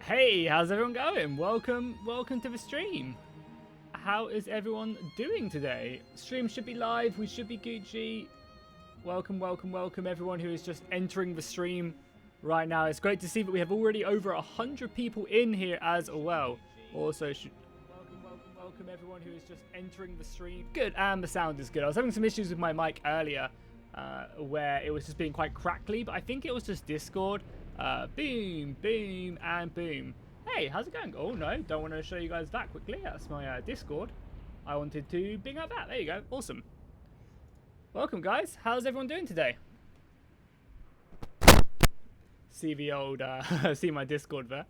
Hey, how's everyone going? Welcome to the stream. How is everyone doing today? Stream should be live, we should be Gucci. Welcome everyone who is just entering the stream right now. It's great to see that we have already over 100 people in here as well. Also, welcome everyone who is just entering the stream. Good, and the sound is good. I was having some issues with my mic earlier where it was just being quite crackly, but I think it was just Discord. Boom, boom, and boom. Hey, how's it going? Oh no, don't want to show you guys that quickly. That's my Discord. I wanted to bing out that. There you go. Awesome. Welcome, guys. How's everyone doing today? See the old, see my Discord there.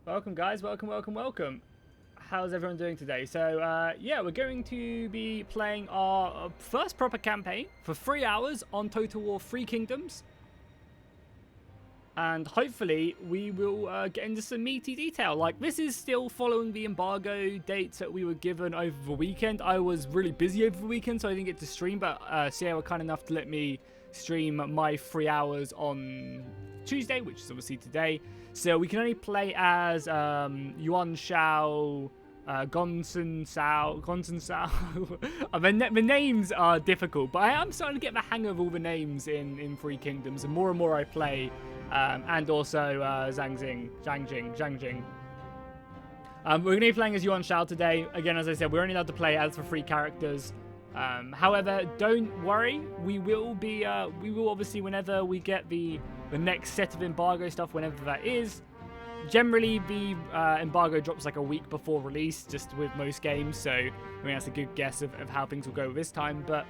Welcome, guys. Welcome. How's everyone doing today? So, yeah, we're going to be playing our first proper campaign for 3 hours on Total War 3 Kingdoms. And hopefully we will get into some meaty detail. Like, this is still following the embargo dates that we were given over the weekend. I was really busy over the weekend, so I didn't get to stream. But Sierra were kind enough to let me stream my 3 hours on Tuesday, which is obviously today. So we can only play as Yuan Shao, Gonsun Sao. The names are difficult, but I am starting to get the hang of all the names in 3 Kingdoms. And more I play. And also Zhang Jing. We're going to be playing as Yuan Shao today. Again, as I said, we're only allowed to play as for 3 characters. However, don't worry. We will obviously, whenever we get the next set of embargo stuff, whenever that is. Generally, the embargo drops like a week before release, just with most games. So, I mean, that's a good guess of how things will go this time. But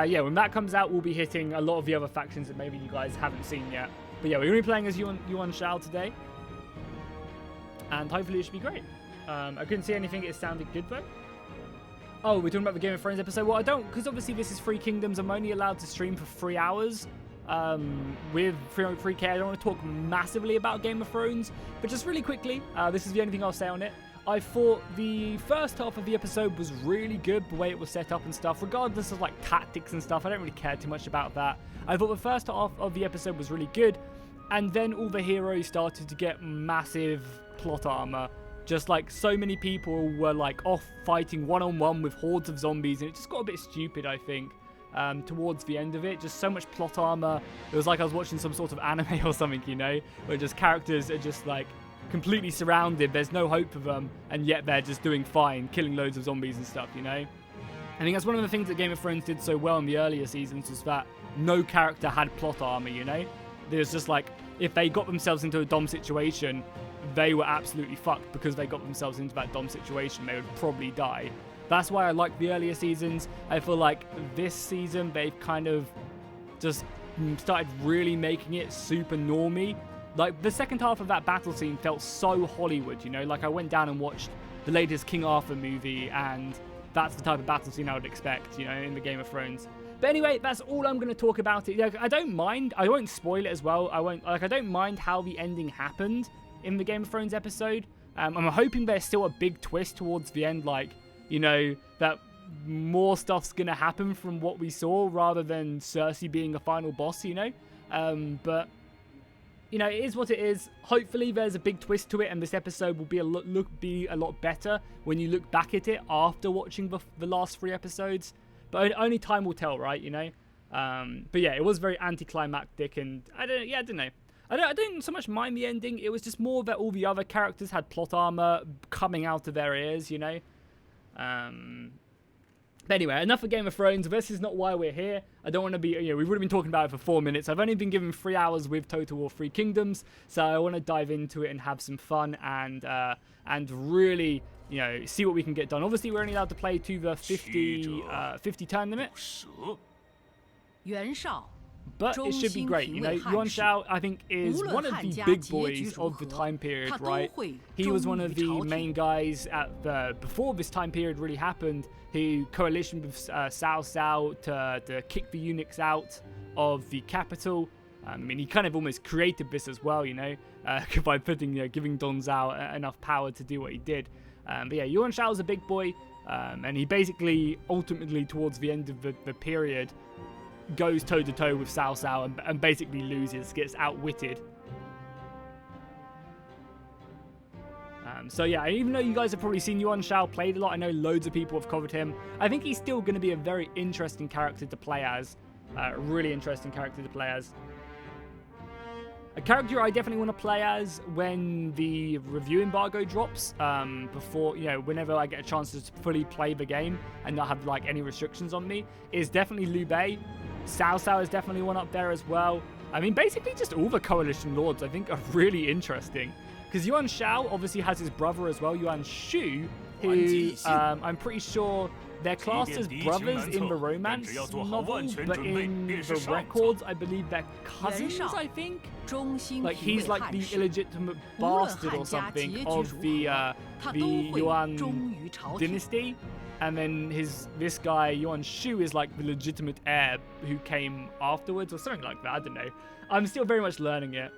yeah, when that comes out, we'll be hitting a lot of the other factions that maybe you guys haven't seen yet. But yeah, we're going to be playing as Yuan Shao today. And hopefully it should be great. I couldn't see anything. It sounded good, though. Oh, we're talking about the Game of Thrones episode? Well, I don't, because obviously this is 3 Kingdoms. I'm only allowed to stream for 3 hours with 3K. I don't want to talk massively about Game of Thrones. But just really quickly, this is the only thing I'll say on it. I thought the first half of the episode was really good, the way it was set up and stuff, regardless of like tactics and stuff. I don't really care too much about that. I thought the first half of the episode was really good, and then all the heroes started to get massive plot armor. Just like so many people were like off fighting one-on-one with hordes of zombies, and it just got a bit stupid, I think, towards the end of it. Just so much plot armor. It was like I was watching some sort of anime or something, you know, where just characters are just like completely surrounded, there's no hope for them, and yet they're just doing fine, killing loads of zombies and stuff, you know? I think that's one of the things that Game of Thrones did so well in the earlier seasons, was that no character had plot armor, you know? There's just like, if they got themselves into a dom situation, they were absolutely fucked, because they got themselves into that dom situation, they would probably die. That's why I like the earlier seasons. I feel like this season, they've kind of just started really making it super normie. Like, the second half of that battle scene felt so Hollywood, you know? Like, I went down and watched the latest King Arthur movie, and that's the type of battle scene I would expect, you know, in the Game of Thrones. But anyway, that's all I'm going to talk about it. Like, I don't mind. I won't spoil it as well. I don't mind how the ending happened in the Game of Thrones episode. I'm hoping there's still a big twist towards the end, like, you know, that more stuff's going to happen from what we saw, rather than Cersei being a final boss, you know? But you know, it is what it is. Hopefully there's a big twist to it, and this episode will be a lot better when you look back at it after watching the last 3 episodes. But only time will tell, right, you know? But yeah, it was very anticlimactic, and I don't know. I don't so much mind the ending. It was just more that all the other characters had plot armor coming out of their ears, you know? But anyway, enough of Game of Thrones. This is not why we're here. I don't want to be, you know, we've already been talking about it for 4 minutes. I've only been given 3 hours with Total War 3 Kingdoms, so I want to dive into it and have some fun and really, you know, see what we can get done. Obviously, we're only allowed to play to the 50 turn limit. Yuan Shao. But it should be great, you know. Yuan Shao, I think, is one of the big boys of the time period, right? He was one of the main guys before this time period really happened, who coalitioned with Cao Cao to kick the eunuchs out of the capital. I mean, he kind of almost created this as well, you know, by putting, you know, giving Don Zhao enough power to do what he did. But yeah, Yuan Shao's a big boy, and he basically, ultimately, towards the end of the period, goes toe-to-toe with Cao Cao and basically loses, gets outwitted. So yeah, even though you guys have probably seen Yuan Shao played a lot, I know loads of people have covered him. I think he's still going to be a very interesting character to play as. Really interesting character to play as. A character I definitely want to play as when the review embargo drops, before, you know, whenever I get a chance to fully play the game and not have like any restrictions on me, is definitely Liu Bei. Cao is definitely one up there as well. I mean, basically just all the coalition lords I think are really interesting. Because Yuan Shao obviously has his brother as well, Yuan Shu, who I'm pretty sure they're classed as brothers in the romance novel, but in the records, I believe they're cousins, I think? Like, he's like the illegitimate bastard or something of the Yuan dynasty. And then this guy, Yuan Shu, is like the legitimate heir who came afterwards or something like that. I don't know. I'm still very much learning it.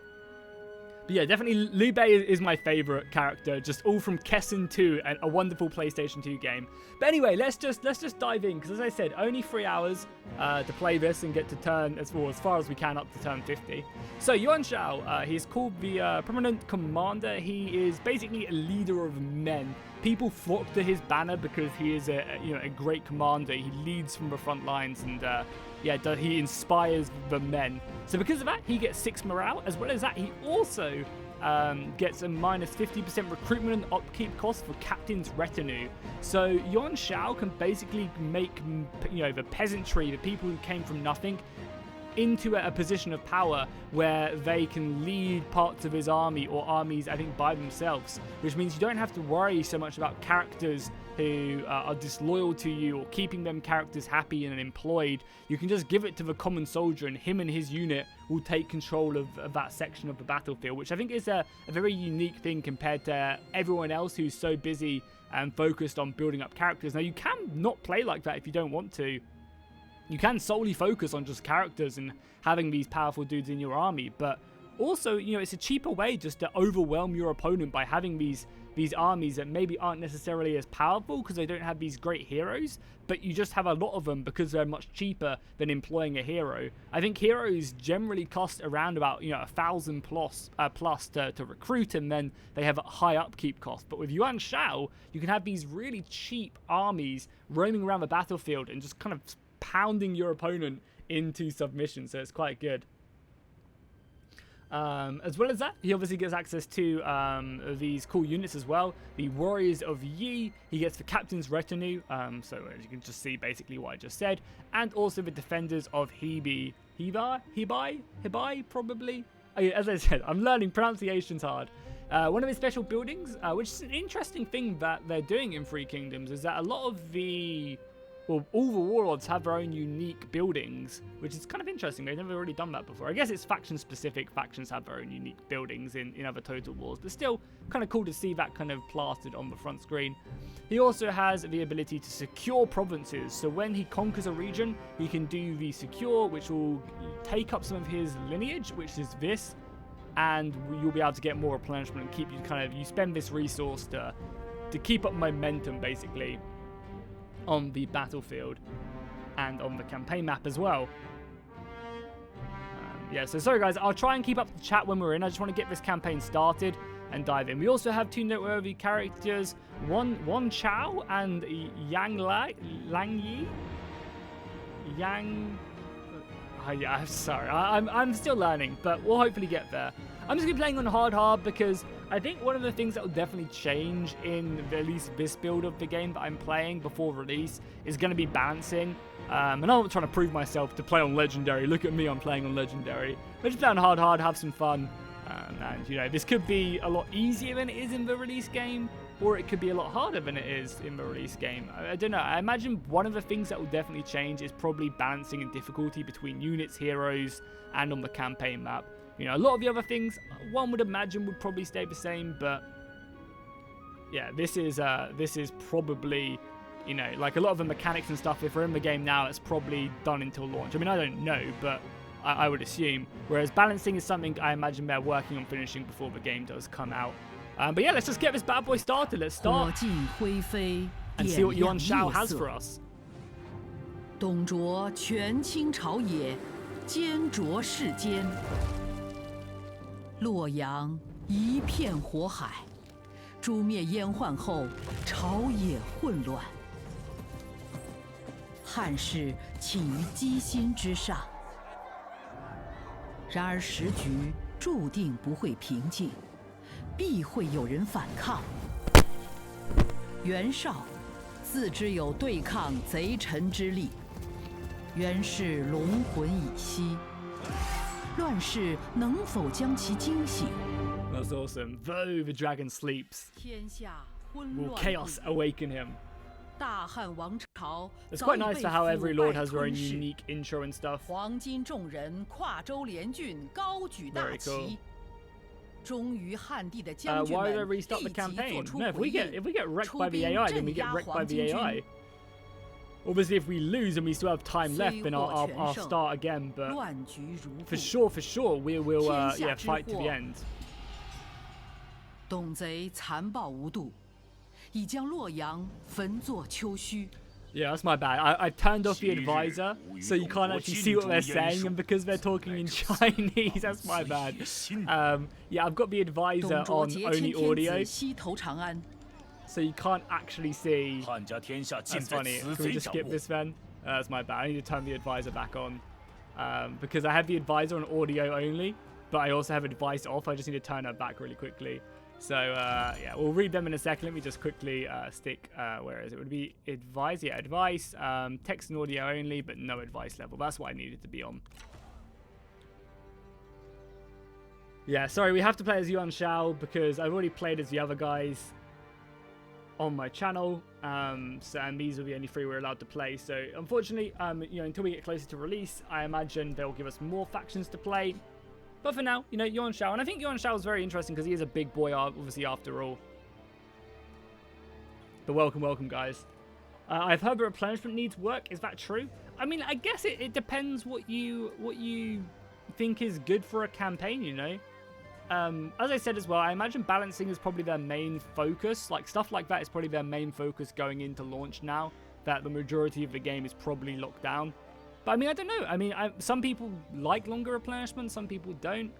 But yeah, definitely Liu Bei is my favorite character, just all from Kessen 2, and a wonderful PlayStation 2 game. But anyway, let's just dive in, because as I said, only 3 hours to play this and get to turn as far as we can up to turn 50. So Yuan Shao, he's called the Prominent Commander. He is basically a leader of men. People flock to his banner because he is a great commander. He leads from the front lines and he inspires the men. So because of that, he gets 6 morale. As well as that, he also gets a minus 50% recruitment and upkeep cost for captain's retinue. So Yuan Shao can basically make the peasantry, the people who came from nothing, into a position of power where they can lead parts of his army or armies, I think, by themselves, which means you don't have to worry so much about characters who are disloyal to you or keeping them characters happy and employed. You can just give it to the common soldier, and him and his unit will take control of that section of the battlefield, which I think is a very unique thing compared to everyone else who's so busy and focused on building up characters. Now, you can not play like that if you don't want to. You can solely focus on just characters and having these powerful dudes in your army, but also, it's a cheaper way just to overwhelm your opponent by having these armies that maybe aren't necessarily as powerful because they don't have these great heroes, but you just have a lot of them because they're much cheaper than employing a hero. I think heroes generally cost around about 1,000 plus to recruit, and then they have a high upkeep cost. But with Yuan Shao, you can have these really cheap armies roaming around the battlefield and just kind of pounding your opponent into submission, so it's quite good. As well as that, he obviously gets access to these cool units as well. The Warriors of Yi, he gets the Captain's Retinue, so as you can just see basically what I just said, and also the Defenders of Hibai, probably. As I said, I'm learning, pronunciation's hard. One of his special buildings, which is an interesting thing that they're doing in Three Kingdoms, is that a lot of all the warlords have their own unique buildings, which is kind of interesting. They've never really done that before. I guess it's faction specific. Factions have their own unique buildings in other Total Wars, but still kind of cool to see that kind of plastered on the front screen. He also has the ability to secure provinces. So when he conquers a region, he can do the secure, which will take up some of his lineage, which is this, and you'll be able to get more replenishment and keep you spend this resource to keep up momentum, basically, on the battlefield and on the campaign map as well. So sorry guys, I'll try and keep up the chat when we're in. I just want to get this campaign started and dive in. We also have 2 noteworthy characters, Yuan Shao and Yang Yi. I'm sorry, I'm still learning, but we'll hopefully get there. I'm just going to be playing on hard because I think one of the things that will definitely change in at least this build of the game that I'm playing before release is going to be balancing. And I'm not trying to prove myself to play on Legendary. Look at me, I'm playing on Legendary. Let's play on hard, have some fun. And this could be a lot easier than it is in the release game, or it could be a lot harder than it is in the release game. I don't know. I imagine one of the things that will definitely change is probably balancing in difficulty between units, heroes, and on the campaign map. A lot of the other things, one would imagine, would probably stay the same, but yeah, this is probably, like a lot of the mechanics and stuff, if we're in the game now, it's probably done until launch. I mean, I don't know, but I would assume. Whereas balancing is something I imagine they're working on finishing before the game does come out. But yeah, let's just get this bad boy started. Let's start and see what Yuan Shao has for us. 董卓权倾朝野，奸浊世间。洛阳一片火海，诛灭燕患后，朝野混乱，汉室倾于机心之上。然而时局注定不会平静，必会有人反抗。袁绍自知有对抗贼臣之力，袁氏龙魂已息，乱世能否将其惊醒？ That's awesome. Though the dragon sleeps, 天下混 will 乱 chaos 不已， awaken him? 大汉王朝 It's 早 quite 已 nice 被 for how 腐 every lord 败 has their own 吞噬。 unique intro and stuff. 黄巾众人跨州联军，高举大 Very cool. 旗。忠于汉地的将军 Why did I 们 restart 立 the 即 campaign? 做出 No, 回应， if we get wrecked 出 by the 兵 AI, then we 镇 get 压 wrecked by 黄 the 巾 AI. 军， Obviously, if we lose and we still have time 虽 left, then 获 I'll 全胜， start again. But 乱局如 for 故。 sure, we will 天下之 fight to the 祸。 end. 董贼残暴无度，已将洛阳焚作丘墟。 Yeah, that's my bad. I turned off the advisor, so you can't actually see what they're saying, and because they're talking in Chinese, that's my bad. Yeah, I've got the advisor 董卓 on 劫 only 迁天 audio, 子，西投长安。 so you can't actually see. 汉家天下尽 That's 在 funny. 此 Can we 贼 just 掌 skip 握。 this then? That's my bad. I need to turn the advisor back on, because I have the advisor on audio only, but I also have advice off. I just need to turn her back really quickly. So yeah, we'll read them in a second. Let me just quickly stick. Where is it? Would it be advice? Yeah, advice. Text and audio only, but no advice level. That's what I needed to be on. Yeah, sorry, we have to play as Yuan Shao because I've already played as the other guys on my channel. So and these are the only three we're allowed to play. So unfortunately, you know, until we get closer to release, I imagine they'll give us more factions to play. But for now, you know, Yuan Shao. And I think Yuan Shao is very interesting because he is a big boy, obviously, after all. But welcome, welcome, guys. I've heard the replenishment needs work. Is that true? I mean, I guess it depends what you think is good for a campaign, you know? As I said as well, I imagine balancing is probably their main focus. Like, stuff like that is probably their main focus going into launch now, that the majority of the game is probably locked down. But I mean, I don't know. I mean, some people like longer replenishment, some people don't.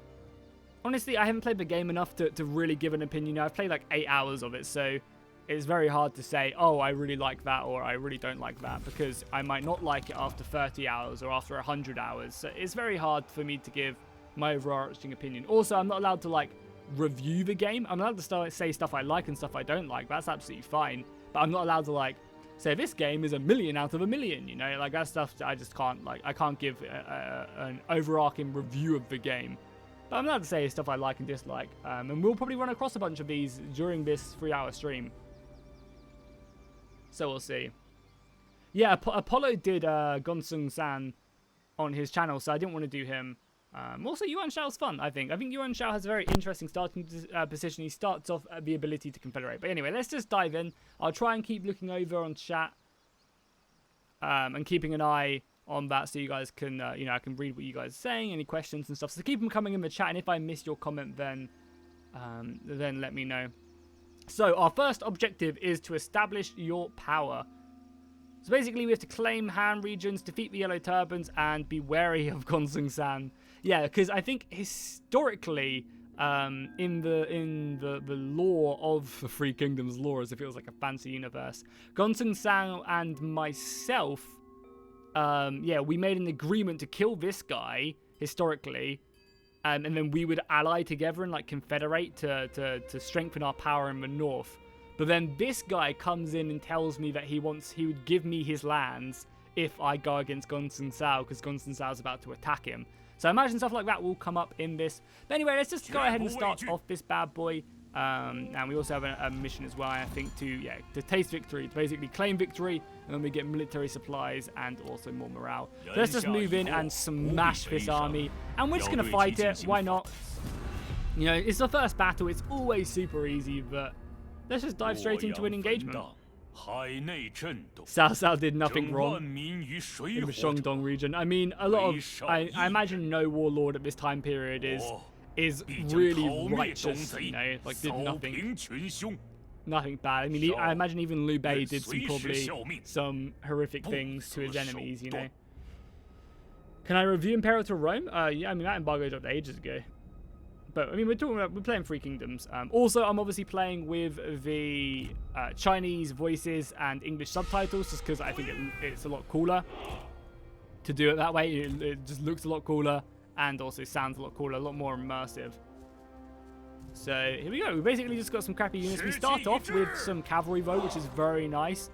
Honestly, I haven't played the game enough to really give an opinion. I've played like 8 hours of it, so it's very hard to say, oh, I really like that or I really don't like that, because I might not like it after 30 hours or after 100 hours. So it's very hard for me to give my overarching opinion. Also, I'm not allowed to like review the game. I'm allowed to say stuff I like and stuff I don't like. That's absolutely fine. But I'm not allowed to like say this game is 1,000,000 out of 1,000,000, you know, like that stuff I just can't, like, I can't give an overarching review of the game. But I'm allowed to say stuff I like and dislike, and we'll probably run across a bunch of these during this 3-hour stream. So we'll see. Yeah, Apollo did Gonsung San on his channel, so I didn't want to do him. Also, Yuan Shao's fun, I think. I think Yuan Shao has a very interesting starting position. He starts off at the ability to confederate. But anyway, let's just dive in. I'll try and keep looking over on chat and keeping an eye on that so you guys can, you know, I can read what you guys are saying, any questions and stuff. So keep them coming in the chat, and if I miss your comment, then let me know. So our first objective is to establish your power. So basically, we have to claim Han regions, defeat the Yellow Turbans, and be wary of Gonsung San. Yeah, because I think historically, in the lore of the Three Kingdoms lore, as it feels like a fancy universe, Gonsung San and myself, yeah, we made an agreement to kill this guy historically, and then we would ally together and like confederate to strengthen our power in the north. But then this guy comes in and tells me that he would give me his lands if I go against Gonsung Sao, because Gonsung Sao is about to attack him. So I imagine stuff like that will come up in this. But anyway, let's just go ahead and start off this bad boy. And we also have a mission as well, I think, to taste victory, to basically claim victory, and then we get military supplies and also more morale. So let's just move in and smash this army, and we're just going to fight it. Why not? You know, it's the first battle. It's always super easy, but let's just dive straight into an engagement. Cao Cao did nothing wrong in the Shandong region. I mean, a lot of, I imagine no warlord at this time period is really righteous, you know, like did nothing bad. I mean, I imagine even Liu Bei did some horrific things to his enemies, you know. Can I review Imperial to Rome? Yeah, I mean, that embargo dropped ages ago. But I mean, we're playing Three Kingdoms. Also, I'm obviously playing with the Chinese voices and English subtitles, just because I think it's a lot cooler to do it that way. It just looks a lot cooler and also sounds a lot cooler, a lot more immersive. So here we go. We basically just got some crappy units. We start off with some cavalry though, which is very nice.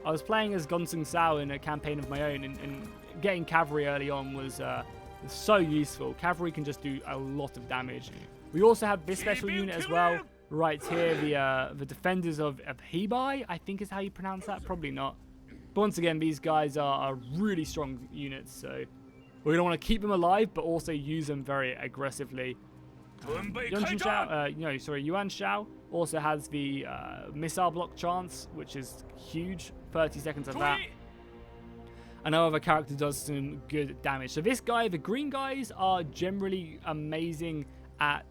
I was playing as Yuan Shao in a campaign of my own, and getting cavalry early on was so useful. Cavalry can just do a lot of damage. We also have this special unit as well, right here, the Defenders of Hebai, I think is how you pronounce that, probably not. But once again, these guys are really strong units, so we're going to want to keep them alive, but also use them very aggressively. Yuan Shao also has the missile block chance, which is huge, 30 seconds of that. And our other character does some good damage. So this guy, the green guys, are generally amazing at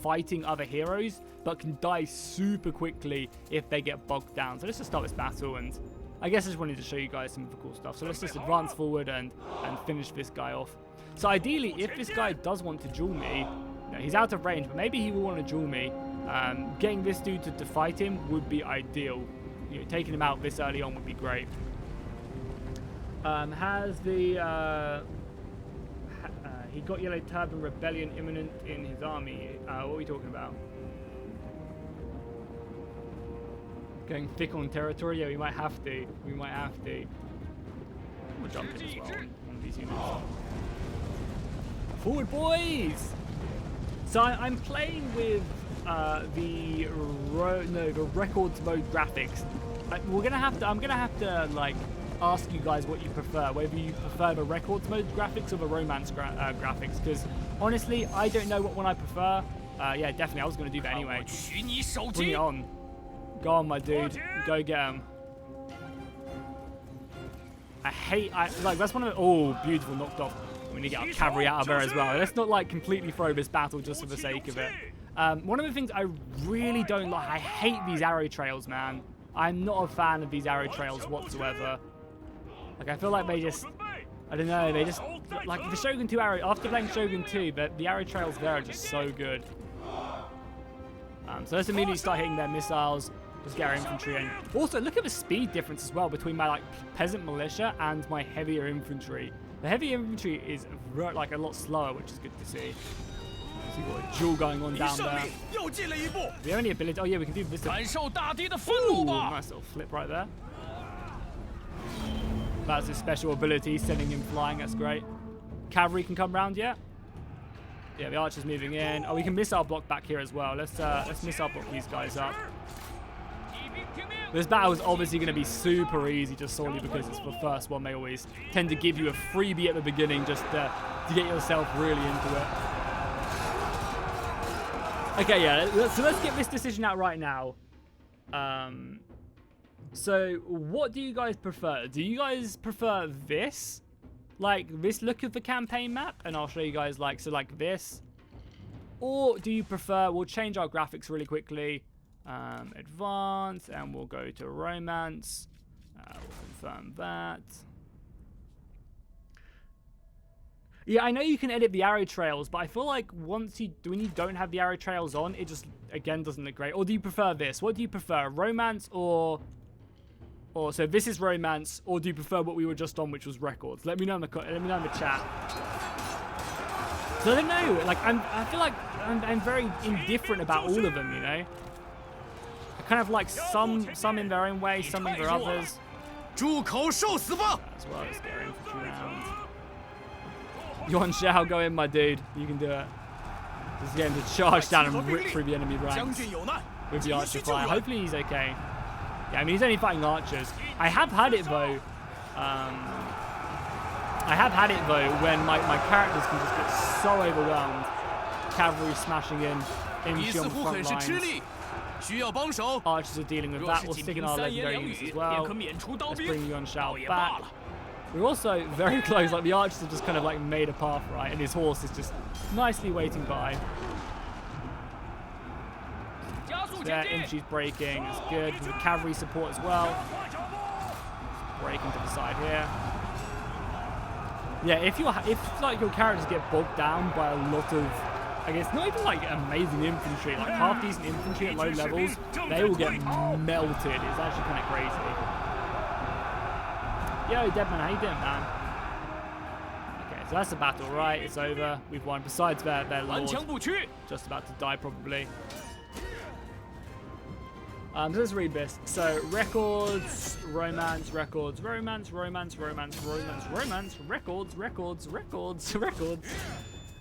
fighting other heroes, but can die super quickly if they get bogged down. So let's just start this battle, and I guess I just wanted to show you guys some of the cool stuff. So let's just advance forward and finish this guy off. So ideally, if this guy does want to duel me, he's out of range, but maybe he will want to duel me. Getting this dude to fight him would be ideal. Taking him out this early on would be great. Has the he got Yellow Turban Rebellion imminent in his army? What are we talking about? Going thick on territory? Yeah, we might have to. We might have to. We'll jump in as well. One of these units. Forward, boys! So I'm playing with the records mode graphics. I'm gonna have to like ask you guys what you prefer, whether you prefer the records mode graphics or the romance graphics, because honestly I don't know what one I prefer. Yeah, definitely I was gonna do that anyway. Bring it on. Go on, my dude. Go get him. That's one of the, oh, beautiful, knocked off. We need to get our cavalry out of there as well. Let's not like completely throw this battle just for the sake of it. One of the things I really don't like, I hate these arrow trails, man. I'm not a fan of these arrow trails whatsoever. Like, I feel like they just, I don't know, they just, like the Shogun 2 arrow, after playing Shogun 2, the arrow trails there are just so good. So let's immediately start hitting their missiles, just get our infantry in. Also, look at the speed difference as well between my like peasant militia and my heavier infantry. The heavy infantry is like a lot slower, which is good to see. So you've got a duel going on down there. We have any ability? Oh yeah, we can do this. Ooh, nice little flip right there. That's his special ability, sending him flying. That's great. Cavalry can come round yet? Yeah, the archer's moving in. Oh, we can missile block back here as well. Let's missile block these guys up. This battle is obviously going to be super easy, just solely because it's the first one. They always tend to give you a freebie at the beginning just to get yourself really into it. Okay, yeah, so let's get this decision out right now. So what do you guys prefer? Do you guys prefer this? Like this look of the campaign map? And I'll show you guys like this. Or do you prefer, we'll change our graphics really quickly. Advance, and we'll go to romance. We'll confirm that. Yeah, I know you can edit the arrow trails, but I feel like when you don't have the arrow trails on, it just again doesn't look great. Or do you prefer this? What do you prefer, romance or so this is romance, or do you prefer what we were just on, which was records? Let me know in the chat. So I don't know. Like I feel like I'm very indifferent about all of them. You know. Kind of like some in their own way, some in their others. As well as their infantry round. Yuan Shao, go in, my dude. You can do it. Just get him to charge down and rip through the enemy ranks with the archer fire. Hopefully he's okay. Yeah, I mean, he's only fighting archers. I have had it though. When my characters can just get so overwhelmed. Cavalry smashing in infantry on the front lines. Archers are dealing with that. We'll stick in our legendary units as well. Let's bring Yuan Shao back. We're also very close. Like the archers have just kind of like made a path, right? And his horse is just nicely waiting by. Their infantry's breaking. It's good. With the cavalry support as well. Breaking to the side here. Yeah, if like your characters get bogged down by a lot of I guess not even like amazing infantry, like half decent infantry at low levels, they will get melted. It's actually kind of crazy. Yo, Deadman, how you doing, man? Okay, so that's the battle, right? It's over. We've won. Besides their lord, just about to die probably. So let's read this. So records, romance, records, romance, romance, romance, romance, romance, records, records, records, records.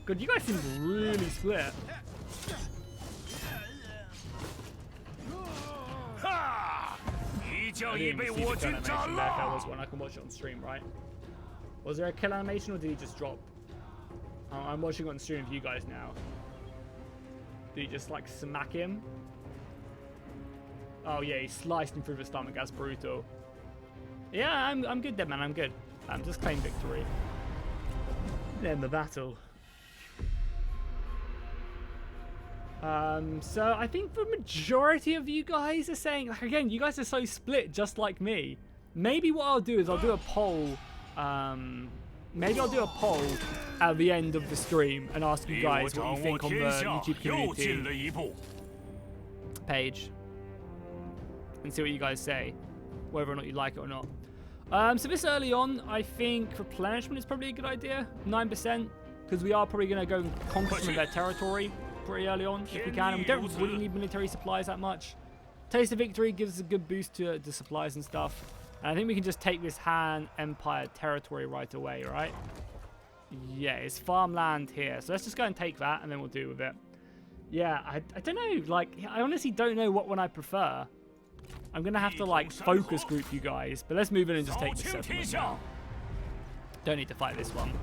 God, you guys seem really split. I didn't see the kill animation there. If there was one, I can watch it on stream, right? Was there a kill animation or did he just drop? Oh, I'm watching it on stream for you guys now. Did he just like smack him? Oh yeah, he sliced him through the stomach. That's brutal. Yeah, I'm good there, man. I'm good. Just claim victory. Then the battle. So I think the majority of you guys are saying, like, again, you guys are so split just like me. Maybe what I'll do is I'll do a poll. Maybe I'll do a poll at the end of the stream and ask you guys what you think on the YouTube community page. And see what you guys say, whether or not you like it or not. So this early on, I think replenishment is probably a good idea. 9%, because we are probably going to go and conquer some of their territory pretty early on if we can. And we don't really need military supplies that much. Taste of Victory gives us a good boost to supplies and stuff. And I think we can just take this Han Empire territory right away, right? Yeah, it's farmland here. So let's just go and take that and then we'll deal with it. Yeah, I don't know. Like, I honestly don't know what one I prefer. I'm going to have to, like, focus group you guys. But let's move in and just take this settlement now. Don't need to fight this one.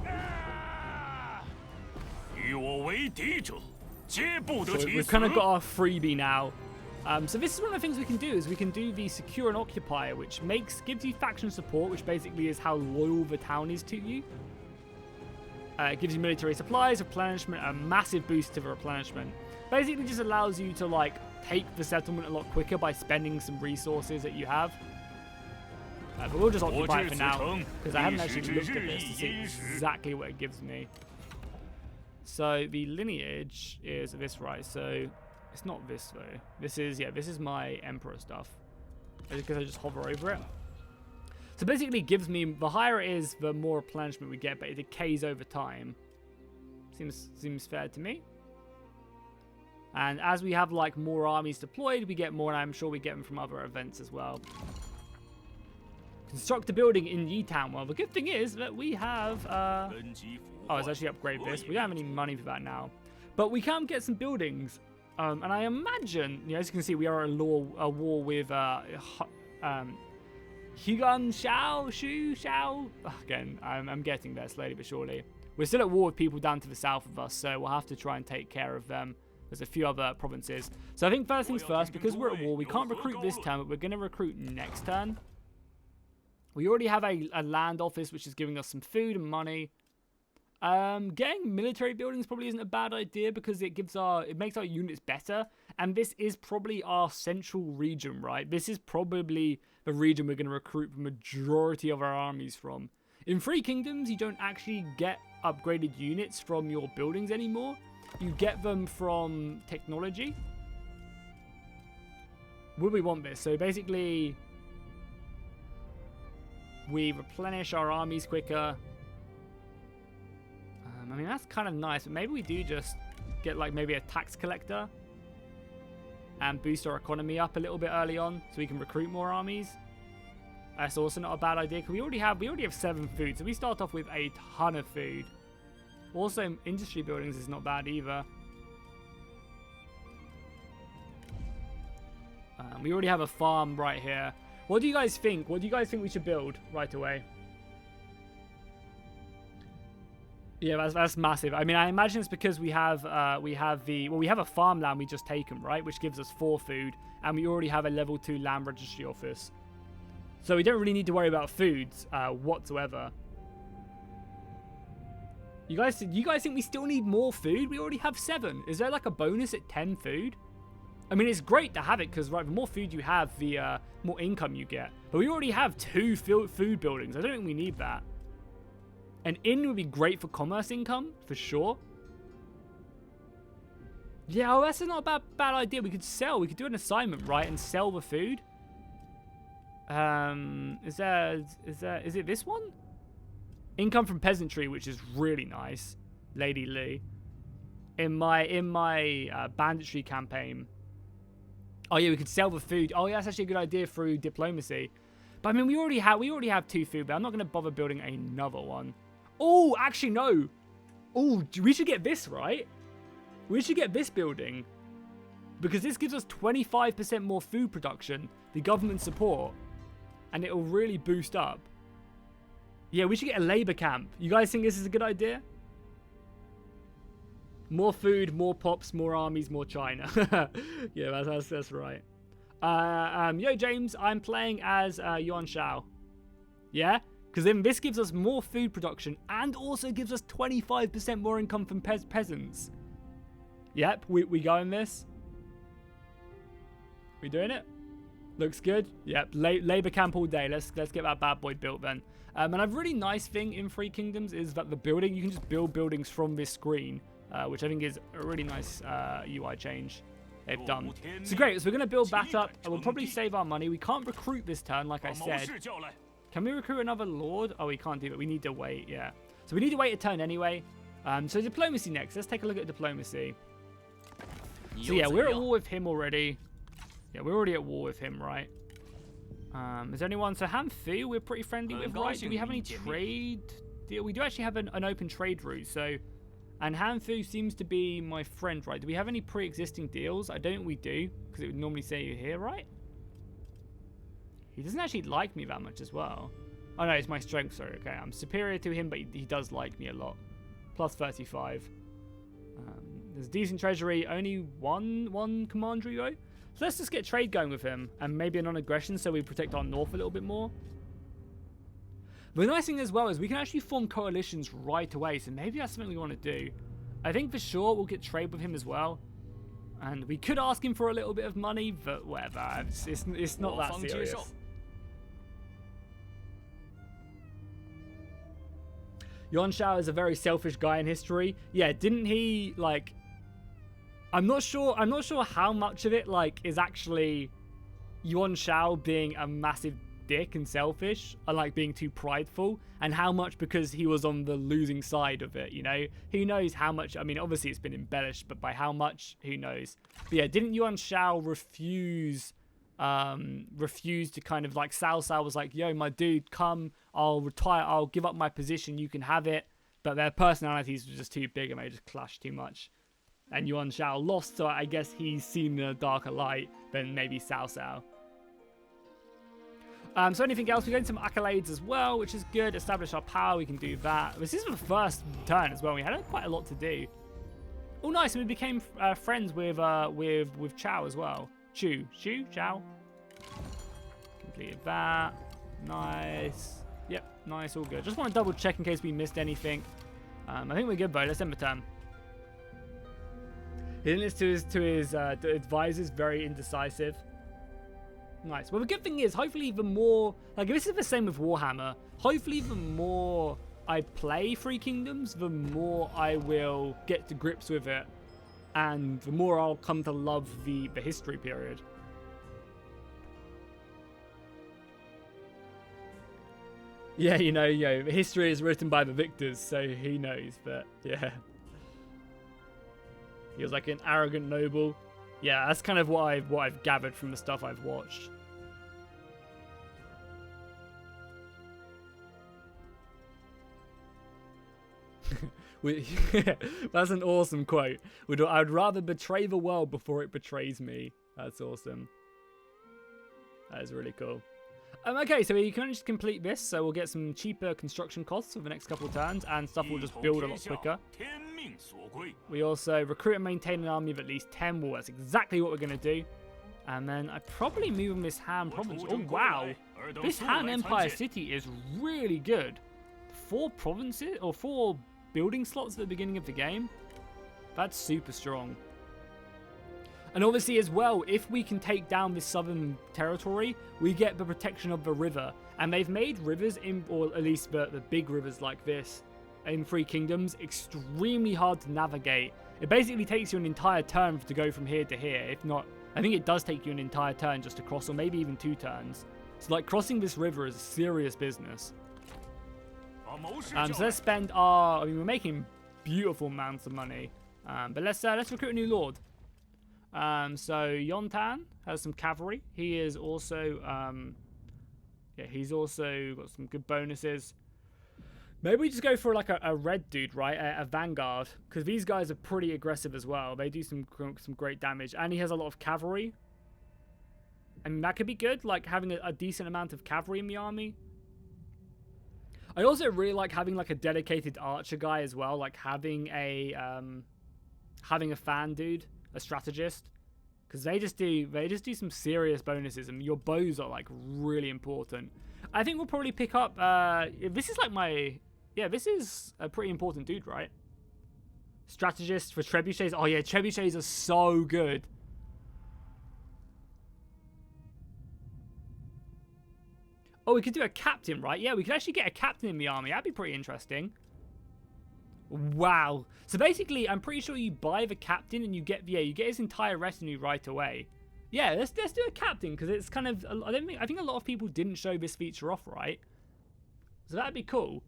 So we've kind of got our freebie now. So this is one of the things we can do, is we can do the Secure and Occupier, which gives you faction support, which basically is how loyal the town is to you. It gives you military supplies, replenishment, a massive boost to the replenishment. Basically just allows you to, like, take the settlement a lot quicker by spending some resources that you have. But we'll just occupy it for now, because I haven't actually looked at this to see exactly what it gives me. So the lineage is this, right? So it's not this though. This is my Emperor stuff. Because I just hover over it. So basically it gives me, the higher it is, the more replenishment we get, but it decays over time. Seems fair to me. And as we have, like, more armies deployed, we get more, and I'm sure we get them from other events as well. Construct a building in Yi-Town. Well, the good thing is that we have... oh, let's actually upgrade this. We don't have any money for that now. But we can get some buildings. And I imagine, you know, as you can see, we are at a war with Yuan Shao. Again, I'm getting there slowly but surely. We're still at war with people down to the south of us, so we'll have to try and take care of them. There's a few other provinces. So I think first things first, because we're at war, we can't recruit this turn, but we're going to recruit next turn. We already have a land office, which is giving us some food and money. Getting military buildings probably isn't a bad idea, because it makes our units better. And this is probably our central region, right? This is probably the region we're going to recruit the majority of our armies from. In Free Kingdoms, you don't actually get upgraded units from your buildings anymore. You get them from technology. Will we want this? So basically, we replenish our armies quicker. I mean, that's kind of nice, but maybe we do just get, like, maybe a tax collector and boost our economy up a little bit early on so we can recruit more armies. That's also not a bad idea, because we already have 7 food, so we start off with a ton of food. Also, industry buildings is not bad either. We already have a farm right here. What do you guys think? What do you guys think we should build right away? Yeah, that's massive. I mean, I imagine it's because we have a farmland we just taken, right, which gives us 4 food, and we already have a level 2 land registry office, so we don't really need to worry about foods whatsoever. You guys think we still need more food? We already have 7. Is there, like, a bonus at 10 food? I mean, it's great to have it, because, right, the more food you have, the more income you get. But we already have 2 food buildings. I don't think we need that. An inn would be great for commerce income, for sure. Yeah, oh, that's not a bad idea. We could sell. We could do an assignment, right, and sell the food. Is it this one? Income from peasantry, which is really nice. Lady Lee. In my banditry campaign. Oh yeah, we could sell the food. Oh yeah, that's actually a good idea through diplomacy. But I mean, we already have 2 food, but I'm not gonna bother building another one. Oh, actually no. Oh, we should get this, right? We should get this building. Because this gives us 25% more food production, the government support, and it'll really boost up. Yeah, we should get a labor camp. You guys think this is a good idea? More food, more pops, more armies, more China. Yeah, that's right. Yo, James, I'm playing as Yuan Shao. Yeah? Because then this gives us more food production and also gives us 25% more income from peasants. Yep, we going this. We doing it? Looks good. Yep, labor camp all day. Let's get that bad boy built then. And a really nice thing in Three Kingdoms is that the building, you can just build buildings from this screen, which I think is a really nice UI change they've done. So great, so we're going to build that up. We'll probably save our money. We can't recruit this turn, like I said. Can we recruit another lord? Oh, we can't do that. We need to wait, yeah. So we need to wait a turn anyway. So diplomacy next. Let's take a look at diplomacy. So yeah, we're at war with him already. Yeah, we're already at war with him, right? Is there anyone? So Hanfu, we're pretty friendly with, right? Do we have any trade deal? We do actually have an open trade route, so... And Hanfu seems to be my friend, right? Do we have any pre-existing deals? I don't think we do, because it would normally say you're here, right? He doesn't actually like me that much as well. Oh no, it's my strength, sorry. Okay, I'm superior to him, but he does like me a lot. Plus 35. There's decent treasury, only one commandery though. So let's just get trade going with him, and maybe a non-aggression so we protect our north a little bit more. The nice thing as well is we can actually form coalitions right away, so maybe that's something we want to do. I think for sure we'll get trade with him as well. And we could ask him for a little bit of money, but whatever, it's not that serious. Yuan Shao is a very selfish guy in history. Yeah, didn't he, like... I'm not sure how much of it, like, is actually Yuan Shao being a massive dick and selfish, and, like, being too prideful, and how much because he was on the losing side of it, you know? Who knows how much... I mean, obviously it's been embellished, but by how much, who knows? But yeah, didn't Yuan Shao refuse to kind of, like, Cao was like, yo, my dude, come, I'll retire, I'll give up my position, you can have it. But their personalities were just too big and they just clashed too much. And Yuan Shao lost, so I guess he's seen a darker light than maybe Cao. So anything else? We're getting some accolades as well, which is good. Establish our power, we can do that. This is the first turn as well. We had quite a lot to do. Oh, nice, and we became friends with Chao as well. Chao. Completed that. Nice. Yep, nice, all good. Just want to double check in case we missed anything. I think we're good though. Let's end the turn. He didn't listen to his advisors, very indecisive. Nice. Well, the good thing is, hopefully the more... Like, this is the same with Warhammer. Hopefully the more I play Three Kingdoms, the more I will get to grips with it. And the more I'll come to love the history period. Yeah, you know, history is written by the victors, so he knows, but yeah. He was like an arrogant noble. Yeah, that's kind of what I've gathered from the stuff I've watched. That's an awesome quote. I'd rather betray the world before it betrays me. That's awesome. That is really cool. Okay, so we can just complete this, so we'll get some cheaper construction costs for the next couple of turns, and stuff will just build a lot quicker. We also recruit and maintain an army of at least 10. Well, that's exactly what we're going to do. And then I probably move on this Han province. Oh, wow. This Han Empire city is really good. 4 provinces, or 4 building slots at the beginning of the game. That's super strong. And obviously as well, if we can take down this southern territory, we get the protection of the river. And they've made rivers, or at least the big rivers like this, in Three Kingdoms, extremely hard to navigate. It basically takes you an entire turn to go from here to here. If not, I think it does take you an entire turn just to cross, or maybe even 2 turns. So like crossing this river is serious business. So let's spend our, I mean, we're making beautiful amounts of money. But let's recruit a new lord. So Yontan has some cavalry. He is also, yeah, he's also got some good bonuses. Maybe we just go for like a red dude, right? A vanguard, because these guys are pretty aggressive as well. They do some great damage, and he has a lot of cavalry. I mean, that could be good, like having a decent amount of cavalry in the army. I also really like having like a dedicated archer guy as well, like having a fan dude, a strategist, because they just do some serious bonuses, and your bows are like really important. I think we'll probably pick up. This is like my. Yeah, this is a pretty important dude, right? Strategist for trebuchets. Oh yeah, trebuchets are so good. Oh, we could do a captain, right? Yeah, we could actually get a captain in the army. That'd be pretty interesting. Wow. So basically, I'm pretty sure you buy the captain and you get his entire retinue right away. Yeah, let's do a captain, because it's kind of, I think a lot of people didn't show this feature off, right? So that'd be cool.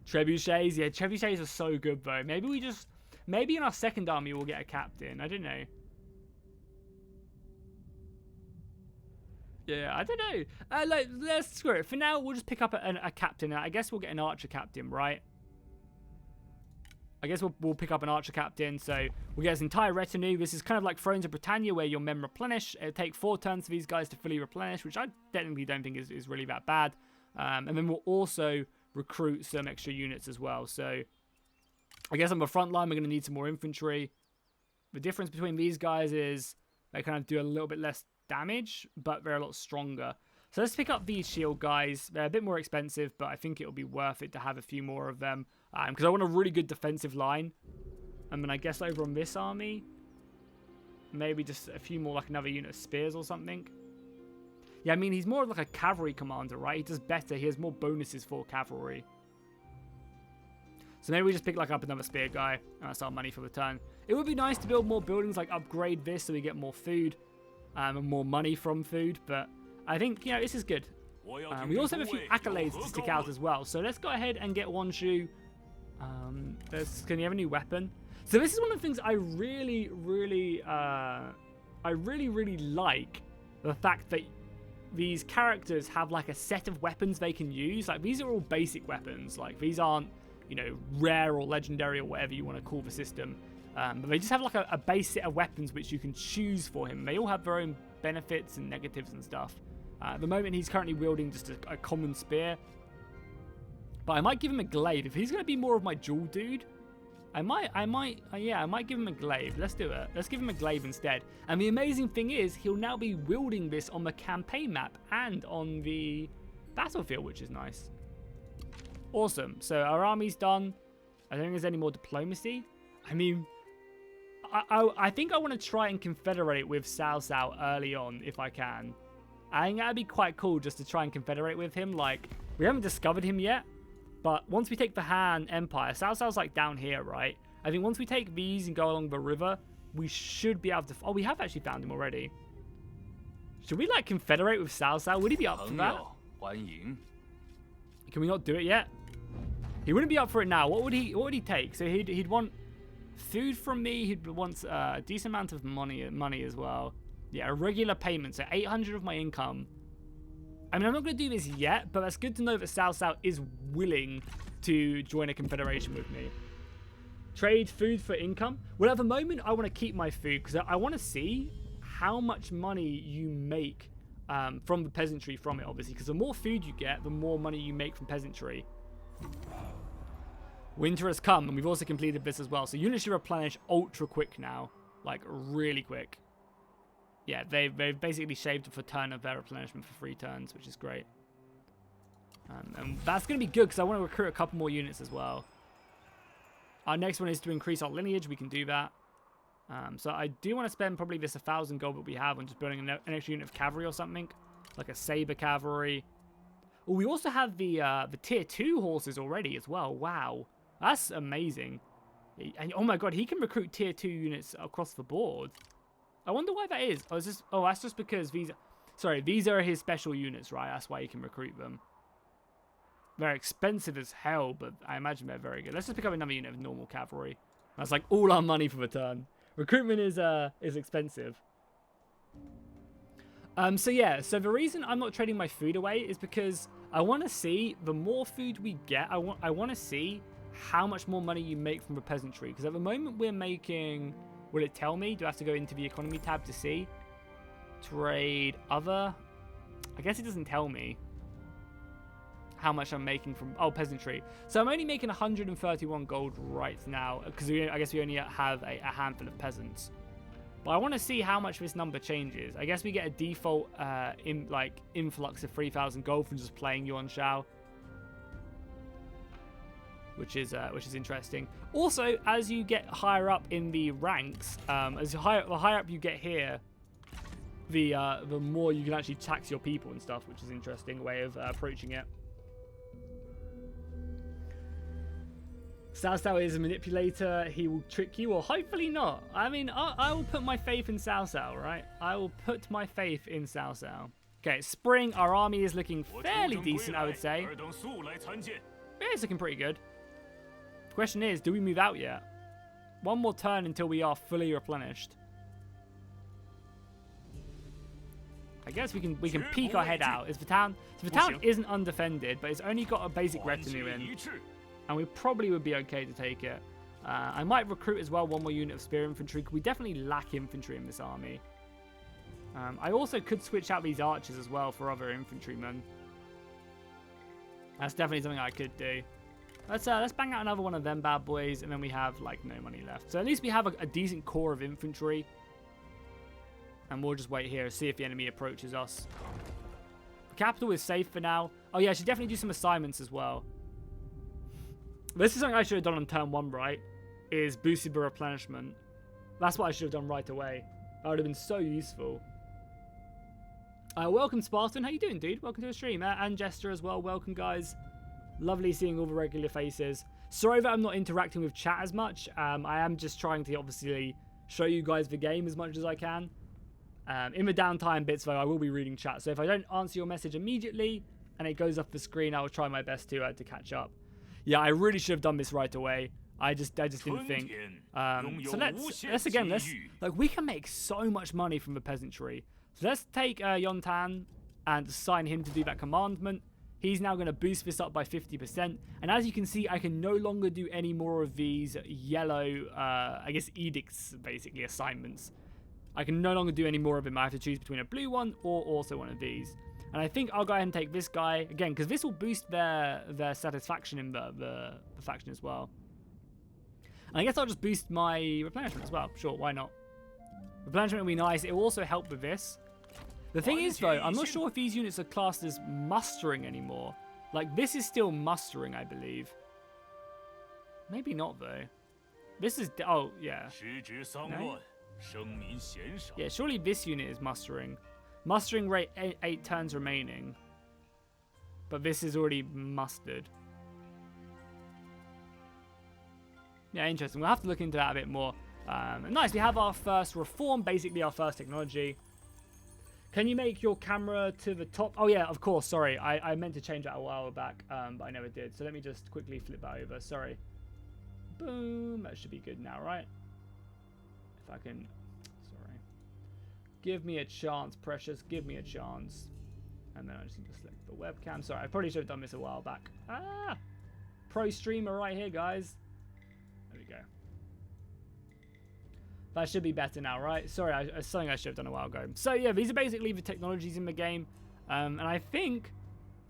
Trebuchets, yeah, trebuchets are so good though. Maybe in our second army we'll get a captain. I don't know. Yeah, I don't know. Let's screw it. For now, we'll just pick up a captain. I guess we'll get an archer captain, right? I guess we'll pick up an archer captain. So we'll get his entire retinue. This is kind of like Thrones of Britannia, where your men replenish. It'll take 4 turns for these guys to fully replenish, which I technically don't think is really that bad. And then we'll also recruit some extra units as well. So I guess on the front line, we're going to need some more infantry. The difference between these guys is they kind of do a little bit less damage, but they're a lot stronger. So let's pick up these shield guys. They're a bit more expensive, but I think it'll be worth it to have a few more of them, because I want a really good defensive line. And then I guess over on this army, maybe just a few more, like another unit of spears or something. Yeah, I mean, he's more of like a cavalry commander, right? He does better. He has more bonuses for cavalry. So maybe we just pick like up another spear guy, and that's our money for the turn. It would be nice to build more buildings, like upgrade this so we get more food and more money from food, but I think, you know, this is good. We also have a few accolades to stick out as well, so let's go ahead and get Yuan Shao. Can you have a new weapon? So this is one of the things I really like, the fact that these characters have like a set of weapons they can use. Like, these are all basic weapons. Like, these aren't, you know, rare or legendary or whatever you want to call the system. But they just have like a base set of weapons which you can choose for him. They all have their own benefits and negatives and stuff. At the moment, he's currently wielding just a common spear. But I might give him a glaive. If he's going to be more of my dual dude, I might give him a glaive. Let's do it. Let's give him a glaive instead. And the amazing thing is, he'll now be wielding this on the campaign map and on the battlefield, which is nice. Awesome. So our army's done. I don't think there's any more diplomacy. I mean, I think I want to try and confederate with Cao Cao early on if I can. I think that'd be quite cool just to try and confederate with him. Like, we haven't discovered him yet. But once we take the Han Empire, Cao Cao's like down here, right? I think once we take these and go along the river, we should be able to... Oh, we have actually found him already. Should we like confederate with Cao Cao? Would he be up for that? Can we not do it yet? He wouldn't be up for it now. What would he take? So he'd want food from me. He'd want a decent amount of money as well. Yeah, a regular payment. So 800 of my income. I mean, I'm not going to do this yet, but that's good to know that Cao Cao is willing to join a confederation with me. Trade food for income. Well, at the moment, I want to keep my food because I want to see how much money you make from the peasantry from it, obviously. Because the more food you get, the more money you make from peasantry. Winter has come, and we've also completed this as well. So units should replenish ultra quick now. Like, really quick. Yeah, they've basically shaved off a turn of their replenishment for 3 turns, which is great. And that's going to be good because I want to recruit a couple more units as well. Our next one is to increase our lineage. We can do that. So I do want to spend probably this 1,000 gold that we have on just building an extra unit of cavalry or something. Like a saber cavalry. Oh, we also have the tier 2 horses already as well. Wow, that's amazing. And oh my god, he can recruit tier 2 units across the board. I wonder why that is. Oh, that's just because these are his special units, right? That's why he can recruit them. They're expensive as hell, but I imagine they're very good. Let's just pick up another unit of normal cavalry. That's like all our money for the turn. Recruitment is expensive. So yeah, so the reason I'm not trading my food away is because I want to see the more food we get. I want to see how much more money you make from the peasantry, because at the moment we're making. Will it tell me? Do I have to go into the economy tab to see? Trade other. I guess it doesn't tell me how much I'm making from peasantry. So I'm only making 131 gold right now because I guess we only have a handful of peasants. But I want to see how much this number changes. I guess we get a default influx of 3,000 gold from just playing Yuan Shao, which is interesting. Also, as you get higher up in the ranks, the higher up you get here, the more you can actually tax your people and stuff, which is an interesting way of approaching it. Cao Cao is a manipulator. He will trick you, or hopefully not. I mean, I will put my faith in Cao Cao, right? I will put my faith in Cao Cao. Okay, spring. Our army is looking fairly decent, I would say. Yeah, it's looking pretty good. The question is, do we move out yet? One more turn until we are fully replenished. I guess we can peek our head out. The town isn't undefended, but it's only got a basic retinue in. And we probably would be okay to take it. I might recruit as well one more unit of spear infantry. We definitely lack infantry in this army. I also could switch out these archers as well for other infantrymen. That's definitely something I could do. Let's bang out another one of them bad boys, and then we have like no money left. So at least we have a decent core of infantry. And we'll just wait here and see if the enemy approaches us. The capital is safe for now. Oh yeah, I should definitely do some assignments as well. This is something I should have done on turn 1, right? Is boosted the replenishment. That's what I should have done right away. That would have been so useful. Welcome, Spartan. How you doing, dude? Welcome to the stream. And Jester as well. Welcome, guys. Lovely seeing all the regular faces. Sorry that I'm not interacting with chat as much. I am just trying to obviously show you guys the game as much as I can. In the downtime bits, though, I will be reading chat. So if I don't answer your message immediately and it goes off the screen, I will try my best to catch up. Yeah, I really should have done this right away. I just didn't think. So let's we can make so much money from the peasantry. So let's take Yon Tan and assign him to do that commandment. He's now going to boost this up by 50%. And as you can see, I can no longer do any more of these yellow, I guess, edicts, basically, assignments. I can no longer do any more of them. I have to choose between a blue one or also one of these. And I think I'll go ahead and take this guy, again, because this will boost their satisfaction in the faction as well. And I guess I'll just boost my replenishment as well. Sure, why not? Replenishment will be nice. It will also help with this. The thing is, though, I'm not sure if these units are classed as mustering anymore. Like, this is still mustering, I believe. Maybe not, though. This is... Oh, yeah. No? Yeah, surely this unit is mustering. Mustering rate 8 turns remaining. But this is already mustered. Yeah, interesting. We'll have to look into that a bit more. Nice, we have our first reform, basically our first technology. Can you make your camera to the top? Oh yeah, of course, sorry. I meant to change that a while back, but I never did. So let me just quickly flip that over, sorry. Boom, that should be good now, right? If I can, sorry. Give me a chance, precious, give me a chance. And then I just need to select the webcam. Sorry, I probably should have done this a while back. Ah! Pro streamer right here, guys. There we go. That should be better now, right? Sorry, it's something I should have done a while ago. So yeah, these are basically the technologies in the game. And I think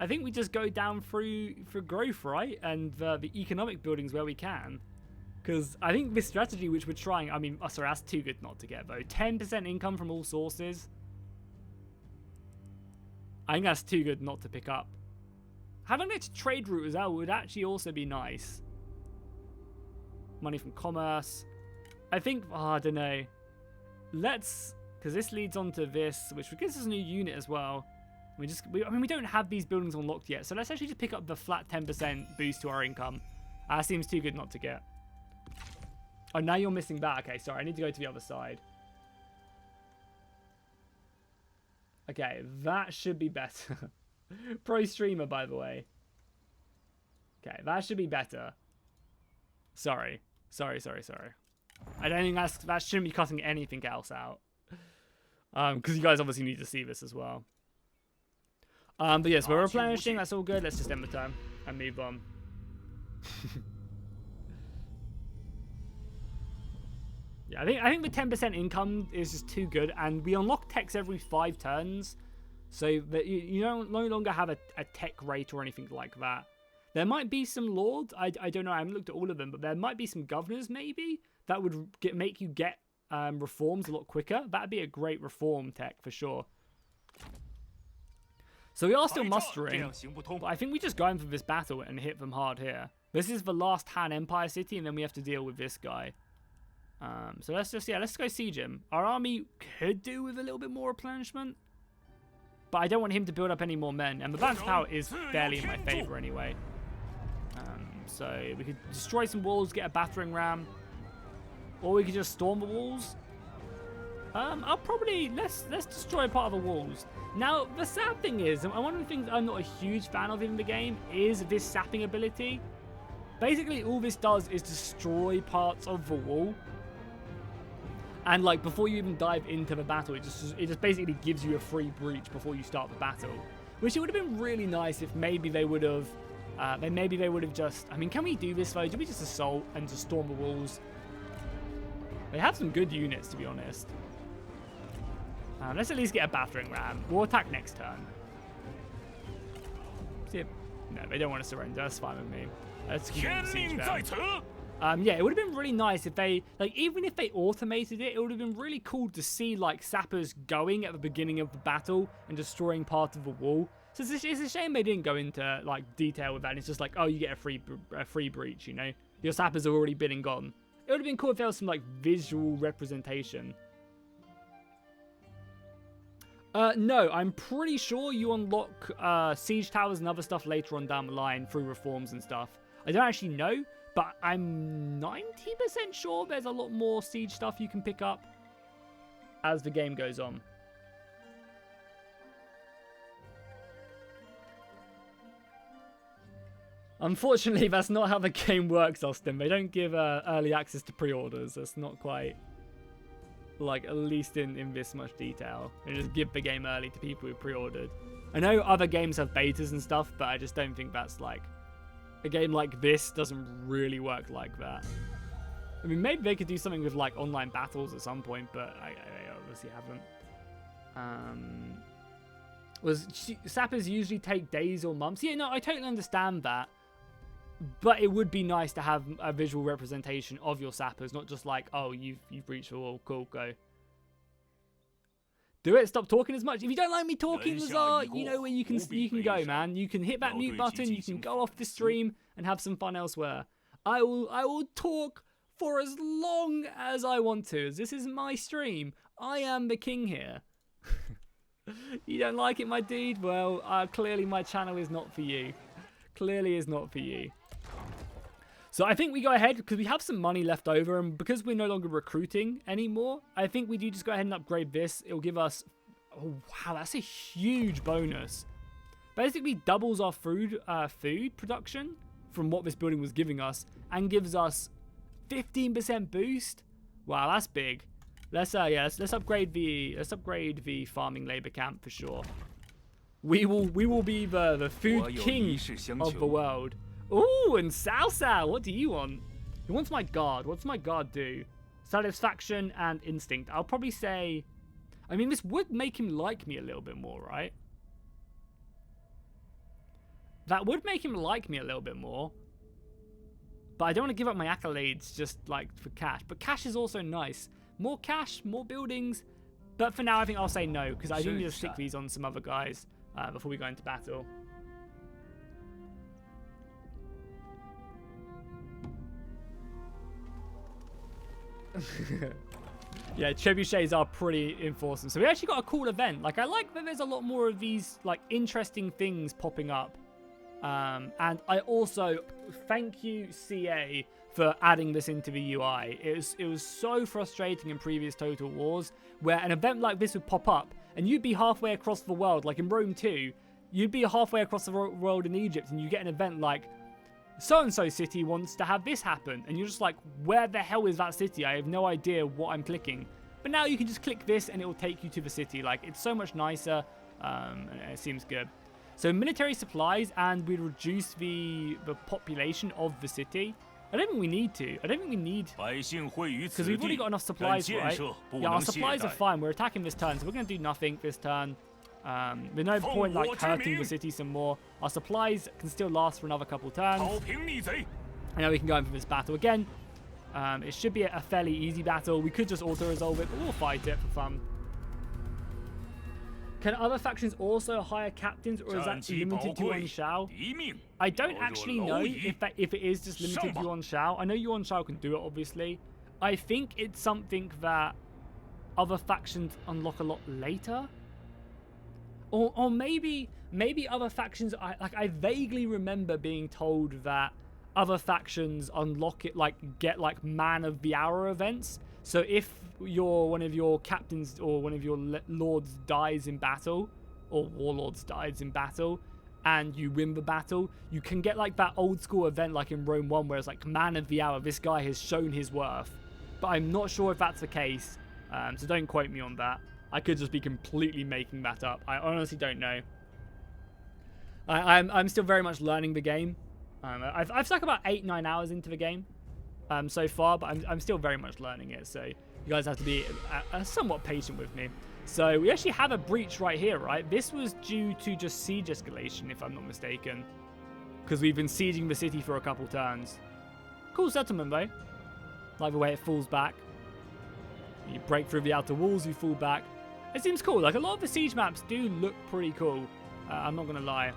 we just go down through for growth, right? And the economic buildings where we can. Because I think this strategy which we're trying, I mean, oh, sorry, that's too good not to get, though. 10% income from all sources. I think that's too good not to pick up. Having a trade route as well would actually also be nice. Money from commerce. I think, oh, I don't know. Let's, because this leads on to this, which gives us a new unit as well. I mean, we don't have these buildings unlocked yet, so let's actually just pick up the flat 10% boost to our income. Seems too good not to get. Oh, now you're missing that. Okay, sorry, I need to go to the other side. Okay, that should be better. Pro streamer, by the way. Okay, that should be better. Sorry. I don't think that shouldn't be cutting anything else out. Because you guys obviously need to see this as well. But yes, we're replenishing. That's all good. Let's just end the turn and move on. Yeah, I think the 10% income is just too good, and we unlock techs every 5 turns, so that you don't no longer have a tech rate or anything like that. There might be some lords. I don't know. I haven't looked at all of them, but there might be some governors maybe that would make you get reforms a lot quicker. That'd be a great reform tech for sure. So we are still mustering, but I think we just go in for this battle and hit them hard here. This is the last Han Empire city, and then we have to deal with this guy. So let's go siege him. Our army could do with a little bit more replenishment, but I don't want him to build up any more men. And the balance power is fairly in my favor anyway. So we could destroy some walls, get a battering ram, or we could just storm the walls. I'll probably let's destroy part of the walls. Now the sad thing is, and one of the things I'm not a huge fan of in the game is this sapping ability. Basically, all this does is destroy parts of the wall. And like before you even dive into the battle, it just basically gives you a free breach before you start the battle. Which it would have been really nice if maybe they would have, just. I mean, can we do this though? Do we just assault and just storm the walls? They have some good units, to be honest. Let's at least get a battering ram. We'll attack next turn. See, no, they don't want to surrender. That's fine with me. Let's keep them siege down. Yeah, it would have been really nice if they, like, even if they automated it, it would have been really cool to see, like, sappers going at the beginning of the battle and destroying part of the wall. So it's a shame they didn't go into, like, detail with that. It's just like, oh, you get a free breach, you know? Your sappers have already been and gone. It would have been cool if there was some, like, visual representation. No, I'm pretty sure you unlock siege towers and other stuff later on down the line through reforms and stuff. I don't actually know, but I'm 90% sure there's a lot more siege stuff you can pick up as the game goes on. Unfortunately, that's not how the game works, Austin. They don't give early access to pre-orders. That's not quite, like, at least in this much detail. They just give the game early to people who pre-ordered. I know other games have betas and stuff, but I just don't think that's, like, a game like this doesn't really work like that. I mean, maybe they could do something with, like, online battles at some point, but I obviously haven't. Sappers usually take days or months? Yeah, no, I totally understand that. But it would be nice to have a visual representation of your sappers, not just like, oh, you've reached the wall, cool, go. Do it, stop talking as much. If you don't like me talking, Lazar, you know where you can go, man. You can hit that mute button, you can go off the stream and have some fun elsewhere. I will talk for as long as I want to, as this is my stream. I am the king here. You don't like it, my dude? Well, clearly my channel is not for you. Clearly is not for you. So I think we go ahead, because we have some money left over, and because we're no longer recruiting anymore, I think we do just go ahead and upgrade this. It'll give us, oh wow, that's a huge bonus. Basically doubles our food production from what this building was giving us, and gives us 15% boost. Wow, that's big. Let's upgrade the farming labor camp for sure. We will be the food king of the world. Ooh, and Sao, what do you want? He wants my guard. What's my guard do? Satisfaction and instinct. I'll probably say, I mean, this would make him like me a little bit more, right? That would make him like me a little bit more. But I don't want to give up my accolades just like for cash. But cash is also nice. More cash, more buildings. But for now, I think I'll say no, because I do need to stick these on some other guys before we go into battle. Yeah, trebuchets are pretty enforcing. So we actually got a cool event. Like, I like that there's a lot more of these, like, interesting things popping up. And I also thank you, CA, for adding this into the UI. It was so frustrating in previous Total Wars, where an event like this would pop up, and you'd be halfway across the world, like in Rome 2, you'd be halfway across the world in Egypt, and you get an event like, so-and-so city wants to have this happen, and you're just like, where the hell is that city? I have no idea what I'm clicking. But now you can just click this, and it will take you to the city. Like, it's so much nicer, and it seems good. So military supplies, and we reduce the population of the city. I don't think we need to. I don't think we need... Because we've already got enough supplies, right? Yeah, our supplies are fine. We're attacking this turn, so we're going to do nothing this turn. There's no point, like, hurting the city some more. Our supplies can still last for another couple turns. And now we can go in for this battle again. It should be a fairly easy battle. We could just auto-resolve it, but we'll fight it for fun. Can other factions also hire captains, or is that limited to Yuan Shao? I don't actually know if it is just limited to Yuan Shao. I know Yuan Shao can do it, obviously. I think it's something that other factions unlock a lot later. Or maybe other factions... I vaguely remember being told that other factions unlock it, like, get, like, Man of the Hour events. So if one of your captains or one of your lords dies in battle, or warlords dies in battle, and you win the battle, you can get like that old school event like in Rome 1 where it's like Man of the Hour, this guy has shown his worth. But I'm not sure if that's the case, so don't quote me on that. I could just be completely making that up. I honestly don't know. I'm still very much learning the game. I've stuck about 8-9 hours into the game. So far, but I'm still very much learning it, so you guys have to be somewhat patient with me. So we actually have a breach right here, right? This was due to just siege escalation, if I'm not mistaken, because we've been sieging the city for a couple turns. Cool settlement, though. Like the way it falls back. You break through the outer walls, you fall back. It seems cool. Like, a lot of the siege maps do look pretty cool. I'm not going to lie.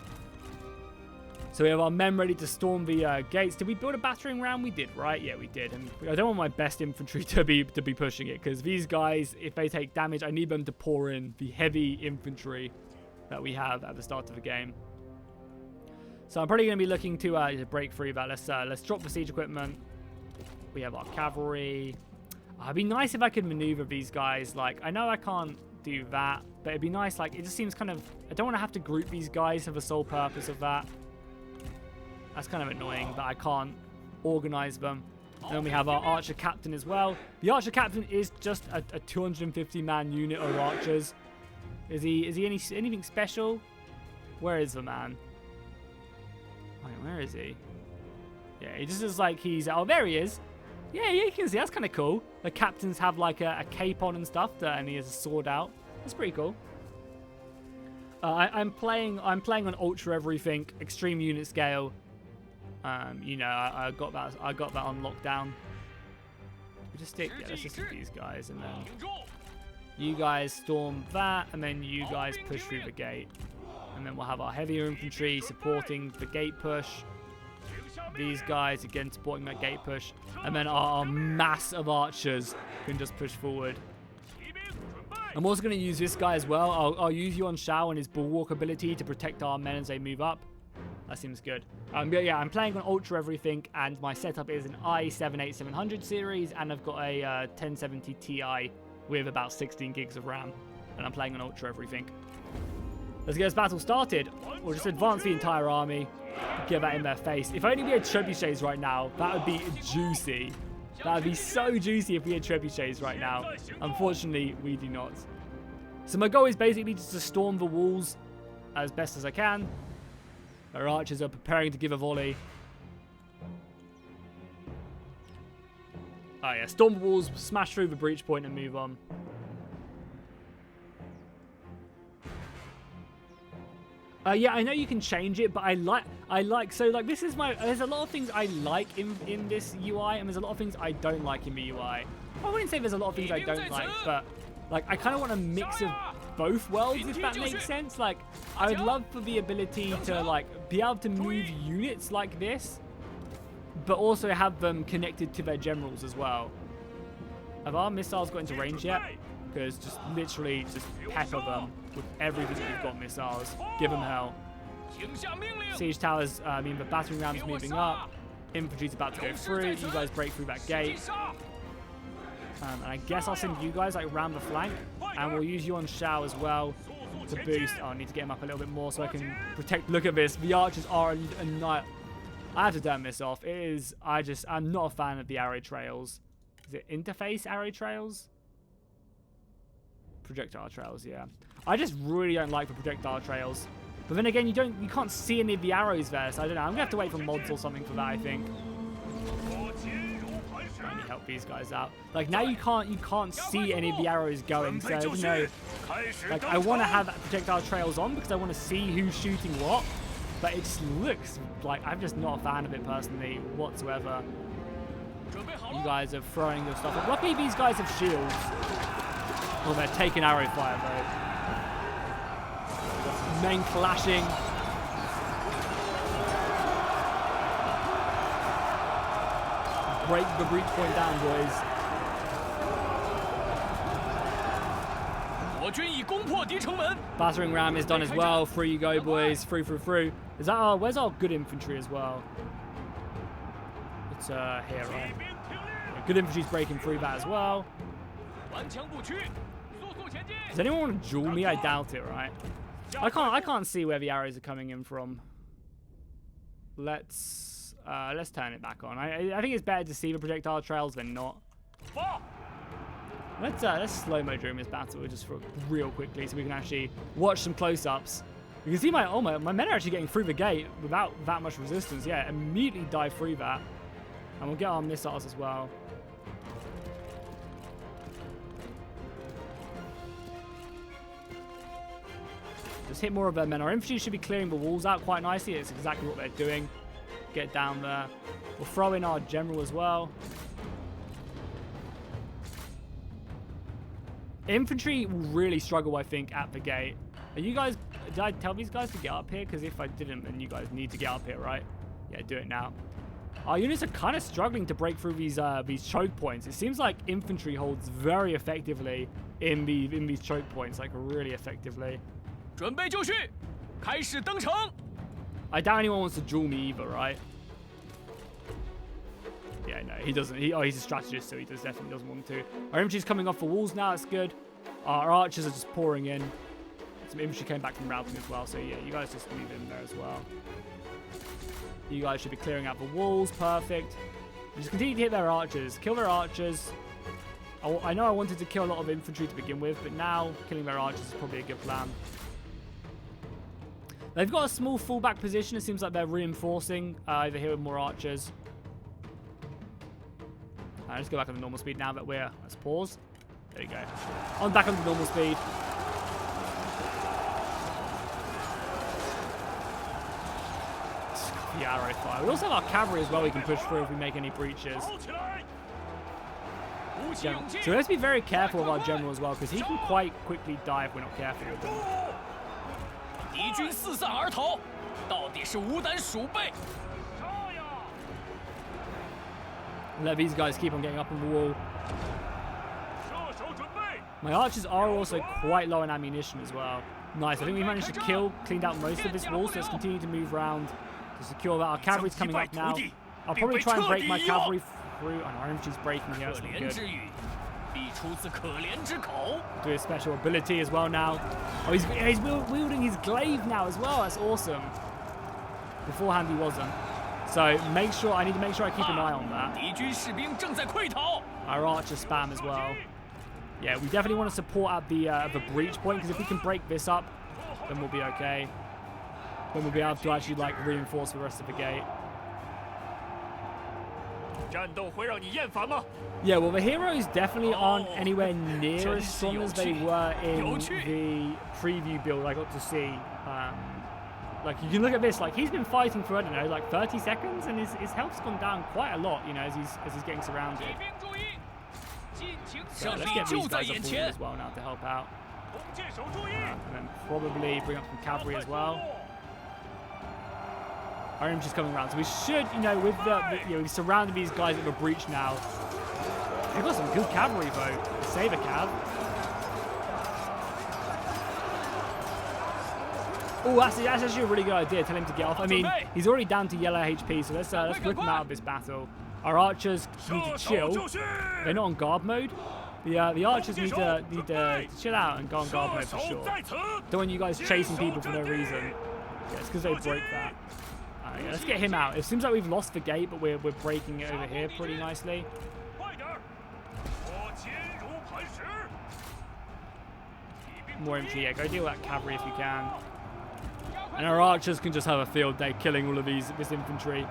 So we have our men ready to storm the gates. Did we build a battering ram? We did, right? Yeah, we did. And I don't want my best infantry to be pushing it, because these guys, if they take damage, I need them to pour in the heavy infantry that we have at the start of the game. So I'm probably going to be looking to break through that. Let's drop the siege equipment. We have our cavalry. It'd be nice if I could maneuver these guys. Like, I know I can't do that, but it'd be nice. Like, it just seems kind of... I don't want to have to group these guys for the sole purpose of that. That's kind of annoying that I can't organize them. And then we have our archer captain as well. The archer captain is just a 250-man unit of archers. Is he anything special? Where is the man? Wait, where is he? Yeah, he just looks like he's... Oh, there he is. Yeah, you can see. That's kind of cool. The captains have like a cape on and stuff, and he has a sword out. That's pretty cool. I'm playing on ultra everything, extreme unit scale. You know, I got that on lockdown. We just stick. Yeah, let's just stick these guys, and then you guys storm that, and then you guys push through the gate, and then we'll have our heavier infantry supporting the gate push. These guys again supporting that gate push, and then our mass of archers can just push forward. I'm also going to use this guy as well. I'll use Yuan Shao and his bulwark ability to protect our men as they move up. That seems good. But yeah, I'm playing on ultra everything, and my setup is an i7-8700 series, and I've got a 1070 Ti with about 16 gigs of RAM, and I'm playing on ultra everything. Let's get this battle started. We'll just advance the entire army, get that in their face. If only we had trebuchets right now, that would be juicy. That would be so juicy if we had trebuchets right now. Unfortunately, we do not. So my goal is basically just to storm the walls as best as I can. Our archers are preparing to give a volley. Oh yeah, storm the walls, smash through the breach point and move on. Yeah, I know you can change it, but so like this is there's a lot of things I like in this UI, and there's a lot of things I don't like in the UI. I wouldn't say there's a lot of things I don't like, but like I kind of want a mix of both worlds, if that makes sense. Like, I would love for the ability to like be able to move units like this, but also have them connected to their generals as well. Have our missiles got into range yet? Because just literally just pepper them with everything that you've got missiles. Give them hell. Siege towers, the battering rams moving up. Infantry's about to go through. You guys break through that gate. And I guess I'll send you guys like around the flank. And we'll use Yuan Shao as well to boost. Oh, I need to get him up a little bit more so I can protect. Look at this. The archers are a night. I have to turn this off. It is, I'm not a fan of the arrow trails. Is it interface arrow trails? Projectile trails, yeah. I just really don't like the projectile trails. But then again, you can't see any of the arrows there, so I don't know. I'm gonna have to wait for mods or something for that, I think. Let me help these guys out. Like now you can't see any of the arrows going, so you know, like I want to have projectile trails on because I want to see who's shooting what. But it just looks like I'm just not a fan of it personally whatsoever. You guys are throwing your stuff. Luckily these guys have shields. Well, they're taking arrow fire though. Men clashing. Break the breach point down, boys. Battering ram is done as well. Through you go, boys. Through. Is that our? Where's our good infantry as well? It's here, right? Good infantry's breaking through that as well. Does anyone want to duel me? I doubt it, right? I can't see where the arrows are coming in from. Let's turn it back on. I think it's better to see the projectile trails than not. Let's slow-mo during this battle just for real quickly so we can actually watch some close-ups. You can see my men are actually getting through the gate without that much resistance. Yeah, immediately dive through that. And we'll get our missiles as well. Just hit more of their men. Our infantry should be clearing the walls out quite nicely. It's exactly what they're doing. Get down there. We'll throw in our general as well. Infantry will really struggle, I think, at the gate. Are you guys... Did I tell these guys to get up here? Because if I didn't, then you guys need to get up here, right? Yeah, do it now. Our units are kind of struggling to break through these choke points. It seems like infantry holds very effectively in these choke points, like really effectively. I doubt anyone wants to duel me either, right? Yeah, no, he doesn't. He's a strategist, so he definitely doesn't want to. Our infantry's coming off the walls now. It's good. Our archers are just pouring in. Some infantry came back from routing as well, so yeah, you guys just move in there as well. You guys should be clearing out the walls. Perfect. Just continue to hit their archers. Kill their archers. I know I wanted to kill a lot of infantry to begin with, but now killing their archers is probably a good plan. They've got a small fallback position. It seems like they're reinforcing over here with more archers. Let's go back on the normal speed now that we're... Let's pause. There you go. On back on the normal speed. The arrow fire. We also have our cavalry as well we can push through if we make any breaches. So let's be very careful of our general as well because he can quite quickly die if we're not careful with him. Let these guys keep on getting up on the wall. My archers are also quite low in ammunition as well. Nice. I think we managed to cleaned out most of this wall, so let's continue to move around to secure that. Our cavalry's coming up now. I'll probably try and break my cavalry through. And our infantry's breaking here. That's not good. Do a special ability as well now. Oh, he's wielding his glaive now as well. That's awesome. Beforehand he wasn't. So I need to make sure I keep an eye on that. Our archer spam as well. Yeah, we definitely want to support at the breach point because if we can break this up, then we'll be okay. Then we'll be able to actually like reinforce the rest of the gate. Yeah, well, the heroes definitely aren't anywhere near as strong as they were in the preview build I got to see. Like, you can look at this, like, he's been fighting for, I don't know, like 30 seconds, and his health's gone down quite a lot, you know, as he's getting surrounded. So let's get these guys up forward as well now to help out. And then probably bring up some cavalry as well. Our infantry's coming around, so we should, you know, with we've surrounded these guys at the breach now. They've got some good cavalry though. Saber cav. Oh, that's actually a really good idea. Tell him to get off. I mean, he's already down to yellow HP, so let's rip him out of this battle. Our archers need to chill. They're not on guard mode. The archers need to chill out and go on guard mode for sure. Don't want you guys chasing people for no reason. Yeah, it's because they broke that. Yeah, let's get him out. It seems like we've lost the gate, but we're breaking it over here pretty nicely. More infantry, yeah, go deal with that cavalry if you can. And our archers can just have a field day killing all of this infantry.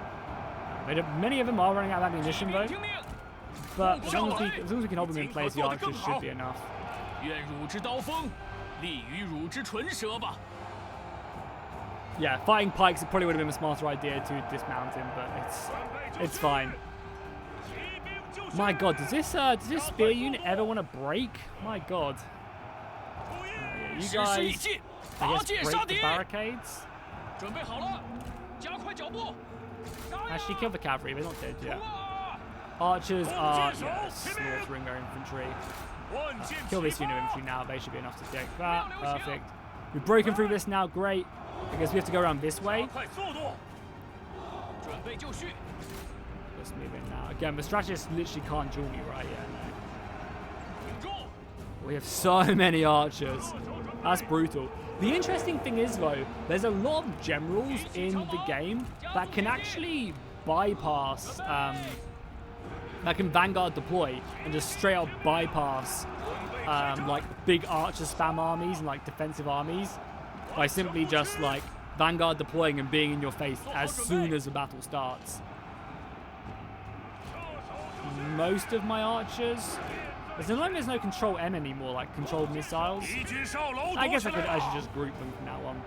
Many of them are running out of ammunition though. But as long as we can hold them in place, the archers should be enough. Yeah, fighting pikes, it probably would have been a smarter idea to dismount him, but it's fine. My god, does this spear unit ever want to break? My god. Yeah, you guys, I guess, break the barricades. Actually, kill the cavalry, they're not dead yet. Archers are slaughtering our infantry. Kill this unit of infantry now, they should be enough to take that. Perfect. We've broken through this now, great. I guess we have to go around this way. Let's move in now. Again, the strategist literally can't duel me right yet. No. We have so many archers. That's brutal. The interesting thing is, though, there's a lot of generals in the game that can actually bypass, that can vanguard deploy and just straight up bypass like big archer spam armies and like defensive armies by simply just like vanguard deploying and being in your face as soon as the battle starts. Most of my archers, there's no control M anymore, like controlled missiles. I guess I should just group them from now on.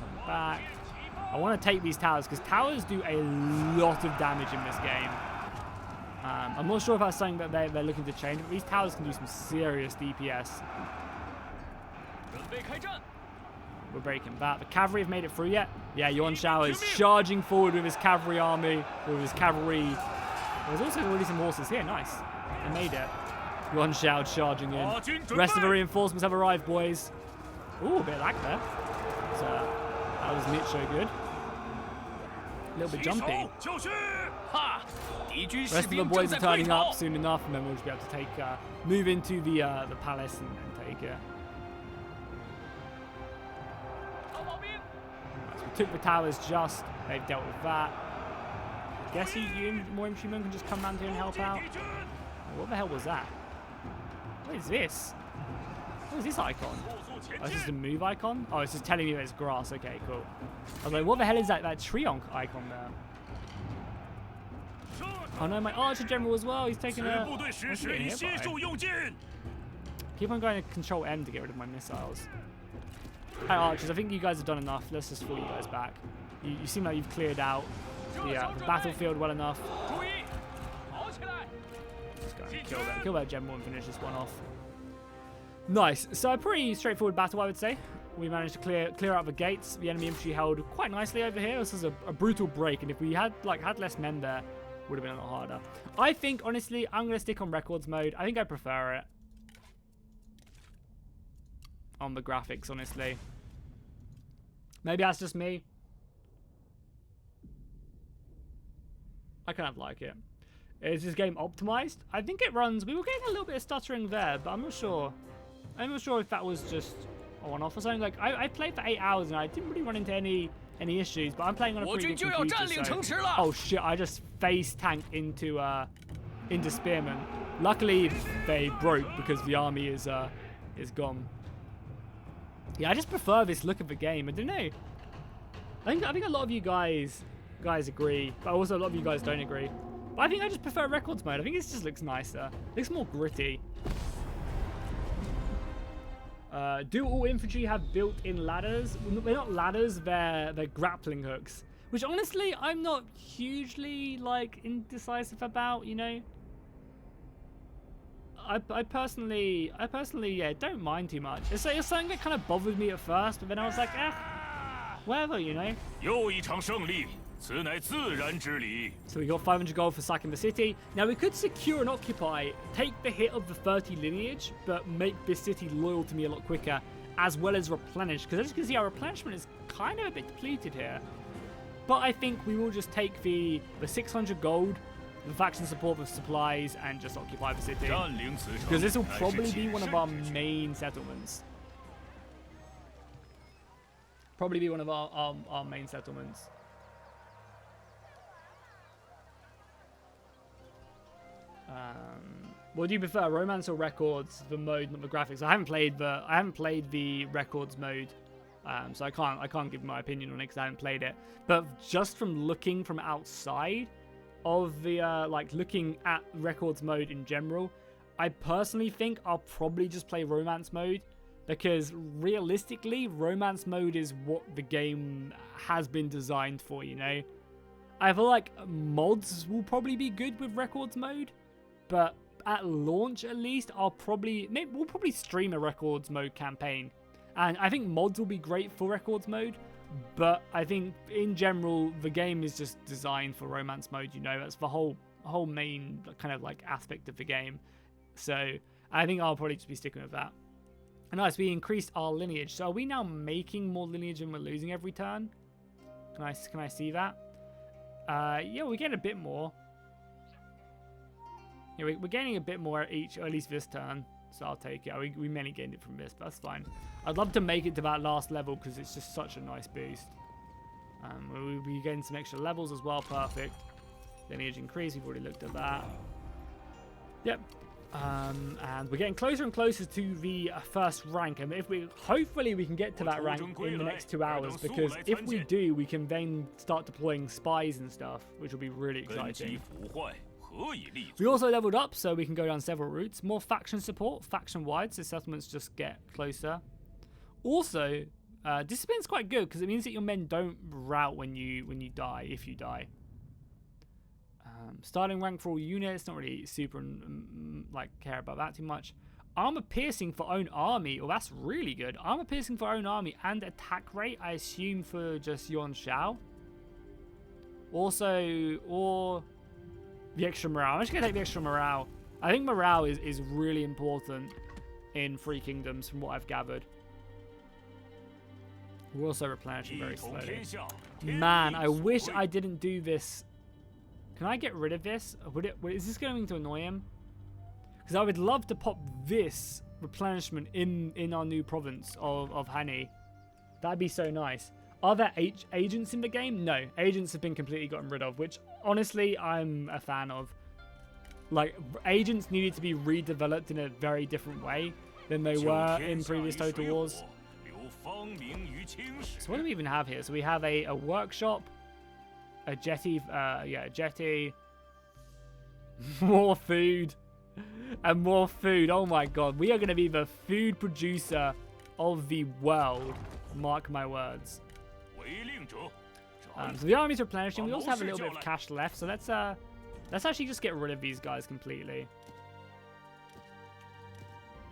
Come back. I want to take these towers because towers do a lot of damage in this game. I'm not sure if that's something that they're looking to change, but these towers can do some serious DPS. We're breaking that. The cavalry have made it through yet? Yeah, Yuan Shao is charging forward with his cavalry army, with his cavalry. There's also already some horses here. Nice. They made it. Yuan Shao charging in. The rest of the reinforcements have arrived, boys. Ooh, a bit of lag there. That was not so good. A little bit jumpy. The rest of the boys are turning up soon enough, and then we'll just be able to take, move into the palace and take it. So we took the towers just. They've dealt with that. I guess more infantrymen can just come around here and help out. What the hell was that? What is this? What is this icon? Oh, it's just a move icon? Oh, it's just telling me there's grass. Okay, cool. I was like, what the hell is that tree icon there? Oh no, my archer general as well. He's taking a... Keep on going to control M to get rid of my missiles. Hi archers, I think you guys have done enough. Let's just fall you guys back. You seem like you've cleared out the battlefield well enough. Let's go and kill that general and finish this one off. Nice. So a pretty straightforward battle, I would say. We managed to clear out the gates. The enemy infantry held quite nicely over here. This is a brutal break, and if we had less men there, would have been a lot harder. I think, honestly, I'm going to stick on records mode. I think I prefer it on the graphics, honestly. Maybe that's just me. I kind of like it. Is this game optimized? I think it runs. We were getting a little bit of stuttering there, but I'm not sure. I'm not sure if that was just a one-off or something. Like I played for 8 hours and I didn't really run into any issues, but I'm playing on a pretty good computer. So... Oh shit! I just face tanked into spearmen. Luckily they broke because the army is gone. Yeah, I just prefer this look of the game. I don't know. I think a lot of you guys agree, but also a lot of you guys don't agree. But I think I just prefer records mode. I think this just looks nicer. It looks more gritty. Do all infantry have built-in ladders? They're not ladders, they're grappling hooks. Which honestly, I'm not hugely like indecisive about, you know. I personally, yeah, don't mind too much. It's something that kind of bothered me at first, but then I was like, whatever, you know. So we got 500 gold for sacking the city. Now we could secure and occupy, take the hit of the 30 lineage, but make this city loyal to me a lot quicker, as well as replenish. Because as you can see, our replenishment is kind of a bit depleted here. But I think we will just take the 600 gold, the faction support with supplies, and just occupy the city. Because this will probably be one of our main settlements. Probably be one of our main settlements. What do you prefer, romance or records? The mode, not the graphics. I haven't played the records mode, so I can't give my opinion on it because I haven't played it. But just from looking from outside of the like looking at records mode in general, I personally think I'll probably just play romance mode, because realistically, romance mode is what the game has been designed for. You know, I feel like mods will probably be good with records mode. But at launch, at least, we'll probably stream a records mode campaign, and I think mods will be great for records mode. But I think in general, the game is just designed for romance mode. You know, that's the whole main kind of like aspect of the game. So I think I'll probably just be sticking with that. And nice, we increased our lineage. So are we now making more lineage and we're losing every turn? Can I see that? Yeah, we're getting a bit more. Yeah, we're gaining a bit more each, or at least this turn, so I'll take it. We mainly gained it from this, but that's fine. I'd love to make it to that last level because it's just such a nice boost. We'll be getting some extra levels as well, perfect. Lineage increase, we've already looked at that. Yep. And we're getting closer and closer to the first rank, and hopefully we can get to that rank in the next 2 hours, because if we do, we can then start deploying spies and stuff, which will be really exciting. We also leveled up, so we can go down several routes. More faction support, faction-wide, so settlements just get closer. Also, discipline's quite good, because it means that your men don't rout when you die, if you die. Starting rank for all units, not really super like care about that too much. Armor piercing for own army, oh that's really good. Armor piercing for own army and attack rate, I assume for just Yuan Shao. Also, or the extra morale. I'm just going to take the extra morale. I think morale is really important in Three Kingdoms from what I've gathered. We're also replenishing very slowly. Man, I wish I didn't do this. Can I get rid of this? Is this going to annoy him? Because I would love to pop this replenishment in our new province of Hani. That'd be so nice. Are there agents in the game? No, agents have been completely gotten rid of, which honestly I'm a fan of. Like, agents needed to be redeveloped in a very different way than they were in previous Total Wars. So what do we even have here? So we have a workshop, a jetty, a jetty, more food, and more food. Oh my god, we are going to be the food producer of the world. Mark my words. So the army's replenishing. We also have a little bit of cash left, so let's actually just get rid of these guys completely.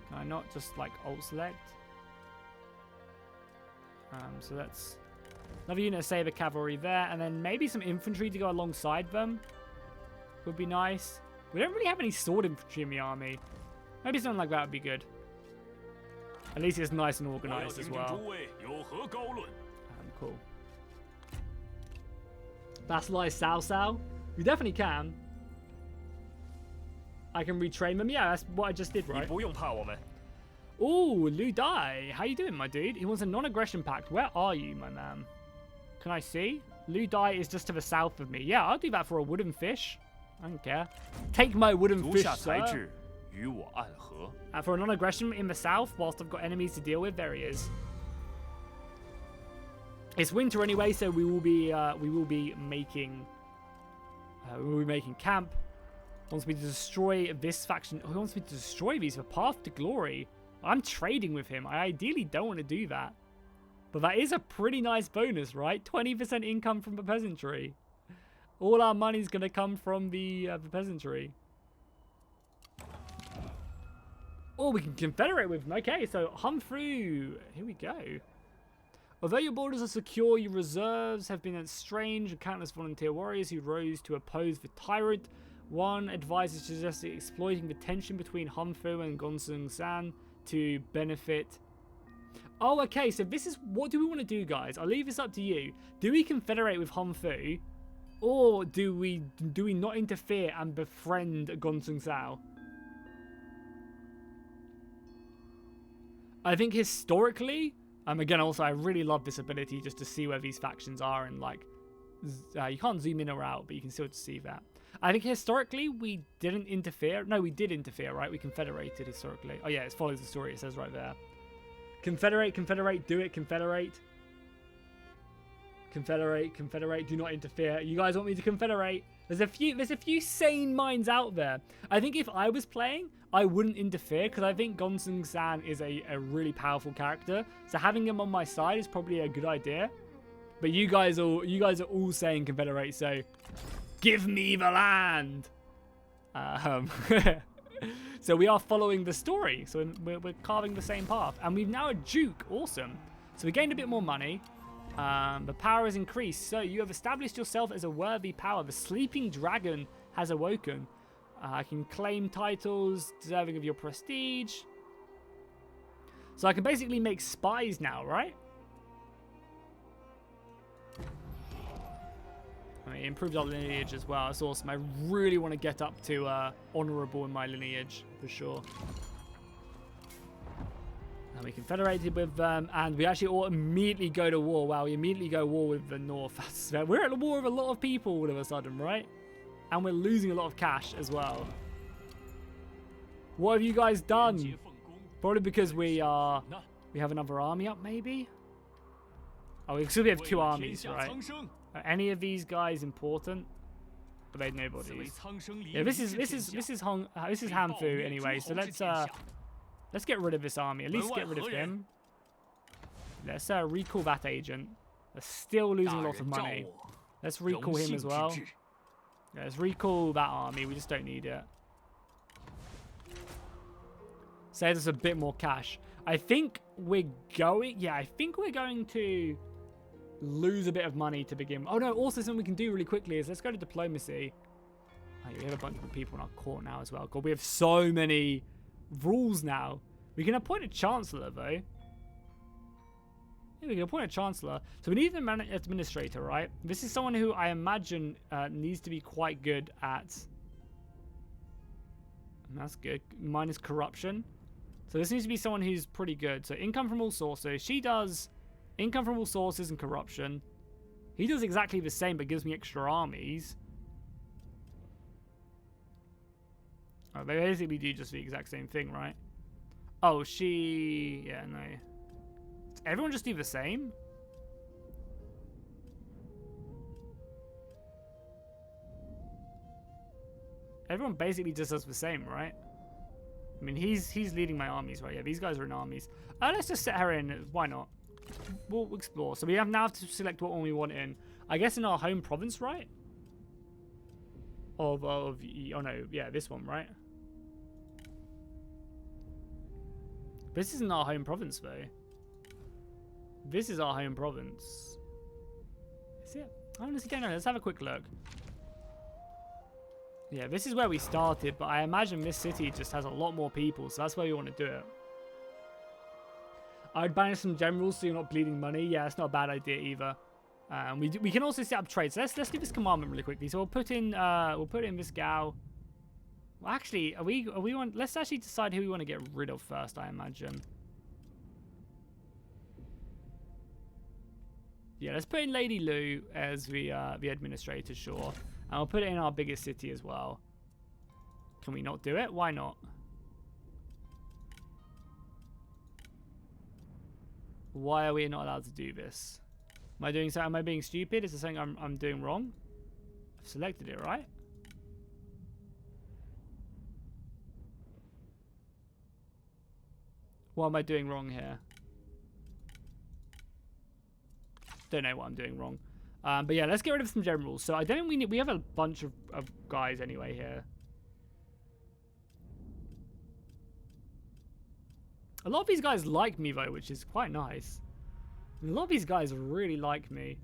Can I not just like alt select? So that's another unit of saber cavalry there, and then maybe some infantry to go alongside them would be nice. We don't really have any sword infantry in the army. Maybe something like that would be good. At least it's nice and organized as well. Cool. Vassalize Cao Cao? You definitely can. I can retrain them. Yeah, that's what I just did, right? Ooh, Lu Dai. How you doing, my dude? He wants a non-aggression pact. Where are you, my man? Can I see? Lu Dai is just to the south of me. Yeah, I'll do that for a wooden fish. I don't care. Take my wooden fish, sir. For a non-aggression in the south, whilst I've got enemies to deal with, there he is. It's winter anyway, so we will be making camp. Wants me to destroy this faction. He wants me to destroy these for Path to Glory. I'm trading with him. I ideally don't want to do that, but that is a pretty nice bonus, right? 20% income from the peasantry. All our money's gonna come from the peasantry. Oh, we can confederate with them. Okay, so Humphrey. Here we go. Although your borders are secure, your reserves have been strange and countless volunteer warriors who rose to oppose the tyrant. One advisor suggested exploiting the tension between Hunfu and Gongsun-san to benefit. Oh, okay, so this is, what do we want to do, guys? I'll leave this up to you. Do we confederate with Hunfu, or do we not interfere and befriend Gongsun-sao? I think historically, again, also, I really love this ability just to see where these factions are, and like, you can't zoom in or out, but you can still see that. I think historically we didn't interfere. No, we did interfere, right? We confederated historically. Oh yeah, it follows the story. It says right there. Confederate, confederate, do it, confederate. Confederate, confederate, do not interfere. You guys want me to confederate? There's a few sane minds out there. I think if I was playing, I wouldn't interfere because I think Gongsun-san is a really powerful character. So having him on my side is probably a good idea. But you guys are all saying confederate, so give me the land. So we are following the story. So we're carving the same path, and we've now a duke. Awesome. So we gained a bit more money. The power has increased, so you have established yourself as a worthy power. The sleeping dragon has awoken. I can claim titles deserving of your prestige. So I can basically make spies now, right? I mean, it improved our lineage as well. That's awesome. I really want to get up to honorable in my lineage, for sure. And we confederated with them, and we actually all immediately go to war. Wow, we immediately go to war with the North. We're at war with a lot of people all of a sudden, right? And we're losing a lot of cash as well. What have you guys done? Probably because we have another army up, maybe? Oh, so we have two armies, right? Are any of these guys important? Are they nobodies? Yeah, this is Hanfu anyway. So let's get rid of this army. At least get rid of him. Let's recall that agent. They're still losing a lot of money. Let's recall him as well. Yeah, let's recall that army. We just don't need it. Saves us a bit more cash. I think we're going... Yeah, I think we're going to lose a bit of money to begin. Oh no, also something we can do really quickly is let's go to diplomacy. Oh, we have a bunch of people in our court now as well. God, we have so many rules now. We can appoint a chancellor though. Yeah, we can appoint a chancellor. So we need an administrator, right? This is someone who I imagine needs to be quite good at... That's good. Minus corruption. So this needs to be someone who's pretty good. So income from all sources. She does income from all sources and corruption. He does exactly the same but gives me extra armies. Oh, they basically do just the exact same thing, right? Oh, she... Yeah, no. Does everyone just do the same? Everyone basically just does the same, right? I mean, he's leading my armies, right? Yeah, these guys are in armies. Let's just set her in. Why not? We'll explore. So we now have to select what one we want in. I guess in our home province, right? Oh no, yeah, this one, right? This isn't our home province, though. This is our home province. Is it? I honestly don't know. Let's have a quick look. Yeah, this is where we started, but I imagine this city just has a lot more people, so that's where we want to do it. I would banish some generals so you're not bleeding money. Yeah, that's not a bad idea either. We can also set up trade. So let's do this commandment really quickly. So we'll put in this gal. Well, actually, are we on? Let's actually decide who we want to get rid of first. I imagine. Yeah, let's put in Lady Lu as the administrator, sure. And we'll put it in our biggest city as well. Can we not do it? Why not? Why are we not allowed to do this? Am I doing so? Am I being stupid? Is there something I'm doing wrong? I've selected it, right? What am I doing wrong here? Don't know what I'm doing wrong. But yeah, let's get rid of some generals. So I don't think we have a bunch of guys anyway here. A lot of these guys like me though, which is quite nice. A lot of these guys really like me.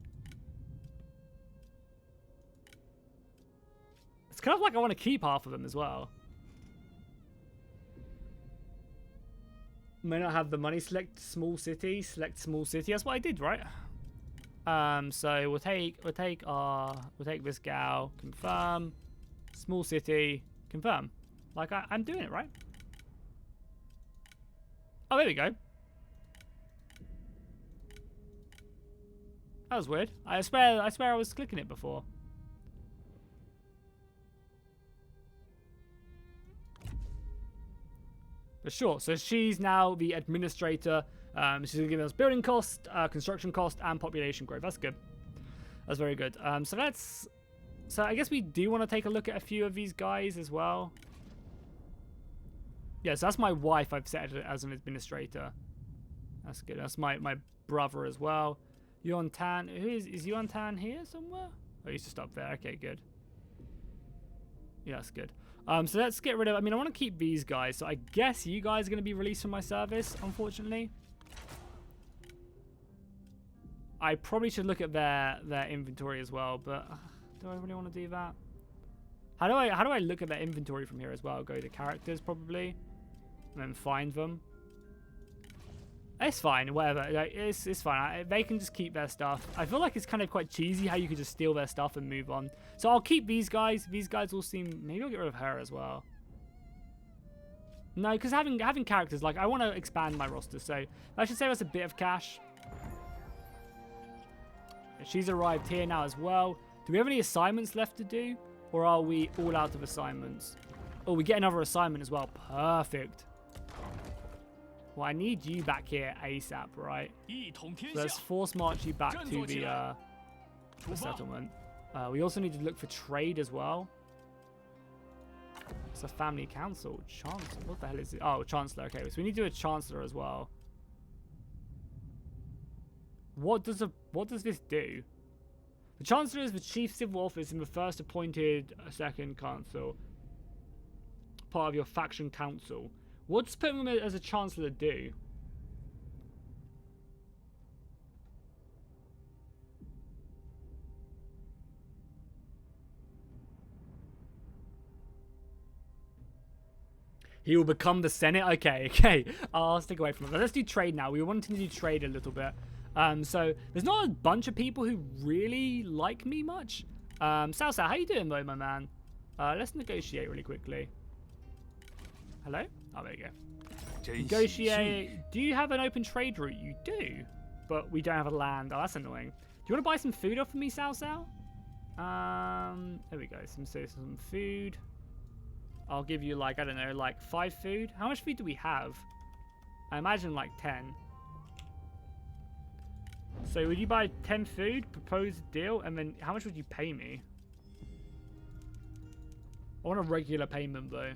It's kind of like I want to keep half of them as well. May not have the money. Select small city. Select small city. That's what I did, right? So we'll take this gal. Confirm. Small city. Confirm. Like I'm doing it, right? Oh, there we go. That was weird. I swear I was clicking it before. But sure, so she's now the administrator. She's going to give us building cost, construction cost, and population growth. That's good. That's very good. So I guess we do want to take a look at a few of these guys as well. Yeah, so that's my wife. I've set it as an administrator. That's good. That's my brother as well. Yuan Tan. Is Yuan Tan here somewhere? Oh, he's just up there. Okay, good. Yeah, that's good. So let's get rid of... I mean, I want to keep these guys. So I guess you guys are going to be released from my service, unfortunately. I probably should look at their inventory as well, but do I really want to do that? How do I look at their inventory from here as well? Go to characters probably, and then find them. It's fine, whatever. Like, it's fine. They can just keep their stuff. I feel like it's kind of quite cheesy how you could just steal their stuff and move on. So I'll keep these guys. These guys all seem... Maybe I'll get rid of her as well. No, because having characters, like, I want to expand my roster. So I should save us a bit of cash. She's arrived here now as well. Do we have any assignments left to do? Or are we all out of assignments? Oh, we get another assignment as well. Perfect. Well, I need you back here ASAP, right? So let's force march you back to the settlement. We also need to look for trade as well. It's a family council. Chancellor. What the hell is it? Oh, Chancellor. Okay, so we need to do a Chancellor as well. What does this do? The Chancellor is the chief civil office in the first appointed second council. Part of your faction council. What does putting him as a Chancellor do? He will become the Senate? Okay. I'll stick away from it. But let's do trade now. We wanted to do trade a little bit. So there's not a bunch of people who really like me much. Sao, how you doing though, my man? Let's negotiate really quickly. Hello? Oh, there you go. Negotiate. Do you have an open trade route? You do. But we don't have a land. Oh, that's annoying. Do you want to buy some food off of me, Sao? There we go. Some food. I'll give you like, I don't know, like 5 food. How much food do we have? I imagine like 10. So would you buy 10 food, propose a deal, and then how much would you pay me? I want a regular payment though.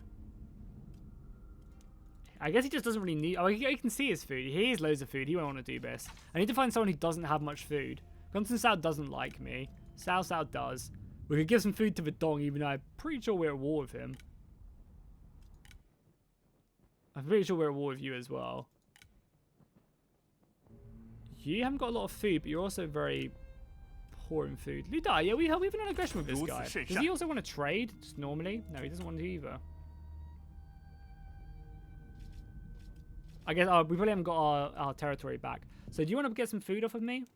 I guess he just doesn't really need... Oh, you can see his food. He has loads of food. He won't want to do this. I need to find someone who doesn't have much food. Gunson Sao doesn't like me. Sao does. We could give some food to the Dong, even though I'm pretty sure we're at war with him. I'm pretty sure we're at war with you as well. You haven't got a lot of food, but you're also very poor in food. Luda, yeah, we have an aggression with this guy. Does he also want to trade just normally? No, he doesn't want to either. I guess we probably haven't got our territory back. So do you want to get some food off of me?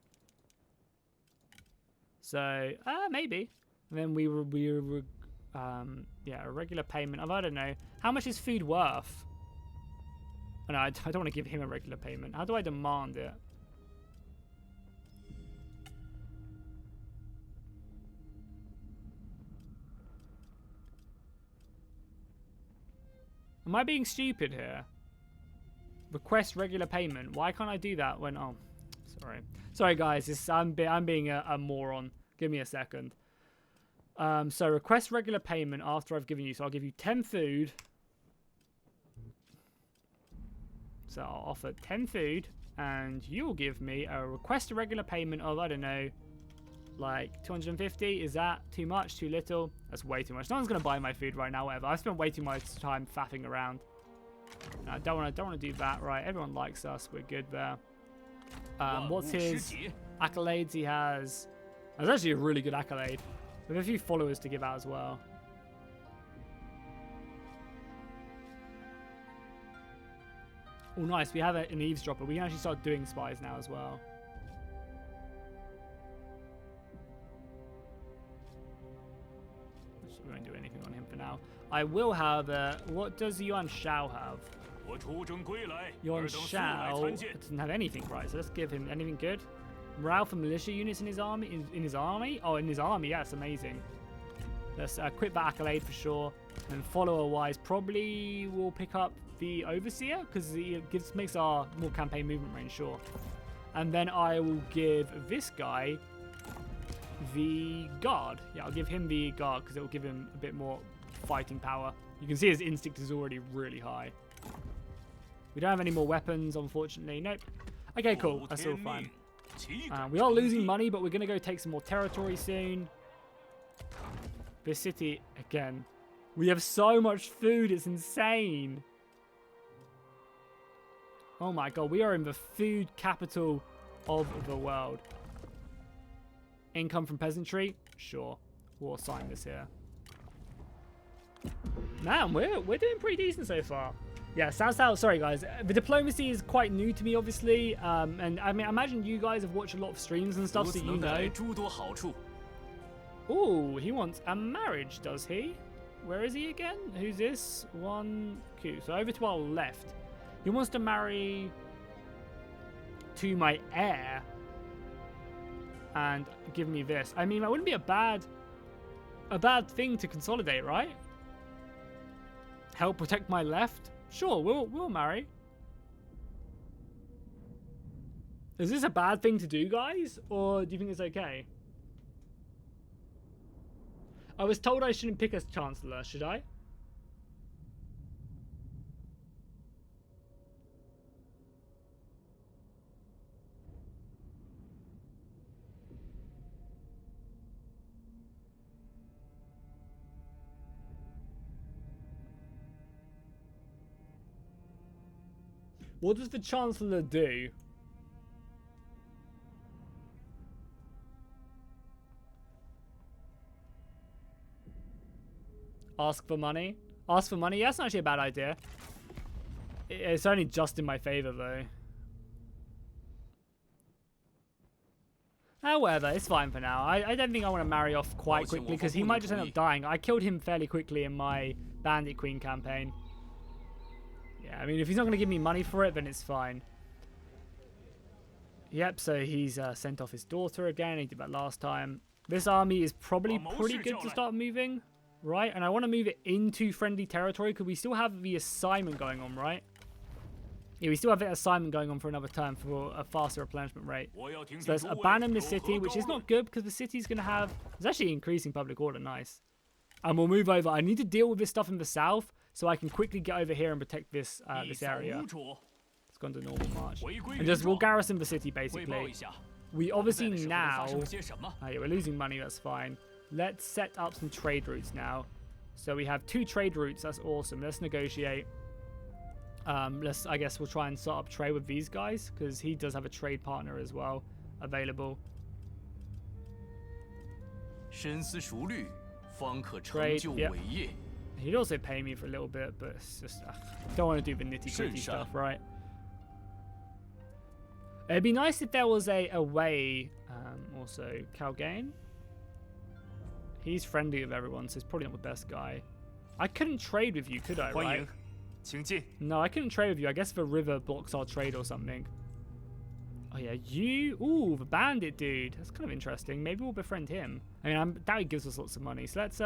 So, maybe. And then yeah, a regular payment of, I don't know. How much is food worth? Oh, no, I don't want to give him a regular payment. How do I demand it? Am I being stupid here? Request regular payment. Why can't I do that when... Oh, sorry guys. I'm being a moron. Give me a second. So request regular payment after I've given you. So I'll give you 10 food. So I'll offer 10 food. And you'll give me a request a regular payment of, I don't know, like 250. Is that too much? Too little? That's way too much. No one's going to buy my food right now, whatever. I've spent way too much time faffing around. I don't want to do that, right? Everyone likes us. We're good there. What's his accolades? He has... That's actually a really good accolade. We have a few followers to give out as well. Oh, nice. We have an eavesdropper. We can actually start doing spies now as well. So we won't do anything on him for now. I will have... what does Yuan Shao have? Yuan Shao doesn't have anything, right? So let's give him anything good. Morale for militia units in his army. In his army? Oh, in his army. Yeah, that's amazing. Let's quit that accolade for sure. And follower-wise, probably we'll pick up the overseer because it makes our more campaign movement range, sure. And then I will give this guy the guard. Yeah, I'll give him the guard because it will give him a bit more fighting power. You can see his instinct is already really high. We don't have any more weapons, unfortunately. Nope. Okay, cool. That's all fine. We are losing money, but we're going to go take some more territory soon. This city, again. We have so much food. It's insane. Oh my god. We are in the food capital of the world. Income from peasantry? Sure. We'll assign this here. Man, we're doing pretty decent so far. Yeah, South. Sorry, guys. The diplomacy is quite new to me, obviously. And I mean, I imagine you guys have watched a lot of streams and stuff, so you know. Ooh, he wants a marriage, does he? Where is he again? Who's this? 1Q. So over to our left. He wants to marry to my heir and give me this. I mean, that wouldn't be a bad thing to consolidate, right? Help protect my left. Sure, we'll marry. Is this a bad thing to do, guys? Or do you think it's okay? I was told I shouldn't pick a chancellor, should I? What does the Chancellor do? Ask for money? Ask for money? Yeah, that's not actually a bad idea. It's only just in my favor, though. However, it's fine for now. I don't think I want to marry off quite quickly because he might just end up dying. I killed him fairly quickly in my Bandit Queen campaign. Yeah, I mean, if he's not going to give me money for it, then it's fine. Yep, so he's sent off his daughter again. He did that last time. This army is probably pretty good to start moving, right? And I want to move it into friendly territory because we still have the assignment going on, right? Yeah, we still have the assignment going on for another turn for a faster replenishment rate. So let's abandon the city, which is not good because the city's going to have... It's actually increasing public order, nice. And we'll move over. I need to deal with this stuff in the south so I can quickly get over here and protect this this area. It's gone to normal march. And just we'll garrison the city, basically. We obviously now... yeah, we're losing money, that's fine. Let's set up some trade routes now. So we have 2 trade routes, that's awesome. Let's negotiate. I guess we'll try and start up trade with these guys because he does have a trade partner as well available. Trade, yep. He'd also pay me for a little bit, but it's just don't want to do the nitty-gritty stuff, right? It'd be nice if there was a way. Also, Calgain. He's friendly with everyone, so he's probably not the best guy. I couldn't trade with you, could I? Right? No, I couldn't trade with you. I guess the river blocks our trade or something. Oh yeah, you. Ooh, the bandit dude. That's kind of interesting. Maybe we'll befriend him. I mean, I doubt he gives us lots of money. So let's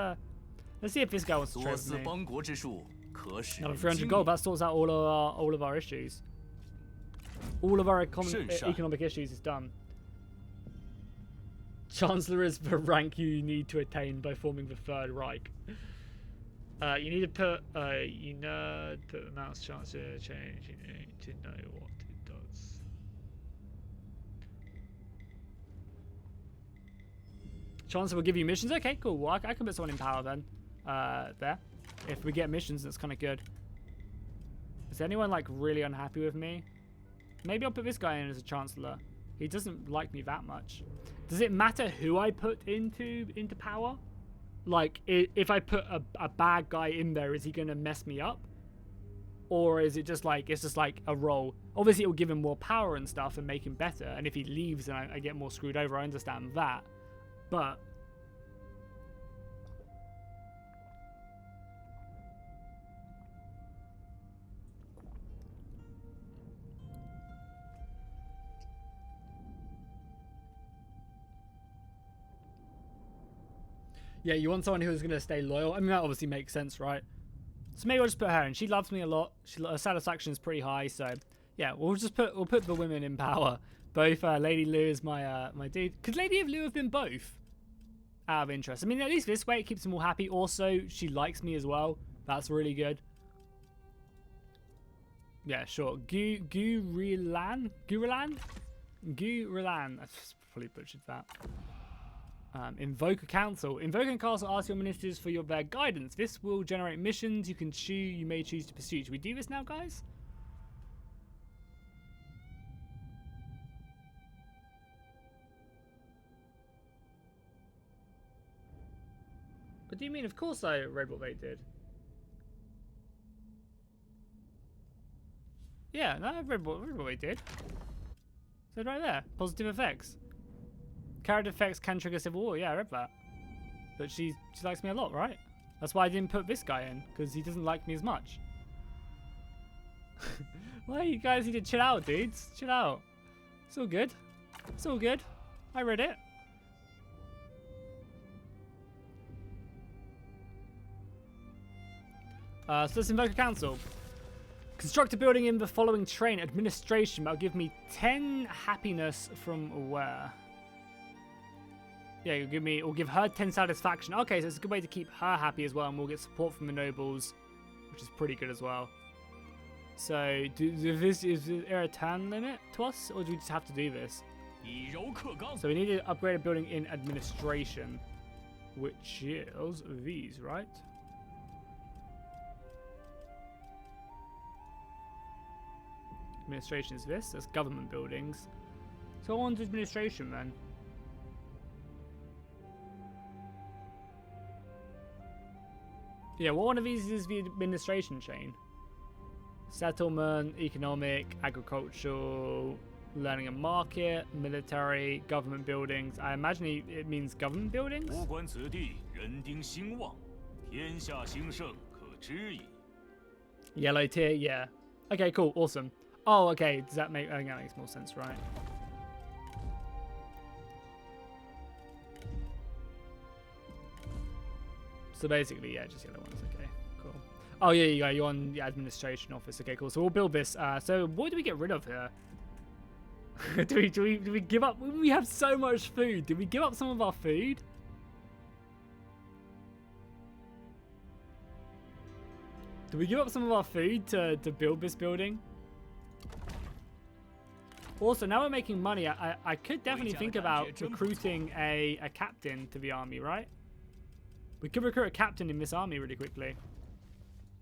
see if this guy wants to trade with me. Another 300 gold. That sorts out all of our issues. All of our economic issues is done. Chancellor is the rank you need to attain by forming the Third Reich. You need to put the mouse chancellor change. You need to know what it does. Chancellor will give you missions. Okay, cool. Well, I can put someone in power then. There. If we get missions, that's kind of good. Is anyone like really unhappy with me? Maybe I'll put this guy in as a chancellor. He doesn't like me that much. Does it matter who I put into power? Like, if I put a bad guy in there, is he going to mess me up? Or is it just like, it's just like a role? Obviously, it will give him more power and stuff and make him better. And if he leaves and I get more screwed over, I understand that. But... yeah, you want someone who's going to stay loyal. I mean, that obviously makes sense, right? So maybe I'll just put her in. She loves me a lot. Her satisfaction is pretty high. So yeah, we'll put the women in power. Both Lady Lu is my dude. Could Lady of Lu have been both? Out of interest. I mean, at least this way it keeps them all happy. Also, she likes me as well. That's really good. Yeah, sure. Gurilan. I probably butchered that. Invoke a council. Invoke a council asks your ministers for their guidance. This will generate missions you may choose to pursue. Should we do this now, guys? What do you mean? Of course I read what they did. Yeah, no, I've read what they did. So right there. Positive effects. Character effects can trigger civil war. Yeah, I read that. But she likes me a lot, right? That's why I didn't put this guy in, because he doesn't like me as much. Why you guys need to chill out, dudes? Chill out. It's all good. It's all good. I read it. So let's invoke a council. Construct a building in the following train. Administration. That'll give me 10 happiness from where? Yeah, it'll give her 10 satisfaction. Okay, so it's a good way to keep her happy as well, and we'll get support from the nobles, which is pretty good as well. So, is there a turn limit to us, or do we just have to do this? So we need to upgrade a building in administration, which is these, right? Administration is this. That's government buildings. So on to administration then. Yeah, what one of these is the administration chain? Settlement, economic, agricultural, learning and market, military, government buildings. I imagine it means government buildings? Yellow tier, yeah. Okay, cool, awesome. Oh, okay, does that make... I think that makes more sense, right? So basically, yeah, just yellow ones. Okay, cool. Oh yeah, you're on the administration office. Okay, cool. So we'll build this. So what do we get rid of here? do we give up? We have so much food. Did we give up some of our food? Did we give up some of our food to build this building? Also, now we're making money. I could definitely think about recruiting a captain to the army, right? We could recruit a captain in this army really quickly.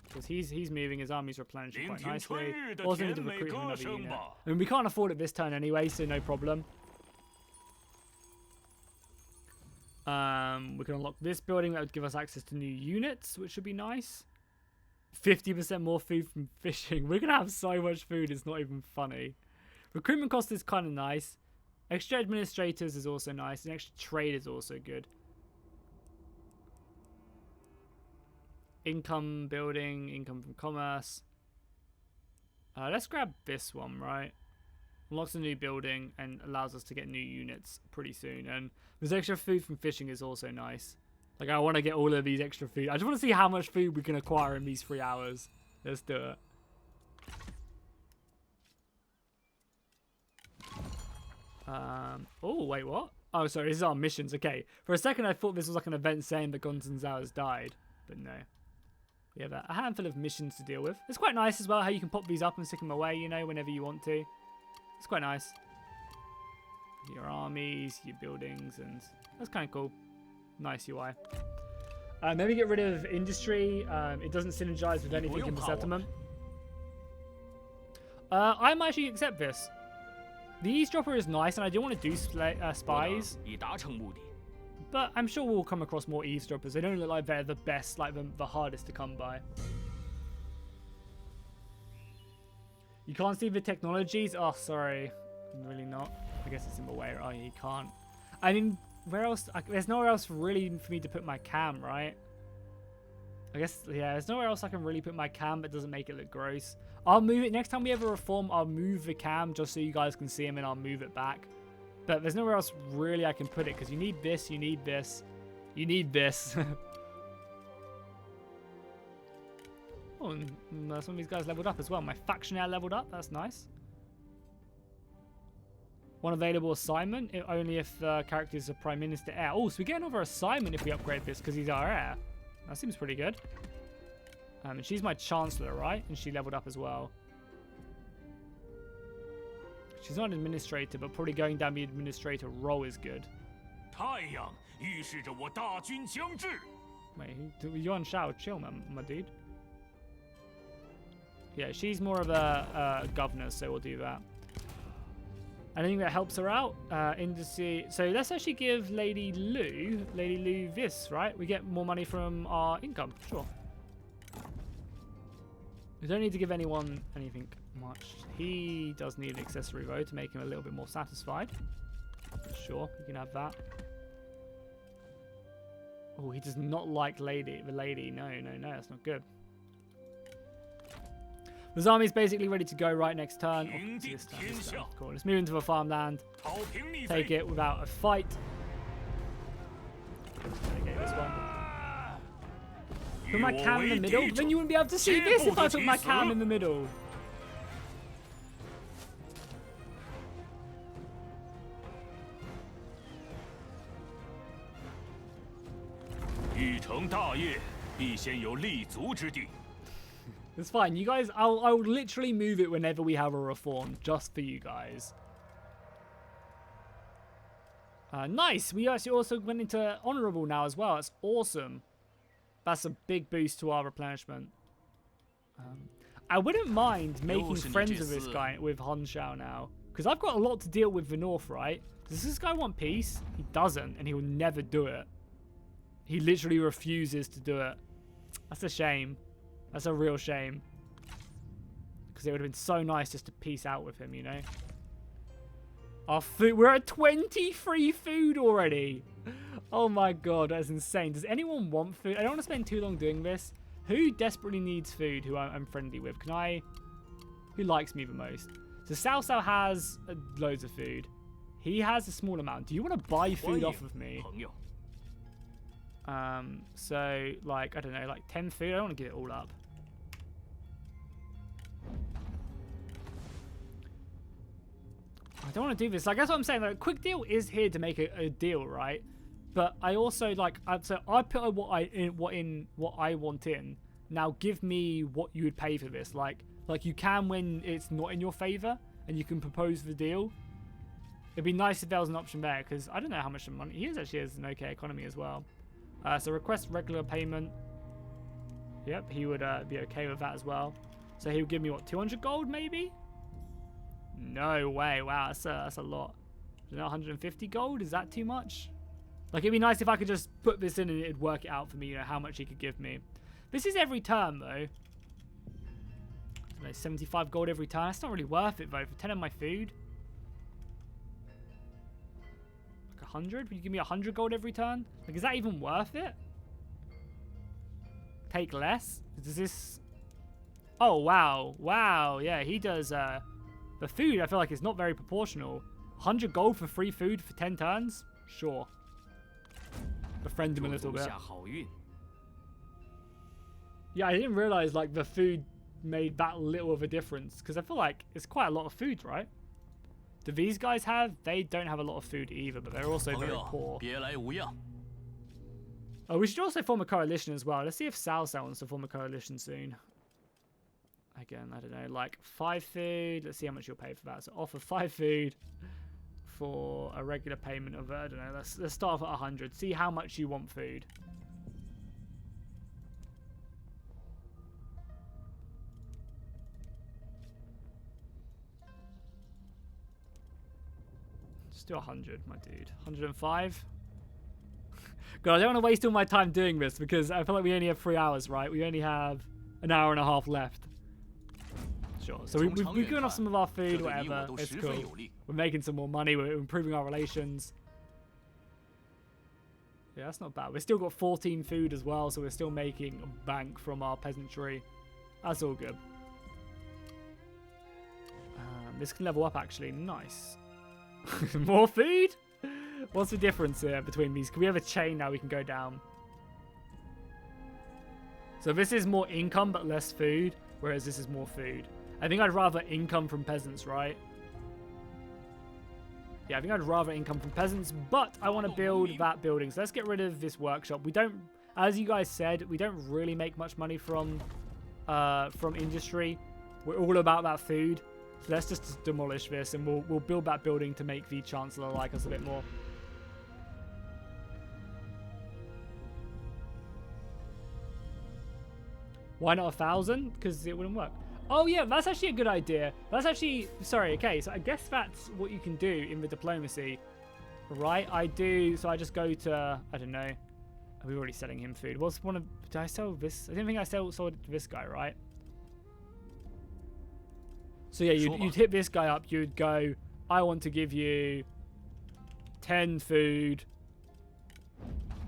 Because he's moving, his army's replenishing quite nicely. Also need to recruit another unit. I mean, we can't afford it this turn anyway, so no problem. We can unlock this building. That would give us access to new units, which should be nice. 50% more food from fishing. We're going to have so much food, it's not even funny. Recruitment cost is kind of nice. Extra administrators is also nice. And extra trade is also good. Income building, income from commerce. Let's grab this one, right? Unlocks a new building and allows us to get new units pretty soon. And this extra food from fishing is also nice. Like, I want to get all of these extra food. I just want to see how much food we can acquire in these 3 hours. Let's do it. Oh, wait, what? Oh, sorry, this is our missions. Okay. For a second, I thought this was like an event saying that Gonzan Zhao has died. But no. We have a handful of missions to deal with. It's quite nice as well how you can pop these up and stick them away, you know, whenever you want to. It's quite nice. Your armies, your buildings, and that's kind of cool. Nice UI. Maybe get rid of industry. It doesn't synergize with anything in the settlement. I might actually accept this. The eavesdropper is nice, and I do want to do spies. But I'm sure we'll come across more eavesdroppers. They don't look like they're the best, like the hardest to come by. You can't see the technologies? Oh, sorry. Really not. I guess it's in the way. Oh, you can't. I mean, where else? There's nowhere else really for me to put my cam, right? I guess, yeah, there's nowhere else I can really put my cam that doesn't make it look gross. I'll move it. Next time we ever reform, I'll move the cam just so you guys can see him, and I'll move it back. But there's nowhere else really I can put it, because you need this, you need this, you need this. Oh, and some of these guys leveled up as well. My factionaire leveled up. That's nice. One available assignment, only if the character is a Prime Minister heir. Oh, so we get another assignment if we upgrade this because he's our heir. That seems pretty good. And she's my Chancellor, right? And she leveled up as well. She's not an administrator, but probably going down the administrator role is good. Wait, Yuan Shao, chill, my dude. Yeah, she's more of a governor, so we'll do that. Anything that helps her out? Industry. So let's actually give Lady Lu this, right? We get more money from our income, sure. We don't need to give anyone anything much. He does need an accessory though to make him a little bit more satisfied. Sure, you can have that. Oh, he does not like the lady. No, that's not good. The army's basically ready to go right next turn. Oh, this turn. Cool. Let's move into the farmland. Take it without a fight. Okay, this one. Put my cam in the middle. Then you wouldn't be able to see this if I put my cam in the middle. It's fine. You guys, I'll literally move it whenever we have a reform, just for you guys. Nice. We actually also went into honorable now as well. That's awesome. That's a big boost to our replenishment. I wouldn't mind making friends with this guy, with Yuan Shao now, because I've got a lot to deal with the north, right? Does this guy want peace? He doesn't, and he will never do it. He literally refuses to do it. That's a shame. That's a real shame. Because it would have been so nice just to peace out with him, you know? Our food, we're at 23 food already. Oh my god, that's insane. Does anyone want food? I don't want to spend too long doing this. Who desperately needs food who I'm friendly with? Who likes me the most? So Cao has loads of food. He has a small amount. Do you want to buy food off of me? So, like, I don't know, like 10 food. I don't want to give it all up. I don't want to do this. Like, that's what I'm saying. Like, Quick Deal is here to make a deal, right? But I also, like, so I put what I want in. Now give me what you would pay for this. Like you can when it's not in your favor, and you can propose the deal. It'd be nice if there was an option there, because I don't know how much money he actually has an okay economy as well. So request regular payment. Yep, he would be okay with that as well. So he would give me what, 200 gold maybe? No way! Wow, that's a lot. Is that 150 gold? Is that too much? Like, it'd be nice if I could just put this in and it'd work it out for me, you know, how much he could give me. This is every turn though. 75 gold every turn. That's not really worth it though for 10 of my food. Like 100? Would you give me 100 gold every turn? Like, is that even worth it? Take less? Does this... Oh, wow. Wow. Yeah, he does... The food, I feel like, is not very proportional. 100 gold for free food for 10 turns? Sure. Befriend him a little bit. Yeah, I didn't realize, like, the food made that little of a difference. Because I feel like it's quite a lot of food, right? Do these guys have? They don't have a lot of food either, but they're also very poor. Oh, we should also form a coalition as well. Let's see if Cao wants to form a coalition soon. Again, I don't know, like 5 food. Let's see how much you'll pay for that. So offer 5 food for a regular payment of, I don't know, let's start off at 100. See how much you want food. Let's do 100, my dude. 105. God, I don't want to waste all my time doing this because I feel like we only have 3 hours, right? We only have an hour and a half left. Sure. So we've given off some of our food, whatever. It's cool. We're making some more money. We're improving our relations. Yeah, that's not bad. We've still got 14 food as well, so we're still making a bank from our peasantry. That's all good. This can level up, actually. Nice. More food? What's the difference here between these? Can we have a chain now we can go down? So this is more income but less food, whereas this is more food. I think I'd rather income from peasants, right? Yeah, I think I'd rather income from peasants, but I want to build that building. So let's get rid of this workshop. We don't, as you guys said, we don't really make much money from industry. We're all about that food. So let's just demolish this, and we'll build that building to make the Chancellor like us a bit more. Why not 1,000? Because it wouldn't work. Oh yeah, that's actually a good idea. That's actually, sorry, okay, so I guess that's what you can do in the diplomacy, right? I just go to, I don't know, are we already selling him food? What's one of, did I sell this? I didn't think I sold this guy, right? So yeah, you'd hit this guy up, you'd go, I want to give you 10 food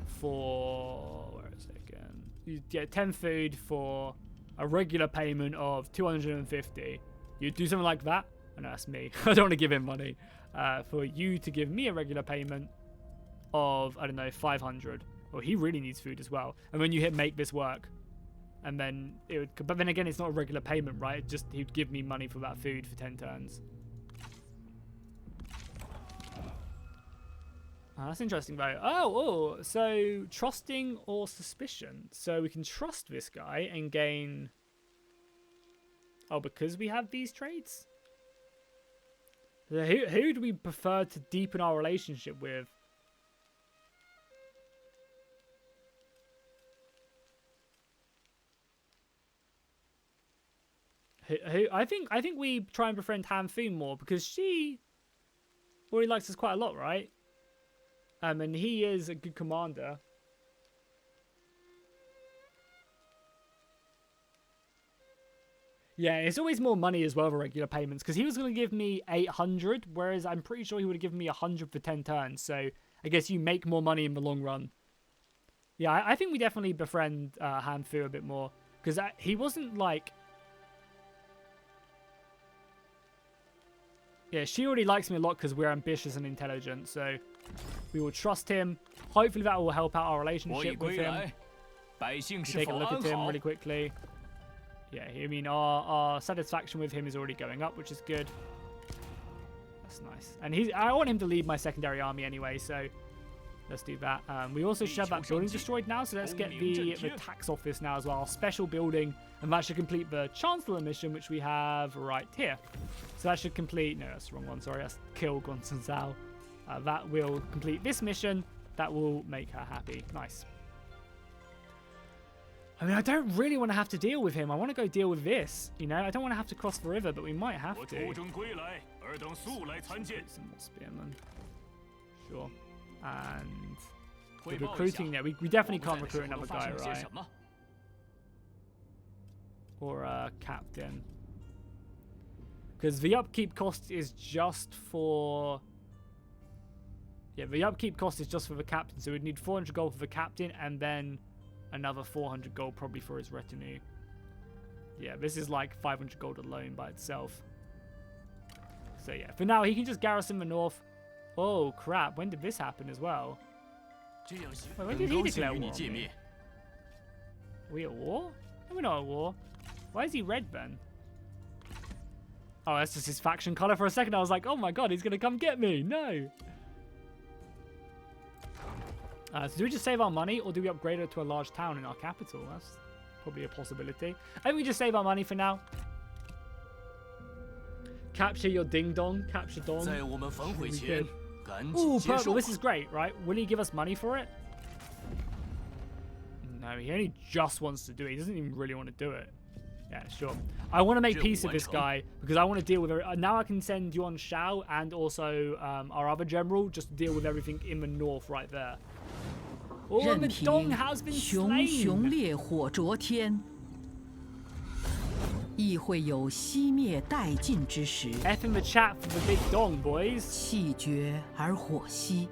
for, where is it again? You get 10 food for a regular payment of 250. You do something like that. Oh, no, that's me. I don't want to give him money. For you to give me a regular payment of, I don't know, 500. Well, he really needs food as well. And when you hit make this work, and then it would, but then again, it's not a regular payment, right? It just, he'd give me money for that food for 10 turns. Oh, that's interesting though. Oh, so trusting or suspicion. So we can trust this guy and gain... Oh, because we have these traits? So who do we prefer to deepen our relationship with? I think we try and befriend Han Fu more because she already likes us quite a lot, right? And he is a good commander. Yeah, it's always more money as well for regular payments because he was going to give me 800, whereas I'm pretty sure he would have given me 100 for 10 turns. So I guess you make more money in the long run. Yeah, I think we definitely befriend Han Fu a bit more because he wasn't like... Yeah, she already likes me a lot because we're ambitious and intelligent, so we will trust him. Hopefully that will help out our relationship with him. Take a look at him really quickly. Yeah, I mean, our satisfaction with him is already going up, which is good. That's nice. And I want him to lead my secondary army anyway, so let's do that. We also should have that building destroyed now, so let's get the tax office now as well. Our special building, and that should complete the Chancellor mission, which we have right here. So that should complete... No, that's the wrong one. Sorry, that's kill Guansun Zhao. That will complete this mission. That will make her happy. Nice. I mean, I don't really want to have to deal with him. I want to go deal with this. You know, I don't want to have to cross the river, but we might have to. Some more spearmen. Sure. And the recruiting there. We definitely can't recruit another guy, right? Or a captain. Because the upkeep cost is just for... Yeah, the upkeep cost is just for the captain. So we'd need 400 gold for the captain and then another 400 gold probably for his retinue. Yeah, this is like 500 gold alone by itself. So yeah, for now he can just garrison the north. Oh crap, when did this happen as well? Wait, when did he declare war on me? Are we at war? No, we're not at war. Why is he red then? Oh, that's just his faction color. For a second I was like, oh my god, he's gonna come get me. No. So do we just save our money or do we upgrade it to a large town in our capital? That's probably a possibility. I think we just save our money for now. Capture your ding dong. Capture dong. Ooh, purple. This is great, right? Will he give us money for it? No, he only just wants to do it. He doesn't even really want to do it. Yeah, sure. I want to make peace with this guy because I want to deal with it. Now I can send Yuan Shao and also our other general just to deal with everything in the north right there. Oh, the Dong has been slain. 熊熊烈火灼天，亦会有熄灭殆尽之时。F in the chat for the big Dong, boys. 气绝而火熄，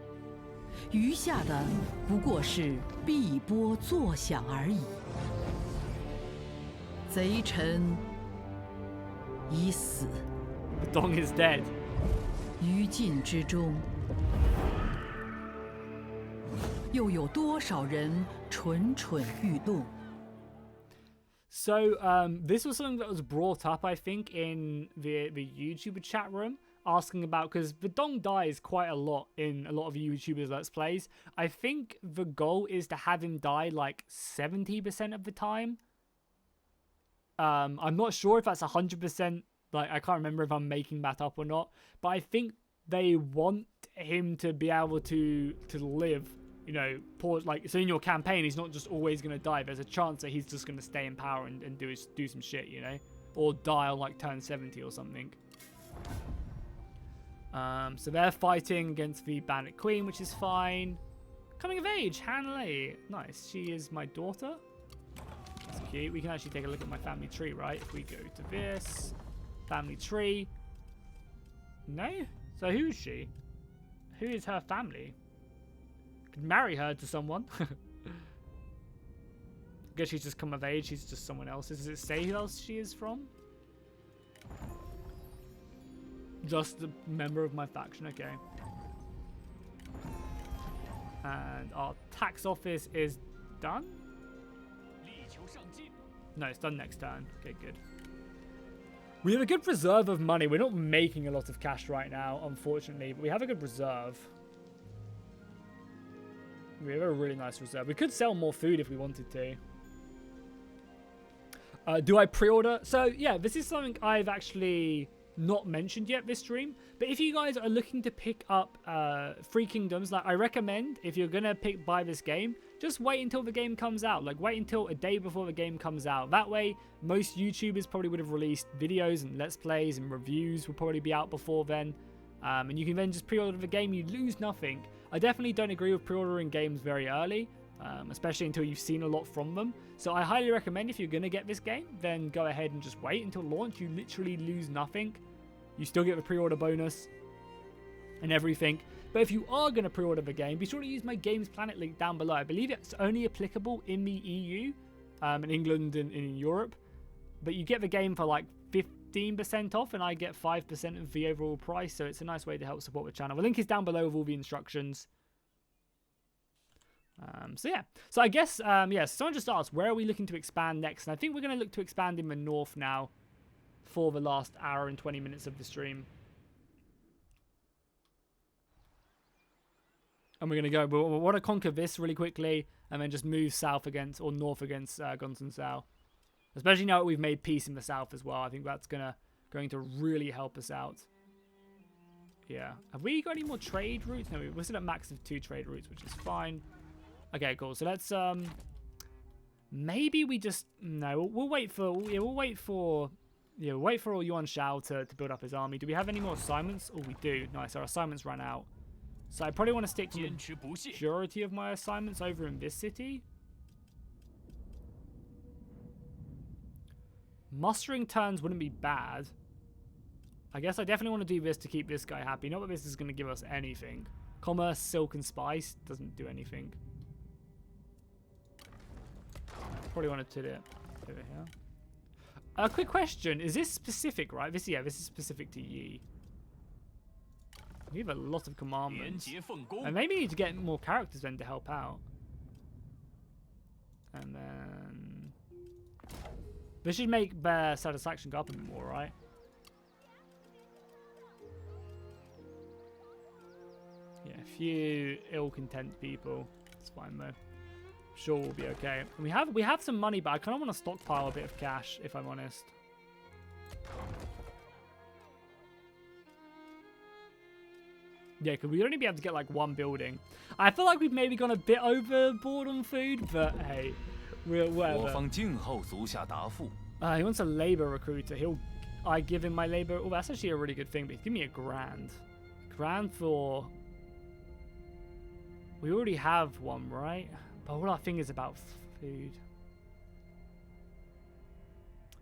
余下的不过是碧波作响而已。贼臣已死， The Dong is dead. 于禁之中，又有多少人蠢蠢欲动？ So this was something that was brought up, I think, in the YouTuber chat room, asking about, because the Dong dies quite a lot in a lot of YouTubers' Let's Plays. I think the goal is to have him die like 70% of the time. I'm not sure if that's 100%, like I can't remember if I'm making that up or not, but I think they want him to be able to live, you know, pause, like, so in your campaign he's not just always going to die. There's a chance that he's just going to stay in power and do some shit, you know, or die on like turn 70 or something. So they're fighting against the Bandit Queen, which is fine. Coming of age, Han Lei. Nice. She is my daughter. That's cute. We can actually take a look at my family tree, right? If we go to this family tree. No? So who is she? Who is her family? Could marry her to someone. I guess she's just come of age. She's just someone else's. Does it say who else she is from? Just a member of my faction. Okay. And our tax office is done? No, it's done next turn. Okay, good. We have a good reserve of money. We're not making a lot of cash right now, unfortunately, but we have a good reserve. We have a really nice reserve. We could sell more food if we wanted to. Do I pre-order? So, yeah, this is something I've actually not mentioned yet this stream. But if you guys are looking to pick up Free Kingdoms, like I recommend, if you're going to buy this game, just wait until the game comes out. Like, wait until a day before the game comes out. That way, most YouTubers probably would have released videos and Let's Plays and reviews will probably be out before then. And you can then just pre-order the game. You lose nothing. I definitely don't agree with pre-ordering games very early, especially until you've seen a lot from them. So I highly recommend if you're going to get this game, then go ahead and just wait until launch. You literally lose nothing. You still get the pre-order bonus and everything. But if you are going to pre-order the game, be sure to use my Games Planet link down below. I believe it's only applicable in the EU, in England and in Europe. But you get the game for like 15% off, and I get 5% of the overall price. So it's a nice way to help support the channel. The link is down below with all the instructions. So yeah. So I guess, yeah, someone just asked, where are we looking to expand next? And I think we're going to look to expand in the north now for the last hour and 20 minutes of the stream. And we're going to go, we want to conquer this really quickly and then just move south against, or north against Gonsun Sao. Especially now that we've made peace in the south as well. I think that's going to really help us out. Yeah. Have we got any more trade routes? No, we're still at max of 2 trade routes, which is fine. Okay, cool. So let's, maybe we just, no, we'll wait for, yeah, we'll wait for Yuan Shao to build up his army. Do we have any more assignments? Oh, we do. Nice. Our assignments ran out. So I probably want to stick to the majority of my assignments over in this city. Mustering turns wouldn't be bad. I guess I definitely want to do this to keep this guy happy. Not that this is going to give us anything. Commerce, silk, and spice doesn't do anything. Probably want to do it over here. A quick question. Is this specific, right? This is specific to Yi. We have a lot of commandments. And maybe we need to get more characters then to help out. And then this should make their satisfaction go up a bit more, right? Yeah, a few ill-content people. It's fine though. I'm sure we'll be okay. And we have some money, but I kind of want to stockpile a bit of cash, if I'm honest. Yeah, because we'd only be able to get like 1 building. I feel like we've maybe gone a bit overboard on food, but hey, whatever. He wants a labor recruiter. I give him my labor. Oh, that's actually a really good thing. But give me $1,000. $1,000 for. We already have one, right? But all our thing is about food.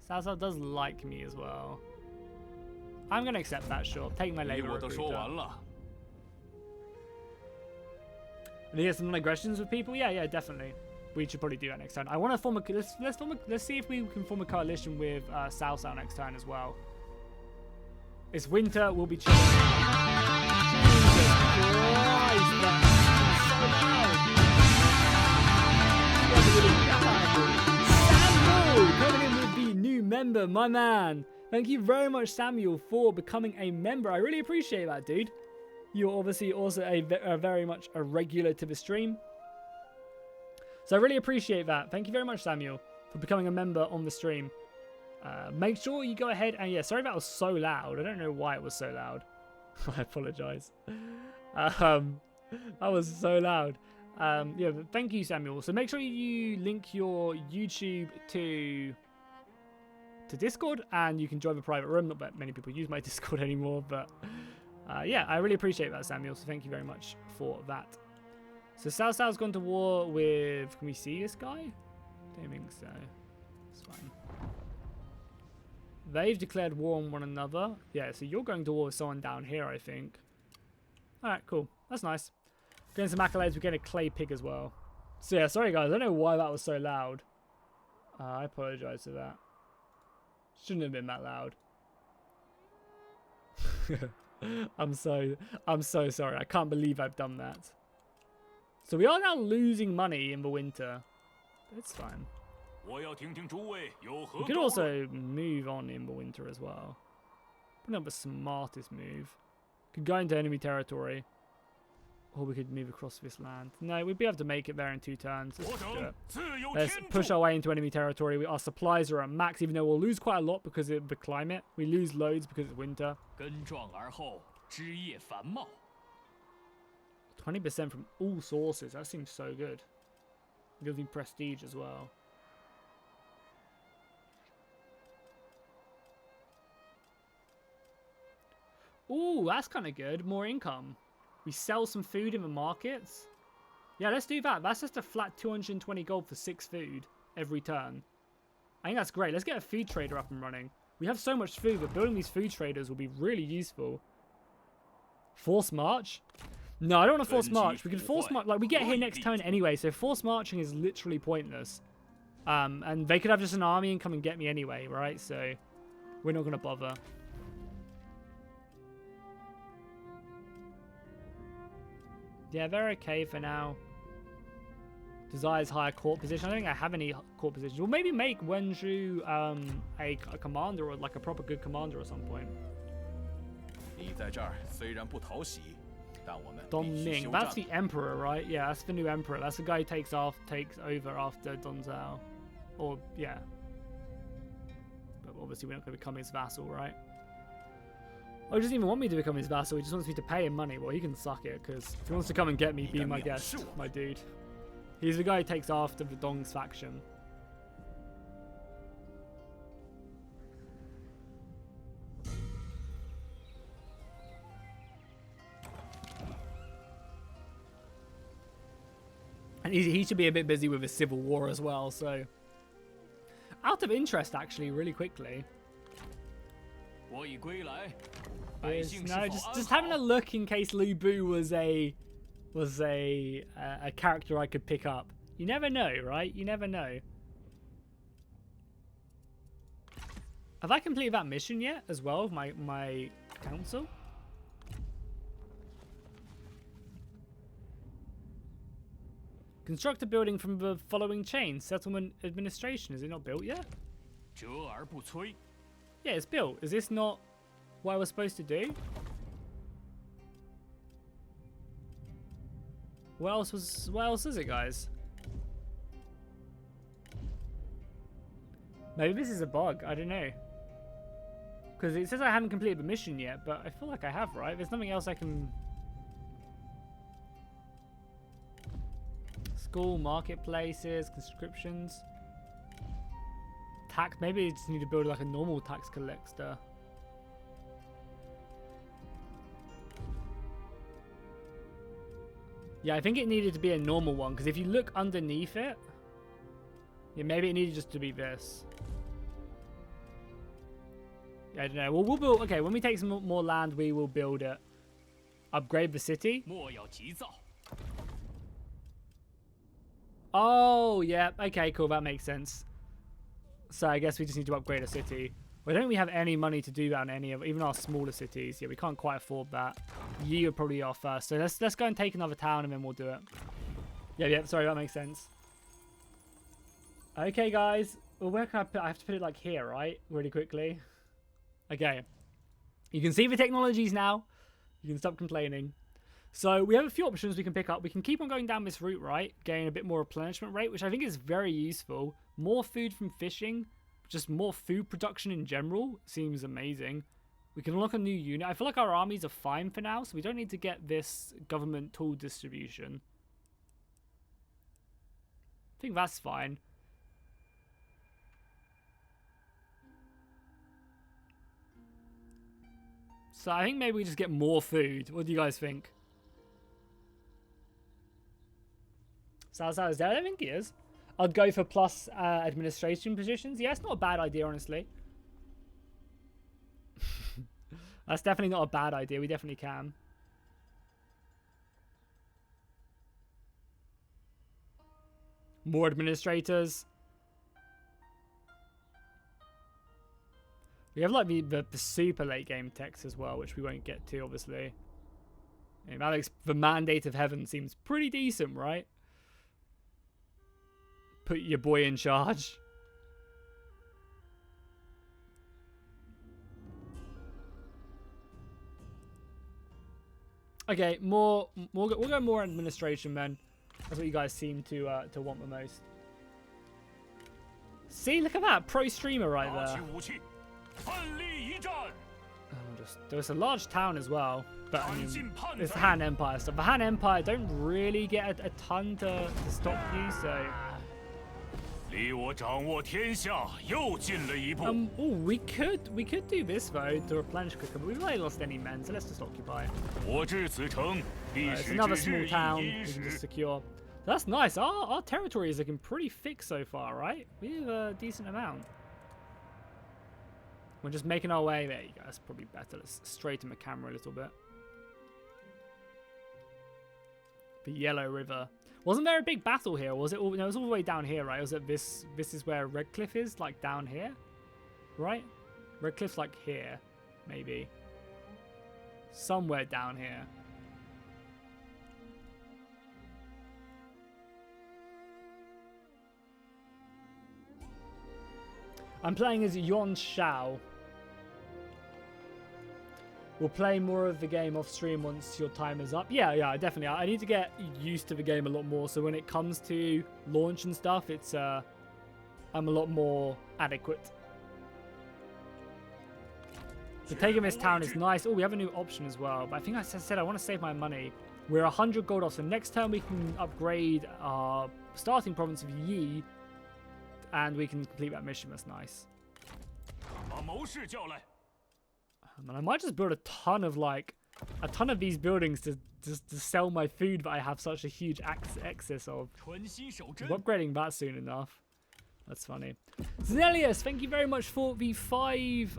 Salsa does like me as well. I'm gonna accept that, sure. Take my labor recruiter. And he has some aggressions with people. Yeah, definitely. We should probably do that next turn. I want to form a. Let's see if we can form a coalition with Cao Cao next turn as well. It's winter. We'll be chilling. Jesus Christ, that's so loud. Samuel coming in with the new member, my man. Thank you very much, Samuel, for becoming a member. I really appreciate that, dude. You're obviously also a very much a regular to the stream. So I really appreciate that. Thank you very much, Samuel, for becoming a member on the stream. Make sure you go ahead and, yeah, sorry that was so loud. I don't know why it was so loud. I apologize. That was so loud. Yeah, but thank you, Samuel. So make sure you link your YouTube to Discord, and you can join the private room. Not that many people use my Discord anymore, but yeah, I really appreciate that, Samuel. So thank you very much for that. So Cao Cao's gone to war with. Can we see this guy? Don't think so. It's fine. They've declared war on one another. Yeah, so you're going to war with someone down here, I think. Alright, cool. That's nice. Getting some accolades. We're getting a clay pig as well. So yeah, sorry guys. I don't know why that was so loud. I apologize for that. Shouldn't have been that loud. I'm so sorry. I can't believe I've done that. So we are now losing money in the winter. It's fine. We could also move on in the winter as well. Probably not the smartest move. Could go into enemy territory. Or we could move across this land. No, we'd be able to make it there in 2 turns. Let's do it. Let's push our way into enemy territory. Our supplies are at max, even though we'll lose quite a lot because of the climate. We lose loads because it's winter. 20% from all sources. That seems so good. Gives me prestige as well. Ooh, that's kind of good. More income. We sell some food in the markets. Yeah, let's do that. That's just a flat 220 gold for 6 food every turn. I think that's great. Let's get a food trader up and running. We have so much food, but building these food traders will be really useful. Force march? No, I don't want to force march. We can force march. Like, we get here next turn anyway, so force marching is literally pointless. And they could have just an army and come and get me anyway, right? So we're not going to bother. Yeah, they're okay for now. Desires higher court position. I don't think I have any court positions. We'll maybe make Wenzhou a commander, or like a proper good commander at some point. Dong Ming, that's the emperor, right? Yeah, that's the new emperor. That's the guy who takes over after Dong Zhao. Or yeah. But obviously we're not going to become his vassal, right? Oh, he doesn't even want me to become his vassal. He just wants me to pay him money. Well, he can suck it, because if he wants to come and get me, be my guest, my dude. He's the guy who takes after the Dong's faction. And he should be a bit busy with his civil war as well, so... Out of interest, actually, really quickly... No, just having a look in case Lu Bu was a character I could pick up. You never know, right? You never know. Have I completed that mission yet as well with my council? Construct a building from the following chain. Settlement administration. Is it not built yet? Yeah, it's built. Is this not what I was supposed to do? What else is it, guys? Maybe this is a bug. I don't know. Because it says I haven't completed the mission yet, but I feel like I have, right? There's nothing else I can... School, marketplaces, conscriptions. tax. Maybe you just need to build like a normal tax collector. Yeah, I think it needed to be a normal one, because if you look underneath it, yeah, maybe it needed just to be this. Yeah, I don't know. Well, we'll build. Okay, when we take some more land, we will build it. Upgrade the city. Oh, yeah. Okay, cool. That makes sense. So I guess we just need to upgrade a city. We don't really have any money to do that on any of, even our smaller cities. Yeah, we can't quite afford that. Yi would probably be our first. So let's go and take another town and then we'll do it. Yeah. Sorry, that makes sense. Okay, guys. Well, where can I put? I have to put it like here, right? Really quickly. Okay. You can see the technologies now. You can stop complaining. So we have a few options we can pick up. We can keep on going down this route, right? Getting a bit more replenishment rate, which I think is very useful. More food from fishing. Just more food production in general. Seems amazing. We can unlock a new unit. I feel like our armies are fine for now, so we don't need to get this government tool distribution. I think that's fine. So I think maybe we just get more food. What do you guys think? Salazar is there? I don't think he is. I'd go for plus administration positions. Yeah, it's not a bad idea, honestly. That's definitely not a bad idea. We definitely can. More administrators. We have like the super late game text as well, which we won't get to, obviously. And Alex, the Mandate of Heaven seems pretty decent, right? Put your boy in charge. Okay, we'll go more administration then. That's what you guys seem to want the most. See, look at that pro streamer right there. There's a large town as well, but I mean, it's the Han Empire stuff. The Han Empire don't really get a ton to stop you, so. Oh, we could do this though to replenish quicker, but we've not lost any men, so let's just occupy. It's another small town we can just secure. That's nice. Our territory is looking pretty thick so far, right? We have a decent amount. We're just making our way. There you go. That's probably better. Let's straighten the camera a little bit. The Yellow River. Wasn't there a big battle here? Was it all? No, it was all the way down here, right? Was it this is where Redcliffe is, like down here, right? Redcliffe's like here, maybe. Somewhere down here. I'm playing as Yuan Shao. We'll play more of the game off stream once your time is up. Yeah, definitely. I need to get used to the game a lot more, so when it comes to launch and stuff, it's I'm a lot more adequate. So taking this town is nice. Oh, we have a new option as well, but I think I said I want to save my money. We're 100 gold off, so next turn we can upgrade our starting province of Yi, and we can complete that mission. That's nice. And I might just build a ton of these buildings to sell my food that I have such a huge excess of. I'm upgrading that soon enough. That's funny. Zelius, thank you very much for the 5.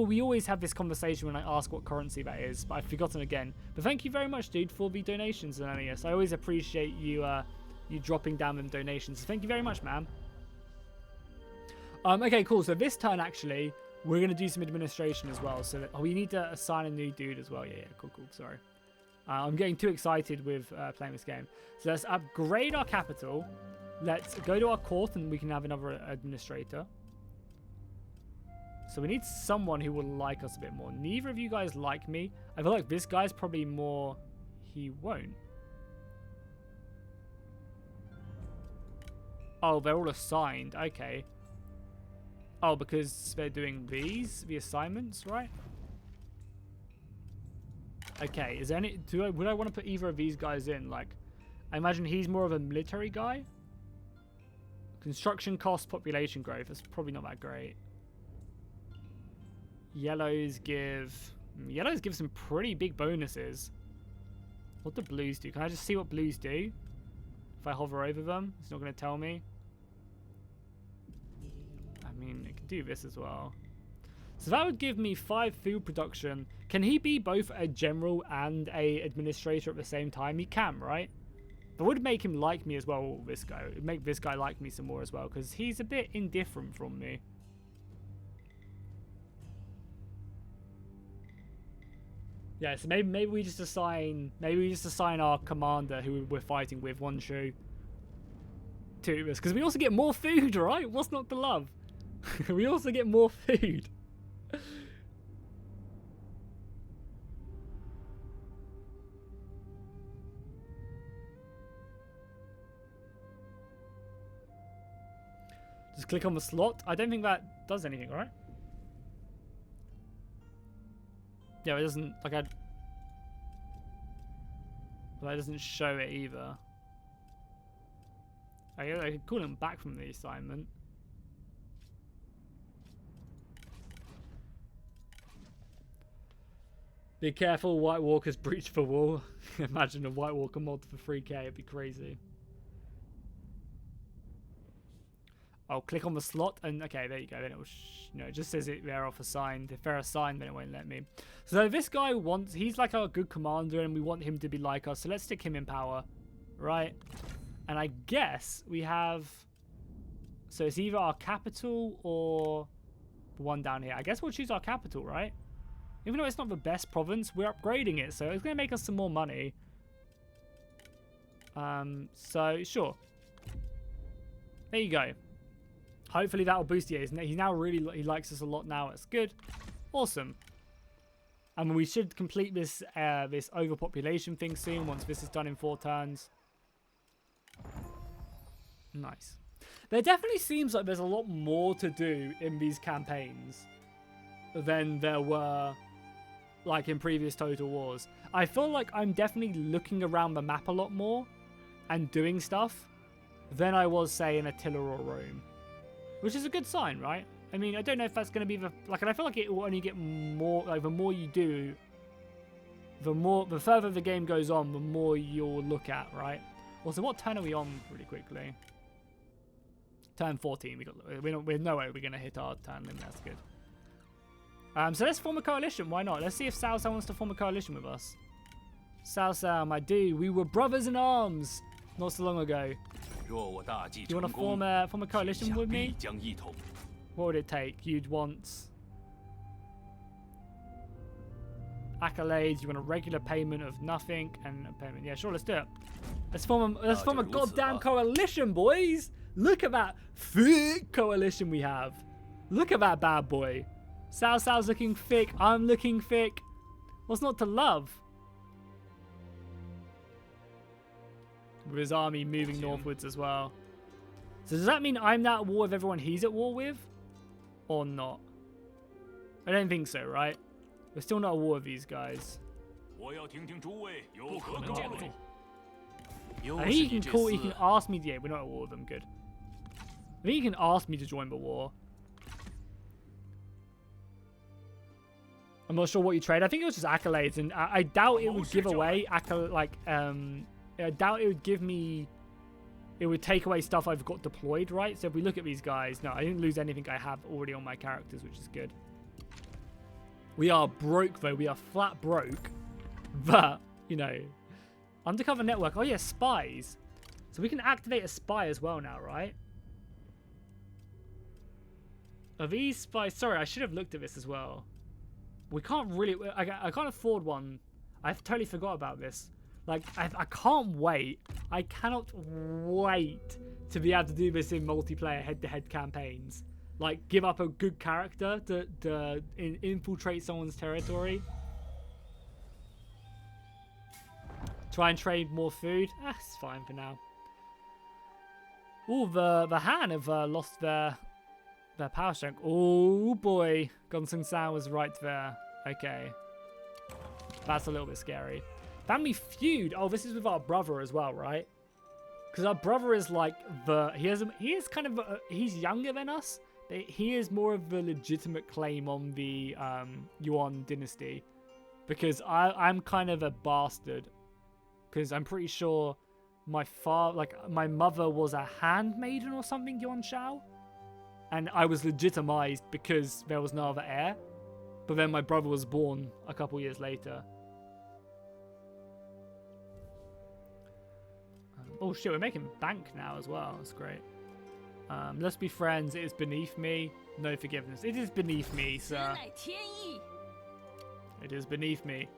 We always have this conversation when I ask what currency that is, but I've forgotten again. But thank you very much, dude, for the donations, Zelius. I always appreciate you you dropping down them donations. So thank you very much, man. Okay, cool. So this turn, actually, we're going to do some administration as well. So we need to assign a new dude as well. Yeah, cool. Sorry. I'm getting too excited with playing this game. So let's upgrade our capital. Let's go to our court and we can have another administrator. So we need someone who will like us a bit more. Neither of you guys like me. I feel like this guy's probably more... He won't. Oh, they're all assigned. Okay. Oh, because they're doing the assignments, right? Okay, is there any... Would I want to put either of these guys in? Like, I imagine he's more of a military guy. Construction cost, population growth. That's probably not that great. Yellows give some pretty big bonuses. What do blues do? Can I just see what blues do? If I hover over them, it's not going to tell me. I mean, it can do this as well. So that would give me 5 food production. Can he be both a general and a administrator at the same time? He can, right? That would make him like me as well, this guy. It would make this guy like me some more as well, because he's a bit indifferent from me. Yeah, so maybe we just assign our commander who we're fighting with, Yuan Shao, to this, because we also get more food, right? What's not to love? We also get more food. Just click on the slot. I don't think that does anything, right? Yeah, it doesn't, like, well, that doesn't show it either. I could call him back from the assignment. Be careful, White Walkers breach the wall. Imagine a White Walker mod for 3k, it'd be crazy. I'll click on the slot and okay, there you go. Then it will, it just says they're off assigned. If they're assigned, then it won't let me. So this guy he's like our good commander, and we want him to be like us. So let's stick him in power, right? And I guess we have. So it's either our capital or the one down here. I guess we'll choose our capital, right? Even though it's not the best province, we're upgrading it, so it's going to make us some more money. So sure. There you go. Hopefully that'll boost you. He's now he likes us a lot now. It's good. Awesome. And we should complete this this overpopulation thing soon once this is done in 4 turns. Nice. There definitely seems like there's a lot more to do in these campaigns than there were like in previous Total Wars. I feel like I'm definitely looking around the map a lot more and doing stuff than I was, say, in Attila or Rome. Which is a good sign, right? I mean, I don't know if that's going to be the... Like, and I feel like it will only get more... Like, the more you do, the further the game goes on, the more you'll look at, right? Also, what turn are we on really quickly? Turn 14. We're no way we're going to hit our turn limit. That's good. So let's form a coalition. Why not? Let's see if Cao Cao wants to form a coalition with us. Cao Cao, my dude. We were brothers in arms not so long ago. Do you want to form a coalition with me? What would it take? You'd want accolades. You want a regular payment of nothing and a payment. Yeah, sure. Let's do it. Let's form a goddamn coalition, boys. Look at that thick coalition we have. Look at that bad boy. Cao Cao's looking thick. I'm looking thick. What's not to love? With his army moving northwards as well. So does that mean I'm now at war with everyone he's at war with? Or not? I don't think so, right? We're still not at war with these guys. I think he can ask me. Yeah, we're not at war with them. Good. I think he can ask me to join the war. I'm not sure what you trade. I think it was just accolades, and I doubt it would give away I doubt it would give me... It would take away stuff I've got deployed, right? So if we look at these guys... No, I didn't lose anything I have already on my characters, which is good. We are broke, though. We are flat broke. But, you know... Undercover network. Oh, yeah, spies. So we can activate a spy as well now, right? Are these spies... Sorry, I should have looked at this as well. We can't really... I can't afford one. I totally forgot about this. Like, I can't wait. I cannot wait to be able to do this in multiplayer head-to-head campaigns. Like, give up a good character to infiltrate someone's territory. Try and trade more food. It's fine for now. Ooh, the Han have lost their power strength. Oh boy, Gonsung San was right there. Okay, that's a little bit scary. Family Feud. Oh, this is with our brother as well, right? Because our brother is like he is kind of he's younger than us. He is more of the legitimate claim on the Yuan dynasty, because I'm kind of a bastard, because I'm pretty sure my mother was a handmaiden or something, Yuan Shao, and I was legitimized because there was no other heir. But then my brother was born a couple years later. Oh shit, we're making bank now as well. That's great. Let's be friends. It is beneath me. No forgiveness. It is beneath me, sir. It is beneath me.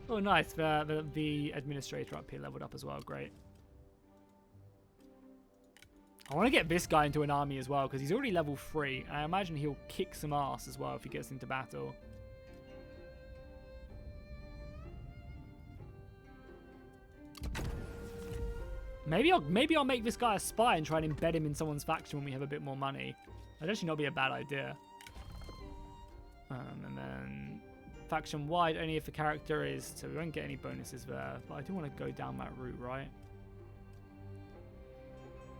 Oh, nice. The administrator up here leveled up as well. Great. I want to get this guy into an army as well, because he's already level 3. And I imagine he'll kick some ass as well if he gets into battle. Maybe I'll make this guy a spy and try and embed him in someone's faction when we have a bit more money. That'd actually not be a bad idea. And then faction wide, only if the character is, so we won't get any bonuses there. But I do want to go down that route, right?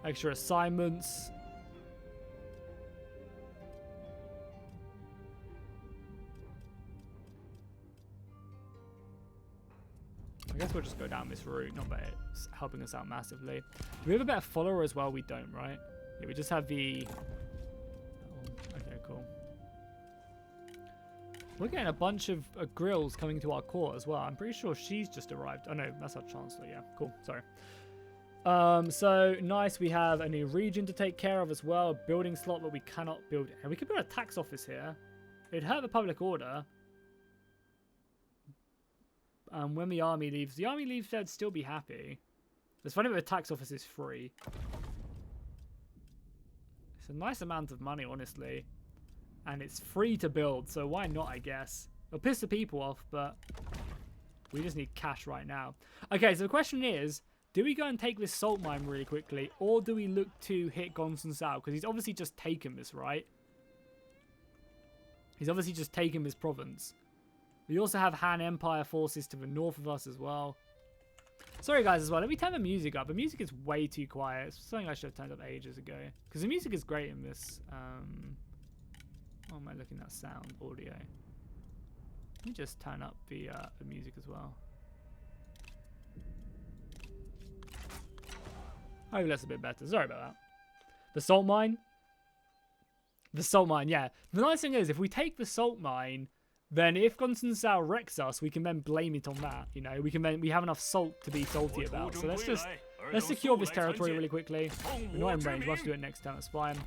Extra assignments. I guess we'll just go down this route, not that it's helping us out massively. Do we have a better follower as well? We don't, right? Yeah, we just have the... Oh, okay, cool. We're getting a bunch of grills coming to our court as well. I'm pretty sure she's just arrived. Oh no, that's our chancellor. Yeah, cool. Sorry. So nice. We have a new region to take care of as well. A building slot, but we cannot build. And we could build a tax office here. It'd hurt the public order. When the army leaves, they'd still be happy. It's funny that the tax office is free. It's a nice amount of money, honestly. And it's free to build, so why not, I guess. It'll piss the people off, but we just need cash right now. Okay, so the question is, do we go and take this salt mine really quickly, or do we look to hit Gonsun Sao? Because he's obviously just taken this, right? He's obviously just taken this province. We also have Han Empire forces to the north of us as well. Sorry guys as well, let me turn the music up. The music is way too quiet. It's something I should have turned up ages ago. Because the music is great in this. Oh, am I looking at sound, audio? Let me just turn up the music as well. Hopefully that's a bit better. Sorry about that. The salt mine? The salt mine, yeah. The nice thing is, if we take the salt mine, then if Gonsun Sao wrecks us, we can then blame it on that. You know, we have enough salt to be salty about. So let's secure this territory really quickly. We're not in range. We'll have to do it next time. That's fine.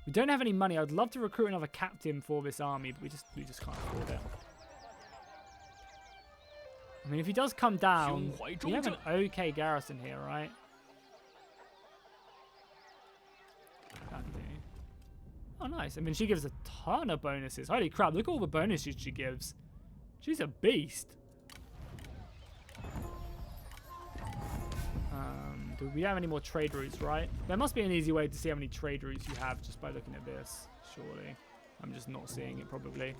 We don't have any money. I'd love to recruit another captain for this army, but we just can't afford it. I mean, if he does come down, we have an okay garrison here, right? Oh, nice. I mean, she gives a ton of bonuses. Holy crap, look at all the bonuses she gives. She's a beast. Do we have any more trade routes, right? There must be an easy way to see how many trade routes you have just by looking at this, surely. I'm just not seeing it, probably.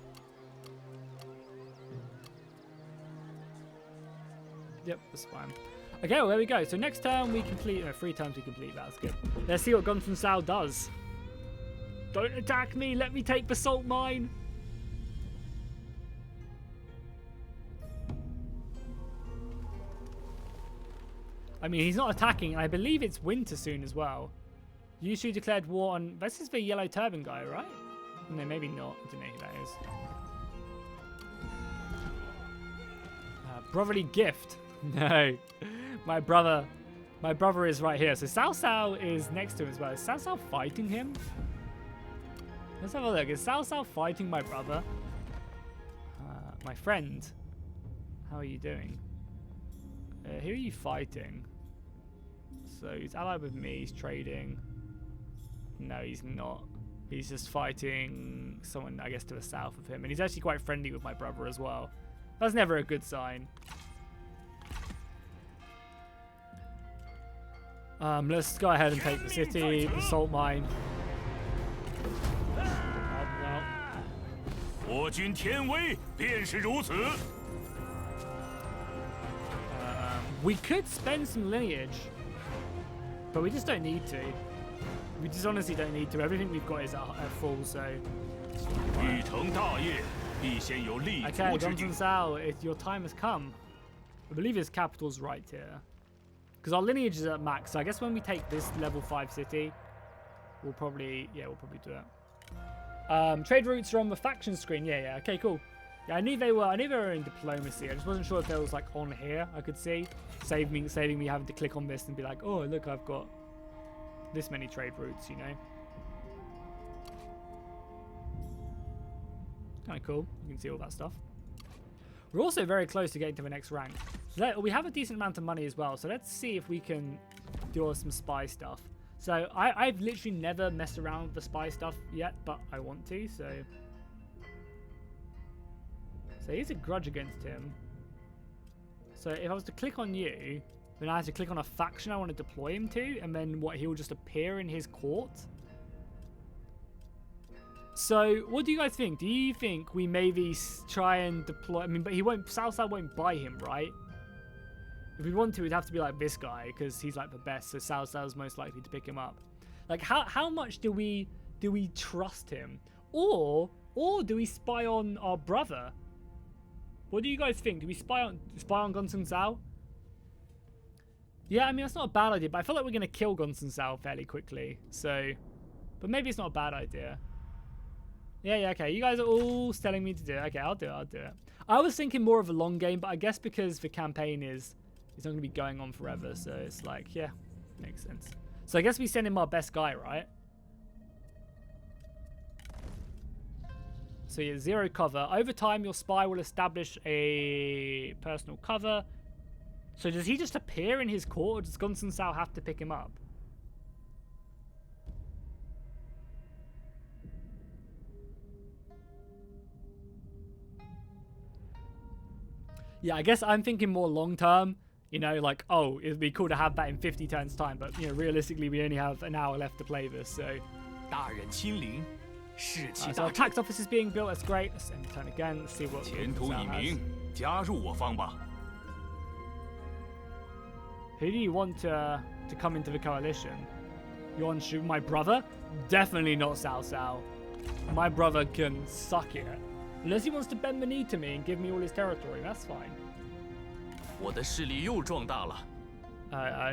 Yep, that's fine. Okay, well, there we go. So next turn we complete, no, 3 times we complete that. That's good. Let's see what Gonsun Sao does. Don't attack me. Let me take the salt mine. I mean, he's not attacking. I believe it's winter soon as well. Yushu declared war on... This is the yellow turban guy, right? No, maybe not. I don't know who that is. Brotherly gift. No. My brother is right here. So Cao Cao is next to him as well. Is Cao Cao fighting him? Let's have a look. Is Cao Cao fighting my brother? My friend. How are you doing? Who are you fighting? So he's allied with me. He's trading. No, he's not. He's just fighting someone, I guess, to the south of him. And he's actually quite friendly with my brother as well. That's never a good sign. Let's go ahead and take the city, the salt mine. We could spend some lineage, but we just don't need to. We just honestly don't need to. Everything we've got is at full, so. Okay, Gongsun Sao, your time has come. I believe his capital's right here. Because our lineage is at max, so I guess when we take this level 5 city, we'll probably do it. Trade routes are on the faction screen. Yeah. Okay, cool. Yeah, I knew they were in diplomacy. I just wasn't sure if they was like on here. I could see saving me having to click on this and be like, oh look, I've got this many trade routes, you know. Kind of cool. You can see all that stuff. We're also very close to getting to the next rank. So we have a decent amount of money as well. So let's see if we can do some spy stuff. So I've literally never messed around with the spy stuff yet, but I want to. So here's a grudge against him. So if I was to click on you, then I have to click on a faction I want to deploy him to, and then he'll just appear in his court. So what do you guys think? Do you think we maybe try and deploy? I mean, but Southside won't buy him, right? If we want to, it'd have to be like this guy because he's like the best. So Southside's most likely to pick him up. Like how much do we trust him, or do we spy on our brother? What do you guys think? Do we spy on Gongsun Sao? Yeah, I mean that's not a bad idea, but I feel like we're gonna kill Gongsun Sao fairly quickly. So, but maybe it's not a bad idea. Yeah, okay. You guys are all telling me to do it. Okay, I'll do it. I was thinking more of a long game, but I guess because the campaign it's not going to be going on forever, so it's like, yeah, makes sense. So I guess we send him our best guy, right? So yeah, 0 cover. Over time, your spy will establish a personal cover. So does he just appear in his court, or does Gongsun Sao have to pick him up? Yeah, I guess I'm thinking more long term, you know, like, oh, it'd be cool to have that in 50 turns time, but, you know, realistically, we only have an hour left to play this, so. So our tax office is being built, that's great. Let's end the turn again, let's see what Who do you want to come into the coalition? Yuan Shao, my brother? Definitely not Cao Cao. My brother can suck it. Unless he wants to bend the knee to me and give me all his territory, that's fine.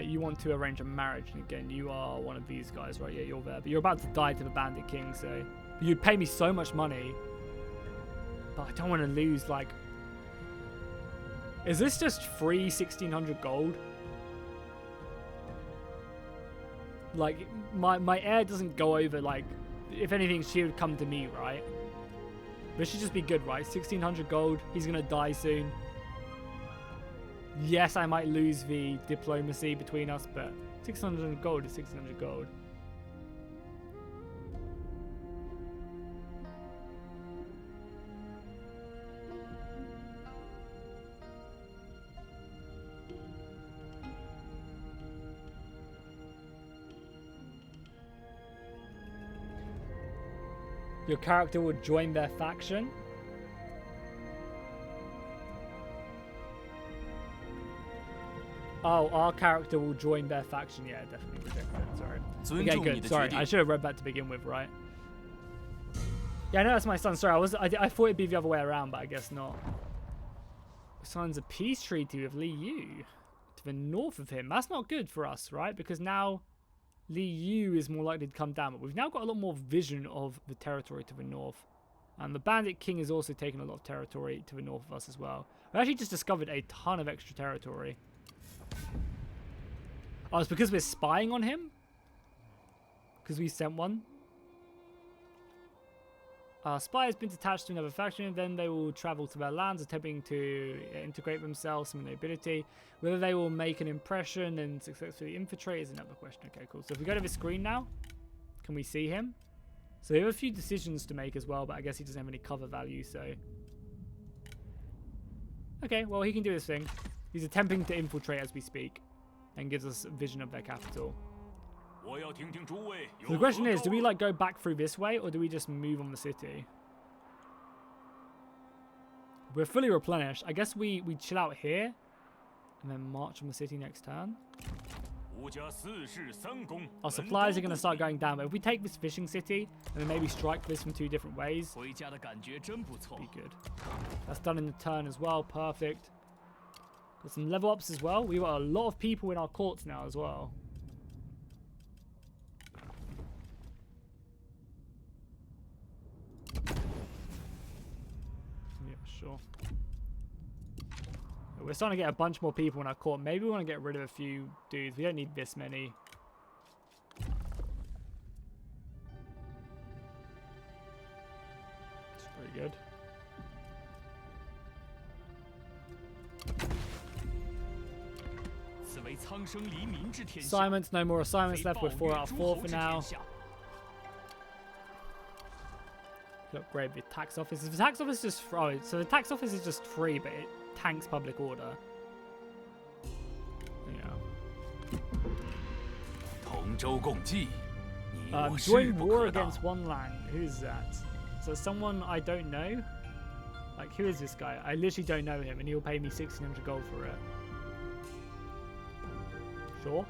You want to arrange a marriage, and again, you are one of these guys, right? Yeah, you're there. But you're about to die to the Bandit King, so... You'd pay me so much money. But I don't want to lose, like... Is this just free 1,600 gold? Like, my heir doesn't go over, like... If anything, she would come to me, right? This should just be good, right? 1,600 gold. He's going to die soon. Yes, I might lose the diplomacy between us, but 600 gold is 600 gold. Your character will join their faction. Oh, our character will join their faction. Yeah, definitely reject that. Sorry. Okay, good. Sorry, I should have read that to begin with, right? Yeah, I know that's my son. Sorry, I thought it'd be the other way around, but I guess not. Signs a peace treaty with Li Yu to the north of him. That's not good for us, right? Because now Li Yu is more likely to come down, but we've now got a lot more vision of the territory to the north. And the Bandit King is also taking a lot of territory to the north of us as well. We actually just discovered a ton of extra territory. Oh, it's because we're spying on him? Because we sent one? Spy has been detached to another faction, then they will travel to their lands, attempting to integrate themselves, some nobility. Whether they will make an impression and successfully infiltrate is another question. Okay, cool. So if we go to the screen now, can we see him? So we have a few decisions to make as well, but I guess he doesn't have any cover value, so... Okay, well, he can do his thing. He's attempting to infiltrate as we speak, and gives us a vision of their capital. So the question is, do we like go back through this way, or do we just move on the city? We're fully replenished. I guess we chill out here, And then march on the city next turn. Our supplies are going to start going down, but if we take this fishing city and then maybe strike this from 2 different ways, be good. That's done in the turn as well. Perfect. Got some level ups as well. We've got a lot of people in our courts now as well. Yeah, sure. We're starting to get a bunch more people in our court. Maybe we want to get rid of a few dudes. We don't need this many. It's pretty good. Assignments, no more assignments left. We're 4 out of 4 for now. Upgrade the tax office. The tax office is just so the tax office is just free, but it tanks public order. Yeah. Join war against one land. Who's that? So someone I don't know. Like, who is this guy? I literally don't know him, and he'll pay me 1,600 gold for it. Sure.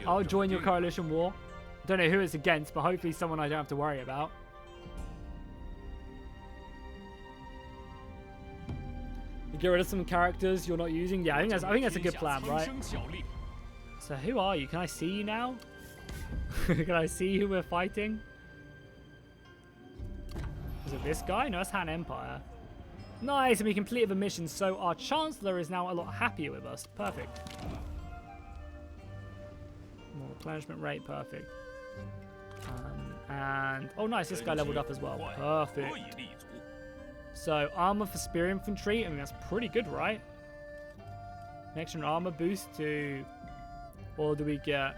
I'll join your coalition war. Don't know who it's against, but hopefully someone I don't have to worry about. You get rid of some characters you're not using. Yeah, I think that's a good plan, right? So who are you? Can I see you now? Can I see who we're fighting? Is it this guy? No, that's Han Empire. Nice, and we completed the mission, so our Chancellor is now a lot happier with us. Perfect. More replenishment rate, perfect. And oh nice, this guy leveled up as well. Perfect. So armor for spear infantry, I mean that's pretty good, right? Next one, armor boost to, or do we get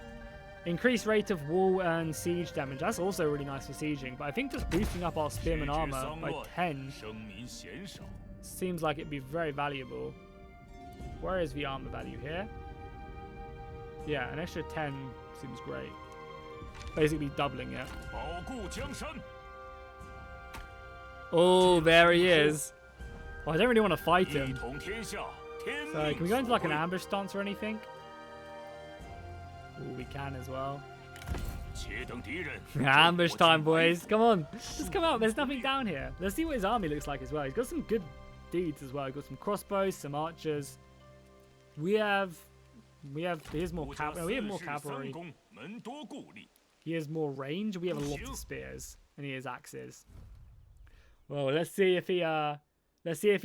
increased rate of wall and siege damage? That's also really nice for sieging, but I think just boosting up our spearman armor by 10 seems like it'd be very valuable. Where is the armor value here? Yeah, an extra 10 seems great. Basically doubling it. Oh, there he is. Oh, I don't really want to fight him. So, can we go into like an ambush stance or anything? Oh, we can as well. Ambush time, boys. Come on. Just come out. There's nothing down here. Let's see what his army looks like as well. He's got some good dudes as well. He's got some crossbows, some archers. Here's more cavalry. We have more cavalry. He has more range. We have a lot of spears, and he has axes. Well, let's see if he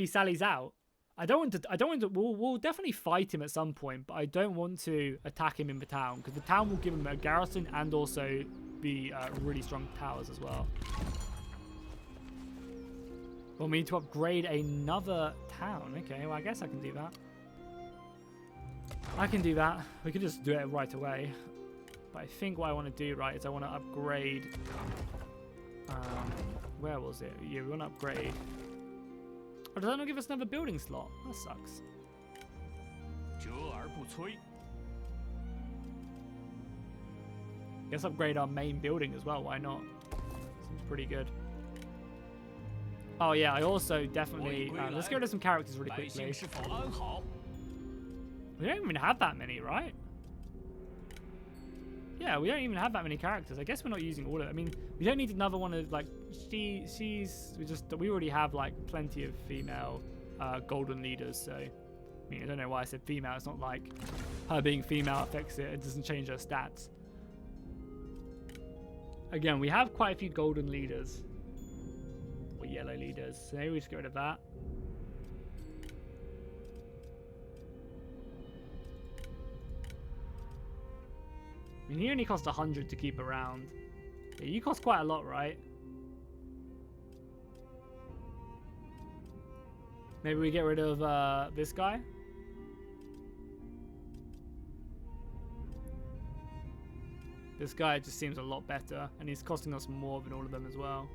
sallies out. I don't want to. We'll definitely fight him at some point, but I don't want to attack him in the town because the town will give him a garrison and also be really strong towers as well. Well, we need to upgrade another town. Okay, well I guess I can do that. I can do that. We could just do it right away. But I think what I want to do, right, is I want to upgrade. Where was it? Yeah, we want to upgrade. Oh, does that not give us another building slot? That sucks. Let's upgrade our main building as well. Why not? Seems pretty good. Oh yeah, I also definitely. Let's go to some characters really quickly. We don't even have that many, right? Yeah, we don't even have that many characters. I guess we're not using all of it. I mean, we don't need another one of like we already have like plenty of female golden leaders. So I mean, I don't know why I said female. It's not like her being female affects it. It doesn't change her stats. Again, we have quite a few golden leaders or yellow leaders. So maybe we just get rid of that. I mean, he only cost 100 to keep around. Yeah, you cost quite a lot, right? Maybe we get rid of this guy. This guy just seems a lot better, and he's costing us more than all of them as well.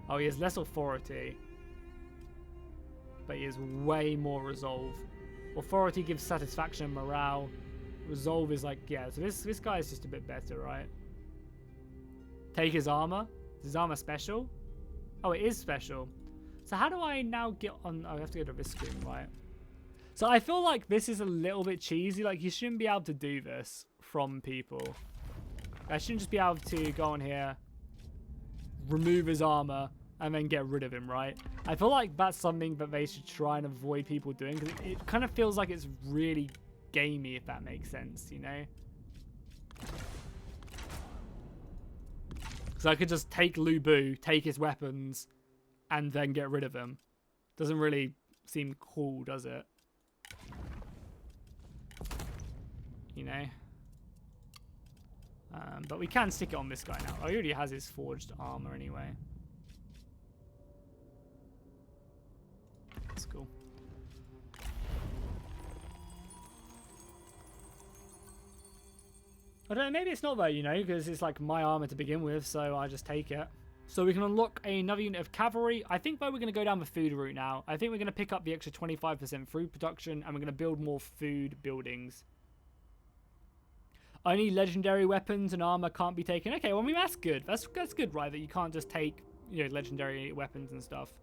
Oh, he has less authority, but he has way more resolve. Authority gives satisfaction and morale. Resolve is like, yeah, so this guy is just a bit better, right? Take his armor. Is his armor special? Oh, it is special. So how do I now get on? Oh, I have to go to this screen, right? So I feel like this is a little bit cheesy. Like, you shouldn't be able to do this from people. I shouldn't just be able to go on here, remove his armor, and then get rid of him, right? I feel like that's something that they should try and avoid people doing, because it kind of feels like it's really gamey, if that makes sense, you know? So I could just take Lu Bu, take his weapons, and then get rid of him. Doesn't really seem cool, does it? You know? But we can stick it on this guy now. Oh, he already has his forged armor anyway. That's cool. I don't know, maybe it's not though, you know, because it's like my armor to begin with, so I just take it. So we can unlock another unit of cavalry. I think though we're going to go down the food route now. I think we're going to pick up the extra 25% food production, and we're going to build more food buildings. Only legendary weapons and armor can't be taken. Okay, well, I mean, that's good. That's good, right? That you can't just take, you know, legendary weapons and stuff.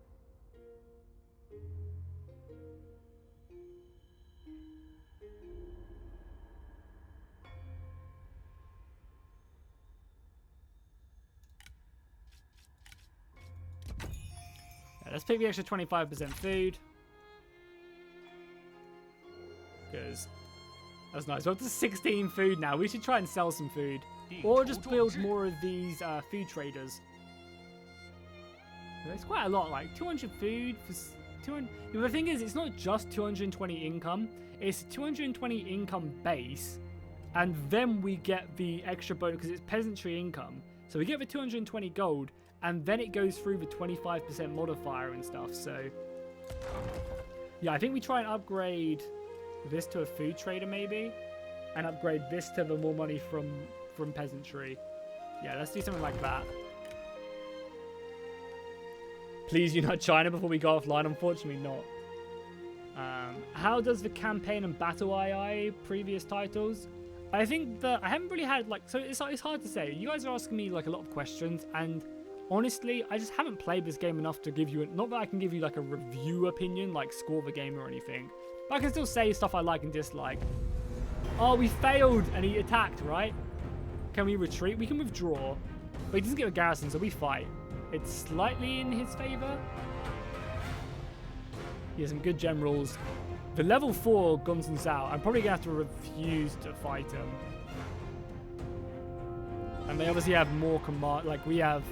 Yeah, let's pick the extra 25% food. Because that's nice. We're up to 16 food now. We should try and sell some food. Or just build more of these food traders. It's quite a lot, like 200 food for 200. You know, the thing is, it's not just 220 income. It's 220 income base, and then we get the extra bonus because it's peasantry income. So we get the 220 gold, and then it goes through the 25% modifier and stuff. So yeah, I think we try and upgrade this to a food trader maybe, and upgrade this to the more money from peasantry. Yeah, let's do something like that. Please unite China before we go offline. Unfortunately not. How does the campaign and battle II previous titles? I think that I haven't really had, like, so it's hard to say. You guys are asking me like a lot of questions, and honestly, I just haven't played this game enough to give you, not that I can give you like a review opinion, like score the game or anything. But I can still say stuff I like and dislike. Oh, we failed and he attacked, right? Can we retreat? We can withdraw. But he doesn't get a garrison, so we fight. It's slightly in his favor. He has some good generals. The level 4 Yuan Shao, I'm probably going to have to refuse to fight him. And they obviously have more command, like we have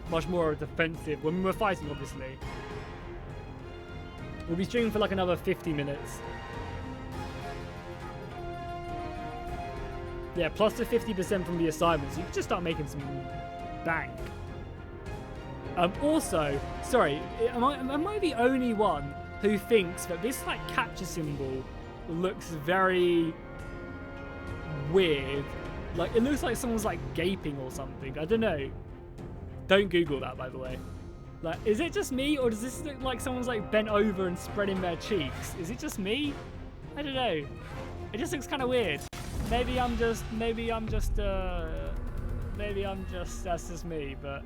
much more defensive when we're fighting, obviously. We'll be streaming for like another 50 minutes. Yeah, plus the 50% from the assignments. You can just start making some bank. Also, sorry, am I the only one who thinks that this like capture symbol looks very weird? Like, it looks like someone's like gaping or something. I don't know. Don't Google that, by the way. Like, is it just me, or does this look like someone's like bent over and spreading their cheeks? Is it just me? I don't know. It just looks kind of weird. Maybe that's just me, but.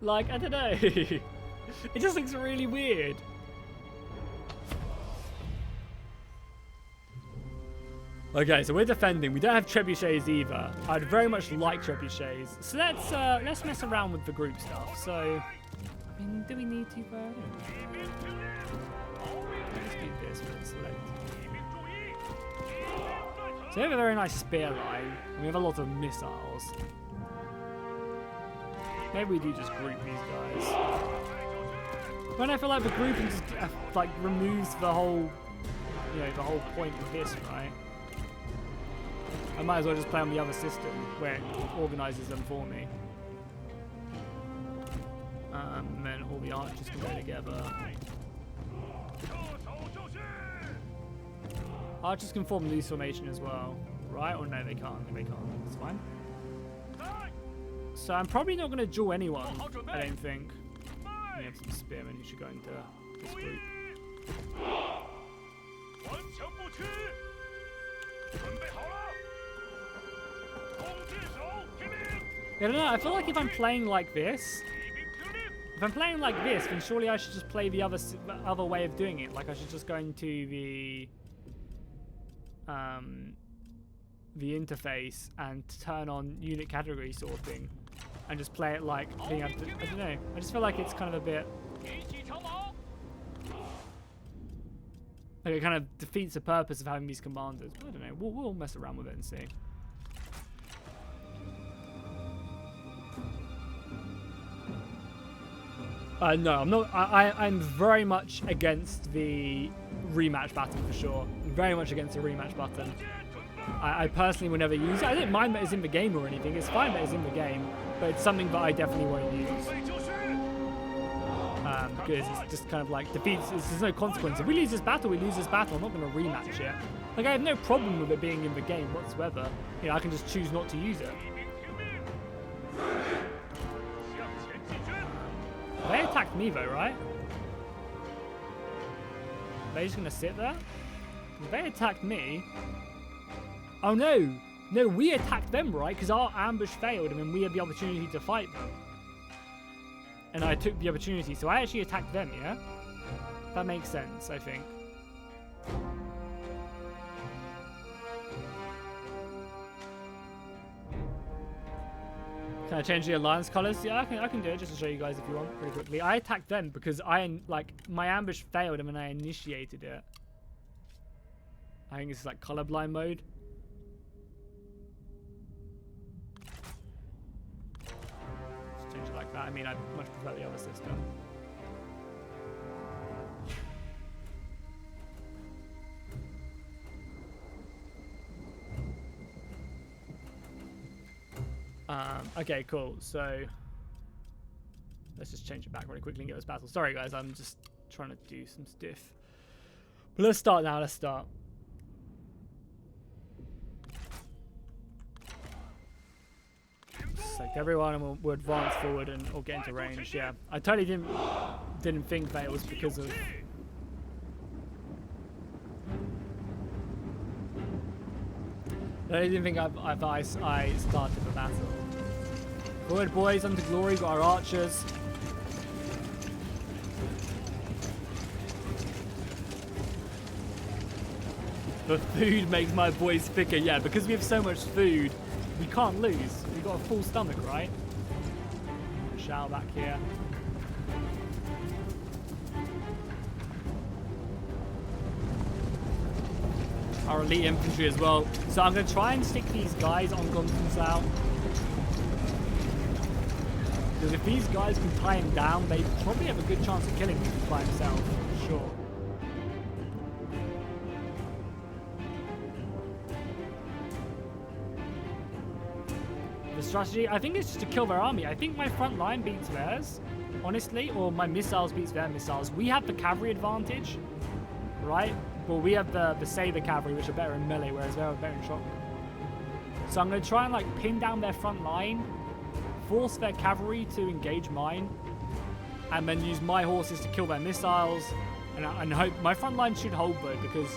Like, I don't know. It just looks really weird. Okay, so we're defending. We don't have trebuchets either. I'd very much like trebuchets. So let's mess around with the group stuff. So, I mean, do we need to? Let's do this. Select. So we have a very nice spear line. We have a lot of missiles. Maybe we do just group these guys. But I feel like the grouping just like removes the whole, you know, the whole point of this, right? I might as well just play on the other system where it organizes them for me. And then all the archers can go together. Archers can form loose formation as well, right? Or no, they can't. They can't. It's fine. So I'm probably not going to duel anyone, I don't think. We have some spearmen who should go into this group. I don't know, I feel like if I'm playing like this, then surely I should just play the other way of doing it. Like I should just go into the interface and turn on unit category sorting and just play it like being able to, I don't know. I just feel like it's kind of a bit, like it kind of defeats the purpose of having these commanders. I don't know, we'll mess around with it and see. No, I'm not. I'm very much against the rematch button for sure. Very much against the rematch button. I personally will never use it. I don't mind that it's in the game or anything. It's fine that it's in the game, but it's something that I definitely won't use. Because it's just kind of like defeats. There's no consequence. If we lose this battle, we lose this battle. I'm not going to rematch it. Like I have no problem with it being in the game whatsoever. You know, I can just choose not to use it. They attacked me though, right? They're just gonna sit there? They attacked me. Oh no! No, we attacked them, right? Because our ambush failed and then we had the opportunity to fight them. And I took the opportunity, so I actually attacked them, yeah? That makes sense, I think. Can I change the alliance colors? Yeah, I can do it just to show you guys if you want pretty quickly. I attacked them because my ambush failed and then I initiated it. I think it's like colorblind mode. Just change it like that. I mean, I much prefer the other system. Okay, cool. So let's just change it back really quickly and get this battle. Sorry, guys, I'm just trying to do some stuff. But let's start now. Let's start. Select everyone, and we'll advance forward and or get into range. Yeah, I totally didn't think that it was because of. I didn't think I started the battle. Forward, boys, unto glory. Got our archers. The food makes my boys thicker. Yeah, because we have so much food, we can't lose. We've got a full stomach, right? Shao back here. Our elite infantry as well. So I'm going to try and stick these guys on Gonzal's out. Because if these guys can tie him down, they probably have a good chance of killing him by himself, for sure. The strategy, I think it's just to kill their army. I think my front line beats theirs, honestly, or my missiles beats their missiles. We have the cavalry advantage, right? Well, we have the saber cavalry, which are better in melee, whereas they're better in shock. So I'm going to try and like pin down their front line, force their cavalry to engage mine, and then use my horses to kill their missiles. And hope my front line should hold though, because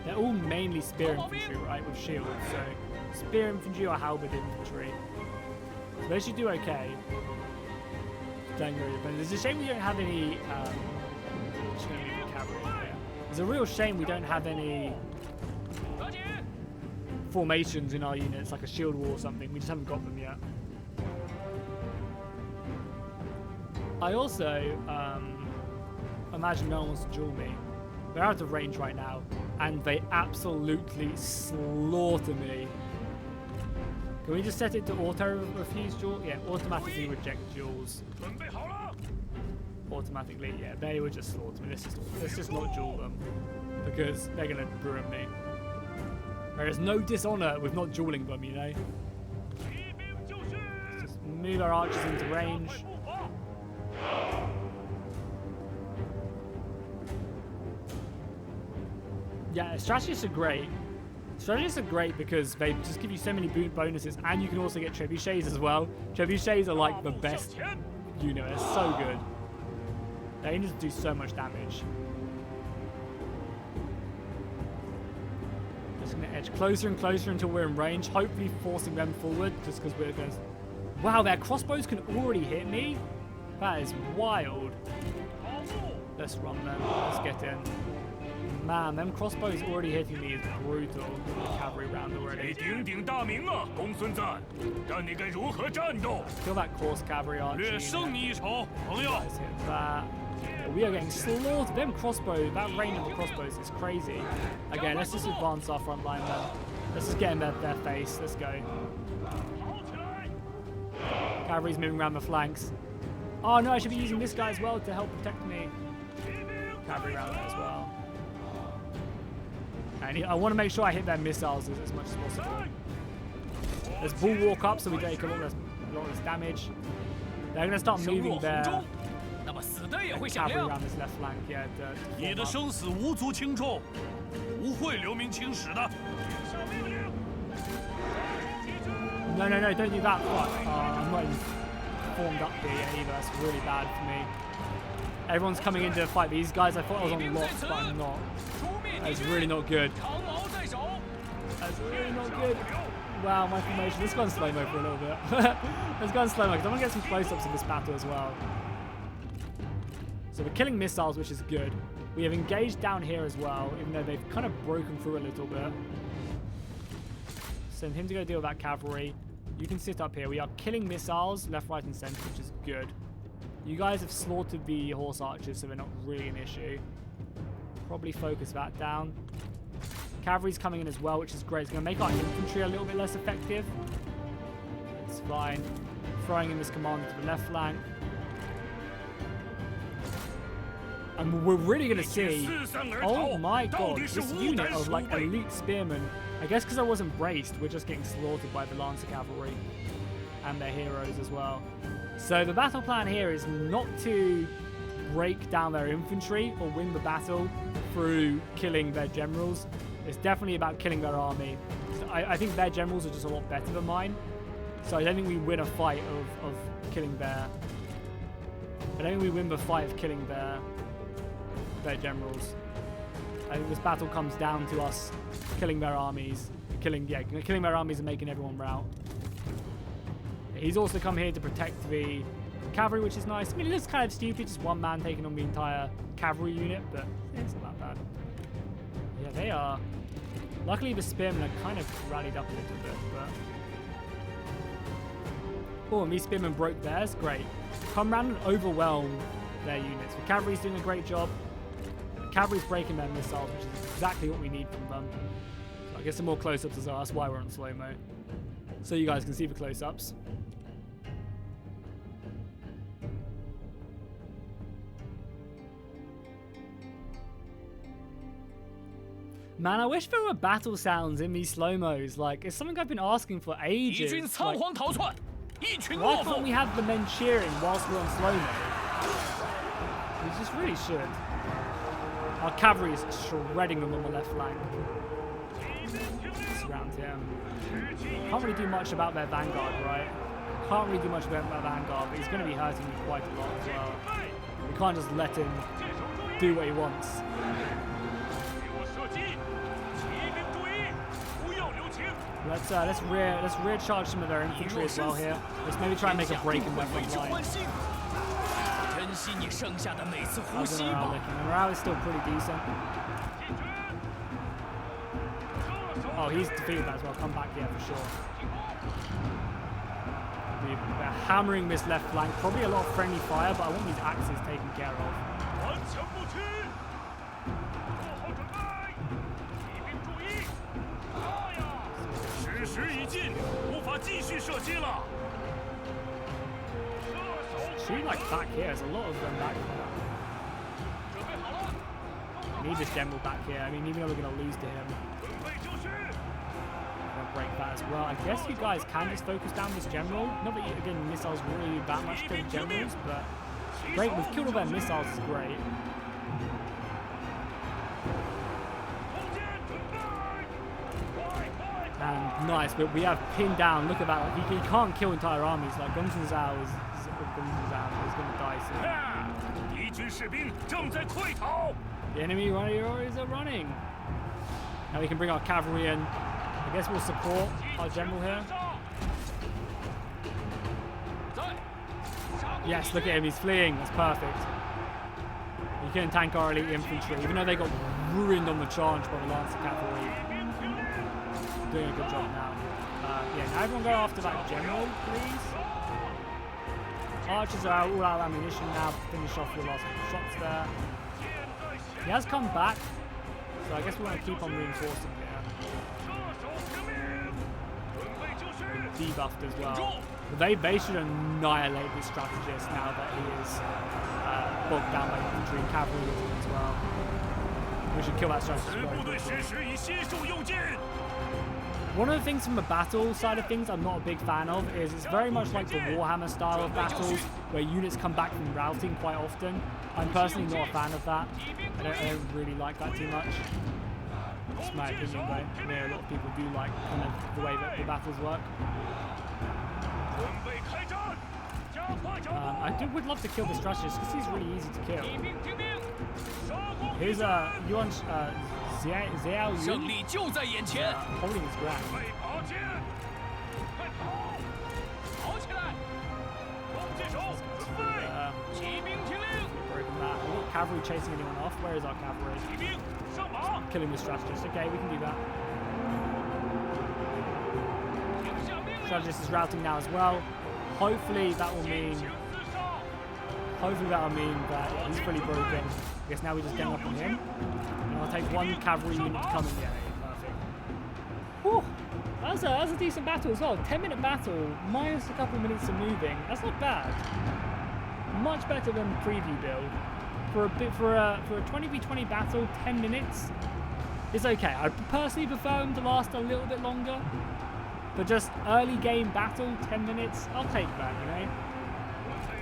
they're all mainly spear infantry, right, with shields. So spear infantry or halberd infantry. So they should do okay. It's a shame we don't have any. Just gonna leave the cavalry in here. It's a real shame we don't have any formations in our units, like a shield wall or something. We just haven't got them yet. I also imagine no one wants to duel me. They're out of range right now, and they absolutely slaughter me. Can we just set it to auto refuse duel? Yeah, automatically reject duels. Automatically, yeah, they would just slaughter me. Let's just not duel them, because they're gonna ruin me. There is no dishonor with not dueling them, you know. Let's just move our archers into range. Yeah, strategists are great. Strategists are great because they just give you so many bonuses, and you can also get trebuchets as well. Trebuchets are like the best unit. They're so good. They need to do so much damage. Just going to edge closer and closer until we're in range, hopefully forcing them forward just because we're going to... Wow, their crossbows can already hit me? That is wild. Let's run them. Let's get in. Man, them crossbows already hitting me is brutal. Cavalry round already. Kill that course cavalry archer. Guys hit that. We are getting slaughtered. Them crossbows, that range of the crossbows is crazy. Okay, let's just advance our front line then. Let's just get in their face. Let's go. Cavalry's moving around the flanks. Oh no, I should be using this guy as well to help protect me. Cavalry around there as well. And I want to make sure I hit their missiles as much as possible. Let's bulwark up so we take a lot less damage. They're going to start moving their cavalry around this left flank. Yeah, No, don't do that. I'm not even formed up here yet either. That's really bad for me. Everyone's coming in to fight these guys. I thought I was on locks, but I'm not. That's really not good. That's really not good. Wow, my formation. Let's go in slow-mo for a little bit. Let's go in slow-mo because I want to get some close-ups in this battle as well. So we're killing missiles, which is good. We have engaged down here as well, even though they've kind of broken through a little bit. Send him to go deal with that cavalry. You can sit up here. We are killing missiles left, right, and center, which is good. You guys have slaughtered the horse archers, so they're not really an issue. Probably focus that down. Cavalry's coming in as well, which is great. It's going to make our infantry a little bit less effective. It's fine. Throwing in this commander to the left flank. And we're really going to see, oh my god, this unit of like elite spearmen. I guess because I wasn't braced, we're just getting slaughtered by the Lancer cavalry and their heroes as well. So the battle plan here is not to break down their infantry or win the battle through killing their generals. It's definitely about killing their army. I think their generals are just a lot better than mine. So I don't think we win a fight of killing their... I don't think we win the fight of killing their generals. I think this battle comes down to us killing their armies. Killing their armies and making everyone rout. He's also come here to protect the cavalry, which is nice. I mean, it looks kind of stupid, just one man taking on the entire cavalry unit, but it's not that bad. Yeah, they are. Luckily, the spearmen are kind of rallied up a little bit, but... Oh, and these spearmen broke theirs. Great. Come round and overwhelm their units. The cavalry's doing a great job. The cavalry's breaking their missiles, which is exactly what we need from them. So I guess some more close-ups as well. That's why we're on slow-mo. So you guys can see the close-ups. Man, I wish there were battle sounds in these slow-mos. Like, it's something I've been asking for ages. Like, why can't we have the men cheering whilst we're on slow-mo? We just really should. Our cavalry is shredding them on the left flank. Surround him. Can't really do much about their vanguard, right? Can't really do much about their vanguard, but he's going to be hurting me quite a lot as well. We can't just let him do what he wants. Let's rear charge some of their infantry as well here. Let's maybe try and make a break in their front line. Morale is still pretty decent. Oh, he's defeated that as well. Come back here for sure. They're hammering this left flank. Probably a lot of friendly fire, but I want these axes taken care of. Shoot like back here, there's a lot of them back here. We need this general back here. I mean, even though we're going to lose to him. I'm going to break that as well. I guess you guys can just focus down this general. Not that, again, missiles really do that much to the generals, but great. We've killed all their missiles, it's great. And nice, but we have pinned down. Look at that. Like, he can't kill entire armies. Like, Gunsun Zhao is going to die soon. The enemy warriors are running. Now we can bring our cavalry in. I guess we'll support our general here. Yes, look at him, he's fleeing. That's perfect. You can tank our elite infantry, even though they got ruined on the charge by the Lancer cavalry. Doing a good job now. Yeah, now everyone go after that general, please. Archers are all out of ammunition now. Finish off your last couple shots there. He has come back, so I guess we want to keep on reinforcing here. Debuffed as well. They should annihilate this strategist now that he is bogged down by infantry and cavalry as well. We should kill that strategist very quickly. One of the things from the battle side of things I'm not a big fan of is it's very much like the Warhammer style of battles where units come back from routing quite often. I'm personally not a fan of that. I don't really like that too much. That's my opinion though. Yeah, a lot of people do like kind of the way that the battles work. I would love to kill the strategist because he's really easy to kill. Here's Yuan Shao holding his ground. Broken that. We've got cavalry chasing anyone off. Where is our cavalry? Killing the strategist. Okay, we can do that. Strategist is routing now as well. Hopefully that will mean that he's fully broken. I guess now we just gang up on him. And I'll take one cavalry unit to come in. Yeah, perfect. Whew. That's a decent battle as well. 10-minute battle minus a couple minutes of moving. That's not bad. Much better than preview build. For a 20v20 battle, 10 minutes is okay. I personally prefer them to last a little bit longer. But just early game battle, 10 minutes, I'll take that, you know?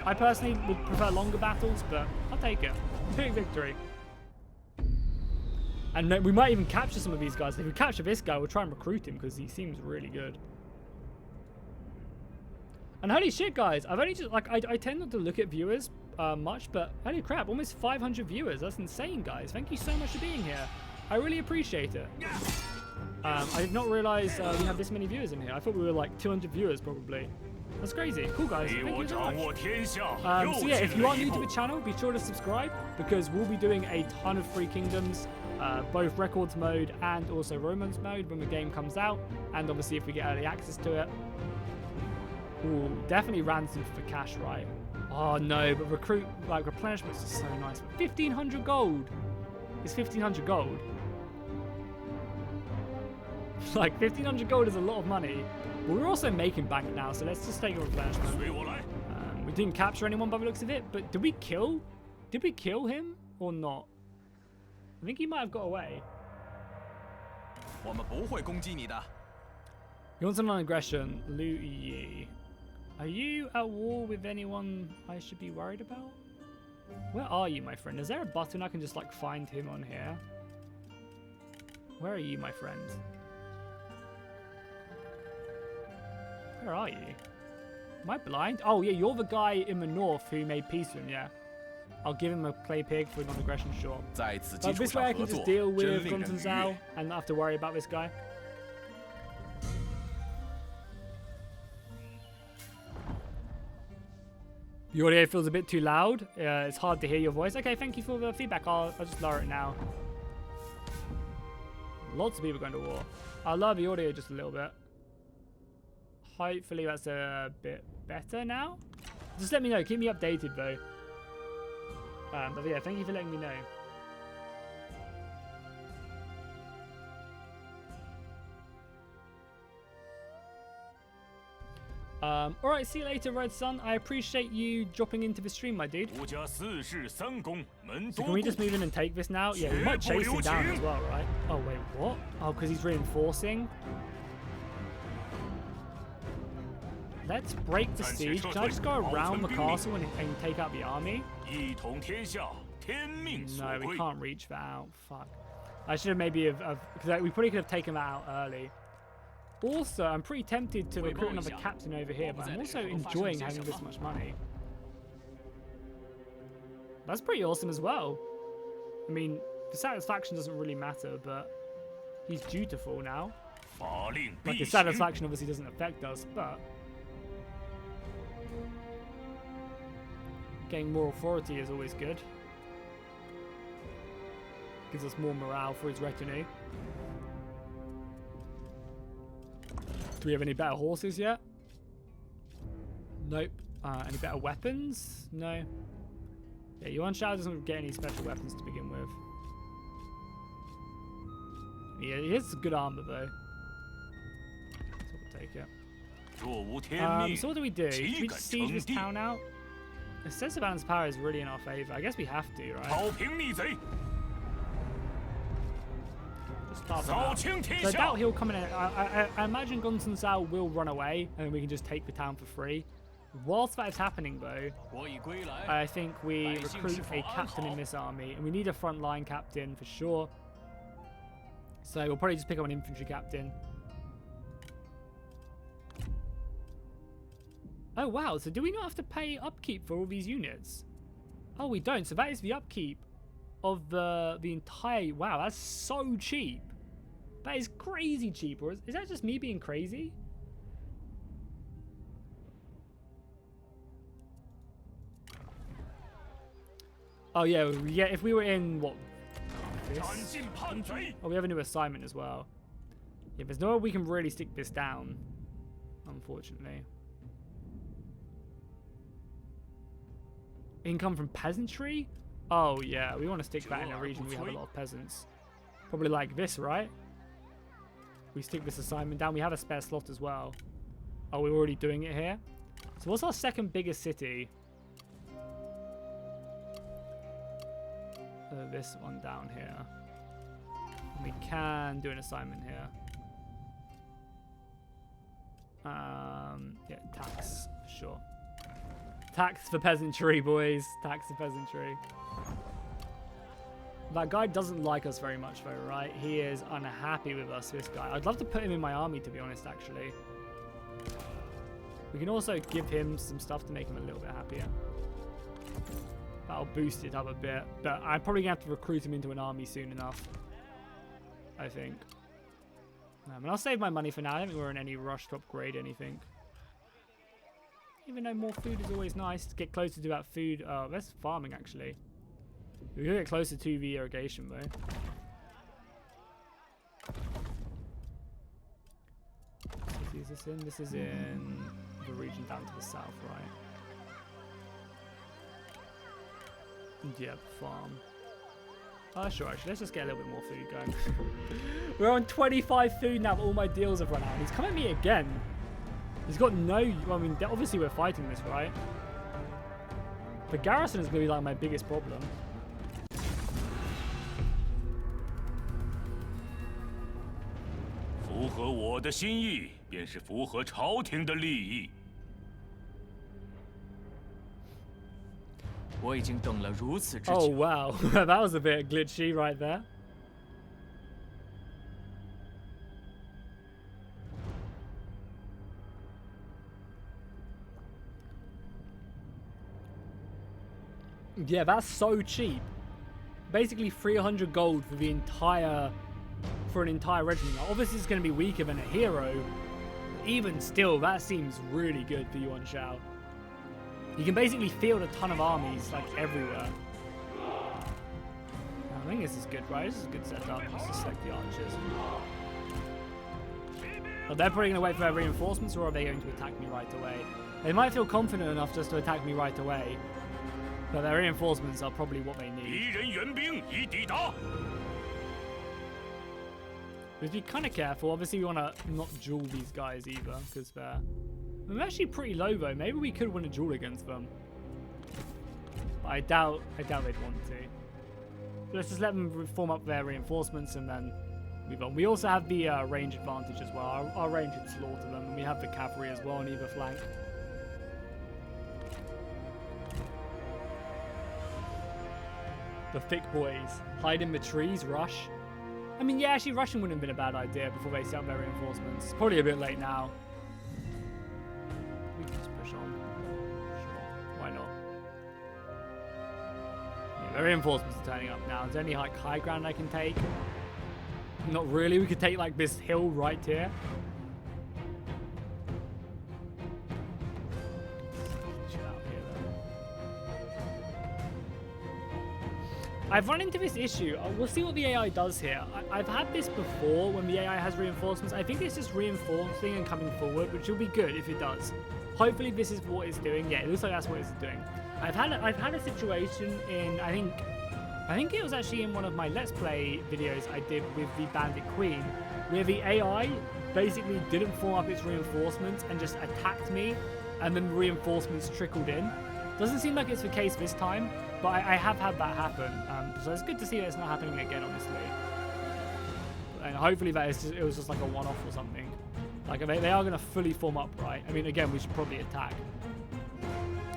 I personally would prefer longer battles, but I'll take it. Big victory. And we might even capture some of these guys. If we capture this guy, we'll try and recruit him because he seems really good. And holy shit, guys, I've only just, like, I tend not to look at viewers much, but holy crap, almost 500 viewers. That's insane, guys. Thank you so much for being here. I really appreciate it. I did not realize we had this many viewers in here. I thought we were like 200 viewers probably. That's crazy. Cool, guys. Thank you so much. So yeah, if you are new to the channel, be sure to subscribe because we'll be doing a ton of free kingdoms, both records mode and also romance mode when the game comes out. And obviously if we get early access to it. Ooh, definitely ransom for the cash, right? Oh no, but replenishments is so nice. 1,500 gold. It's 1,500 gold. Like 1,500 gold is a lot of money, but we're also making bank now, so let's just take a replenishment. We didn't capture anyone by the looks of it, but did we kill him or not? I think he might have got away. You want some non-aggression? Lu Yi. Are you at war with anyone I should be worried about? Where are you, my friend? Is there a button I can just like find him on here? Where are you, my friend? Where are you? Am I blind? Oh yeah, you're the guy in the north who made peace with him, yeah. I'll give him a clay pig for non-aggression, sure. But this way I can just deal with Gontan Zhao and not have to worry about this guy. The audio feels a bit too loud. It's hard to hear your voice. Okay, thank you for the feedback. I'll just lower it now. Lots of people going to war. I'll lower the audio just a little bit. Hopefully that's a bit better now. Just let me know. Keep me updated though. But yeah, thank you for letting me know. Alright, see you later, Red Sun. I appreciate you dropping into the stream, my dude. So can we just move in and take this now? Yeah, we might chase him down as well, right? Oh, wait, what? Oh, because he's reinforcing. Let's break the siege. Can I just go around the castle and take out the army? No, we can't reach that out. Fuck. I should have maybe because we probably could have taken that out early. Also, I'm pretty tempted to recruit another captain over here, but I'm also enjoying having this much money. That's pretty awesome as well. I mean, the satisfaction doesn't really matter, but he's dutiful now. Like, his satisfaction obviously doesn't affect us, but getting more authority is always good. Gives us more morale for his retinue. Do we have any better horses yet? Nope. Any better weapons? No. Yeah, Yuan Shao doesn't get any special weapons to begin with. Yeah, he has good armor though. So we'll take it. So what do we do? Do we just siege this town out? The sense of balance power is really in our favor. I guess we have to, right? Just start him out. So I doubt he'll come in. I imagine Gunsun Zhao will run away and we can just take the town for free. Whilst that is happening though, I think we recruit a captain in this army, and we need a frontline captain for sure. So we'll probably just pick up an infantry captain. Oh wow, so do we not have to pay upkeep for all these units? Oh, we don't. So that is the upkeep of the entire... Wow, that's so cheap. That is crazy cheap. Or is that just me being crazy? Oh yeah, if we were in, what, this? Oh, we have a new assignment as well. Yeah, there's no way we can really stick this down, unfortunately. Income from peasantry? Oh yeah, we want to stick that in a region we have a lot of peasants. Probably like this, right? We stick this assignment down. We have a spare slot as well. Oh, we're already doing it here? So what's our second biggest city? This one down here. And we can do an assignment here. Yeah, tax for sure. Tax for peasantry, boys. Tax for peasantry. That guy doesn't like us very much though, right? He is unhappy with us, this guy. I'd love to put him in my army, to be honest, actually. We can also give him some stuff to make him a little bit happier. That'll boost it up a bit, but I'm probably gonna have to recruit him into an army soon enough, I think. And I'll save my money for now. I don't think we're in any rush to upgrade anything. Even though more food is always nice, to get closer to that food. Oh, that's farming actually. We're gonna get closer to the irrigation though. Is this in? This is in the region down to the south, right? Yep, farm. Sure, actually, let's just get a little bit more food going. We're on 25 food now, but all my deals have run out. He's come at me again. He's got no... I mean, obviously we're fighting this, right? The garrison is going to be like my biggest problem. Oh wow, that was a bit glitchy right there. Yeah, that's so cheap. Basically 300 gold for the entire... for an entire regiment. Now, obviously it's going to be weaker than a hero. But even still, that seems really good for Yuan Shao. You can basically field a ton of armies, like, everywhere. I think this is good, right? This is a good setup. Let's just select the archers. Are they probably going to wait for their reinforcements, or are they going to attack me right away? They might feel confident enough just to attack me right away. But their reinforcements are probably what they need. But be kind of careful. Obviously, we want to not duel these guys either, because they're actually pretty low though. Maybe we could win a duel against them. But I doubt they'd want to. But let's just let them form up their reinforcements and then move on. We also have the range advantage as well. Our range would slaughter them, and we have the cavalry as well on either flank. The thick boys hide in the trees, rush. I mean, yeah, actually rushing wouldn't have been a bad idea before they set up their reinforcements. It's probably a bit late now. We can just push on. Sure, why not? The reinforcements are turning up now. Is there any like high ground I can take? Not really. We could take like this hill right here. I've run into this issue. We'll see what the AI does here. I've had this before when the AI has reinforcements. I think it's just reinforcing and coming forward, which will be good if it does. Hopefully this is what it's doing. Yeah, it looks like that's what it's doing. I've had a situation in, I think it was actually in one of my Let's Play videos I did with the Bandit Queen, where the AI basically didn't form up its reinforcements and just attacked me, and then the reinforcements trickled in. Doesn't seem like it's the case this time, but I have had that happen. So it's good to see that it's not happening again, honestly. And hopefully that is it was just like a one-off or something. Like they are going to fully form up, right? I mean, again, we should probably attack.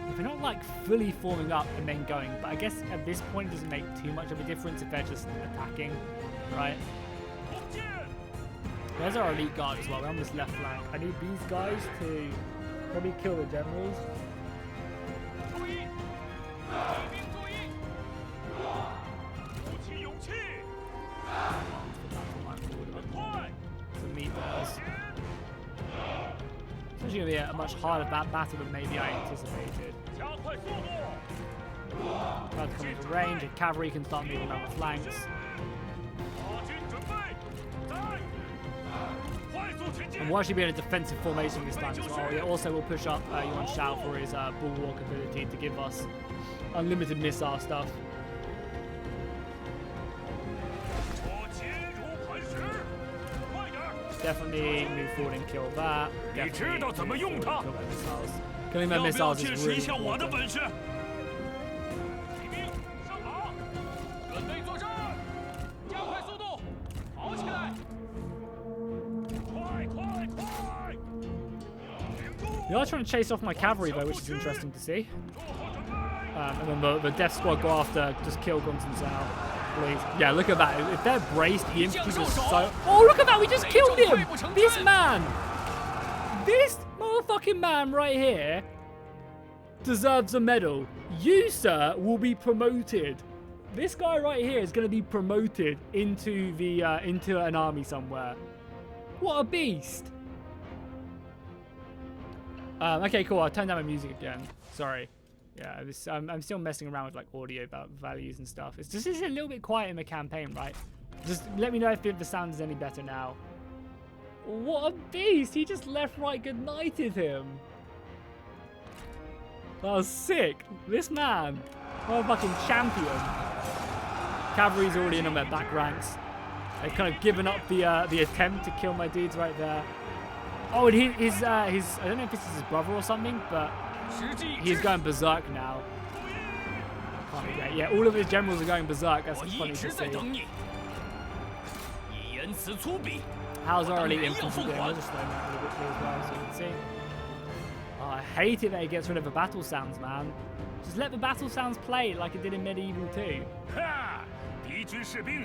If they're not like fully forming up and then going, but I guess at this point it doesn't make too much of a difference if they're just attacking, right? There's our elite guard as well. We're on this left flank. I need these guys to probably kill the generals. To meet those. It's actually going to be a much harder battle than maybe I anticipated. About to come into range, and cavalry can start moving down the flanks. And we'll actually be in a defensive formation this time as well. Yeah, also we'll push up Yuan Shao for his bulwark ability to give us unlimited missile stuff. Definitely move forward and kill that. Definitely move forward and kill their missiles. Killing their missiles is really important. They are trying to chase off my cavalry though, which is interesting to see. And then the death squad go after, just kill Gunson Zhao. Please. Yeah, look at that. If they're braced, the infantry was so... Oh, look at that! We just killed him! This man! This motherfucking man right here deserves a medal. You, sir, will be promoted. This guy right here is going to be promoted into the into an army somewhere. What a beast! Okay, cool. I'll turn down my music again. Sorry. Yeah, I'm still messing around with like audio values and stuff. It's just a little bit quiet in the campaign, right? Just let me know if the sound is any better now. What a beast! He just left, right, good nighted him. That was sick. This man, motherfucking champion. Cavalry's already in on their back ranks. They've kind of given up the attempt to kill my dudes right there. Oh, and his I don't know if this is his brother or something, but he's going berserk now. Yeah, all of his generals are going berserk. That's funny to see. How's our elite infantry doing? I'll just slow down a little bit as well so you can see. Oh, I hate it that he gets rid of the battle sounds, man. Just let the battle sounds play like it did in Medieval 2. I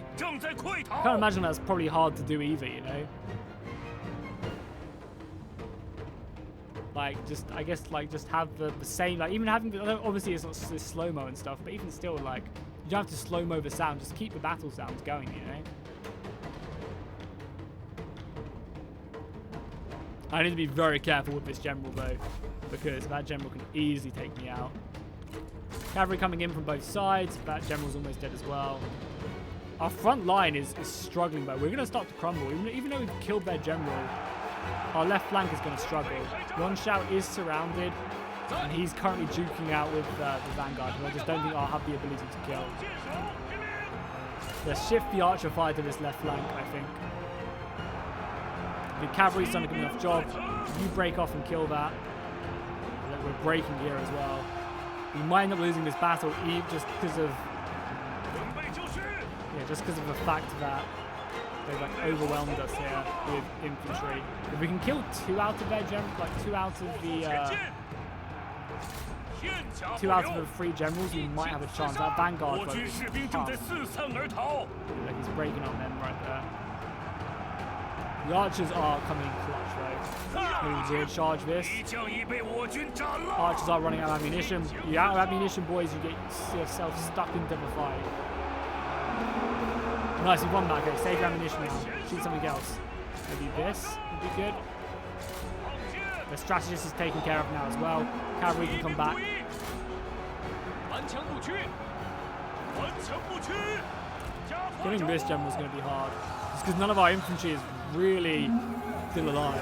can't imagine that's probably hard to do either, you know? Like, just, I guess, like, just have the same, like, even having, obviously it's not slow-mo and stuff, but even still, like, you don't have to slow-mo the sound, just keep the battle sounds going, you know? I need to be very careful with this general, though, because that general can easily take me out. Cavalry coming in from both sides, that general's almost dead as well. Our front line is struggling, though. We're going to start to crumble, even though we've killed their general. Our left flank is going to struggle. Yuan Shao is surrounded, and he's currently juking out with the vanguard, who I just don't think I'll have the ability to kill. Let's shift the archer fire to this left flank, I think. The cavalry's done a good enough job. You break off and kill that. We're breaking here as well. We might end up losing this battle just because of the fact that they've like overwhelmed us here with infantry. If we can kill two out of their two out of the three generals, we might have a chance. That vanguard won't be tough. Like he's breaking on them right there. The archers are coming clutch, right? We'll charge this. Archers are running out of ammunition. You're out of ammunition, boys. You get yourself stuck into the fight. Nice, we won that. Okay, save your ammunition now. Shoot something else. Maybe this would be good. The strategist is taken care of now as well. Cavalry can come back. Killing this general is going to be hard. Just because none of our infantry is really still alive.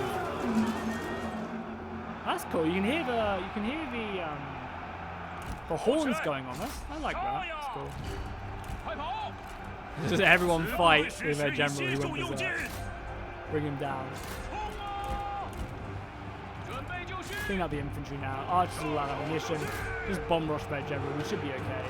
That's cool. You can hear the horns going on. I like that. That's cool. Just everyone fight with their general who went berserk. Bring him down. Clean out the infantry now. Archers all out of ammunition. Just bomb rush their general. We should be okay.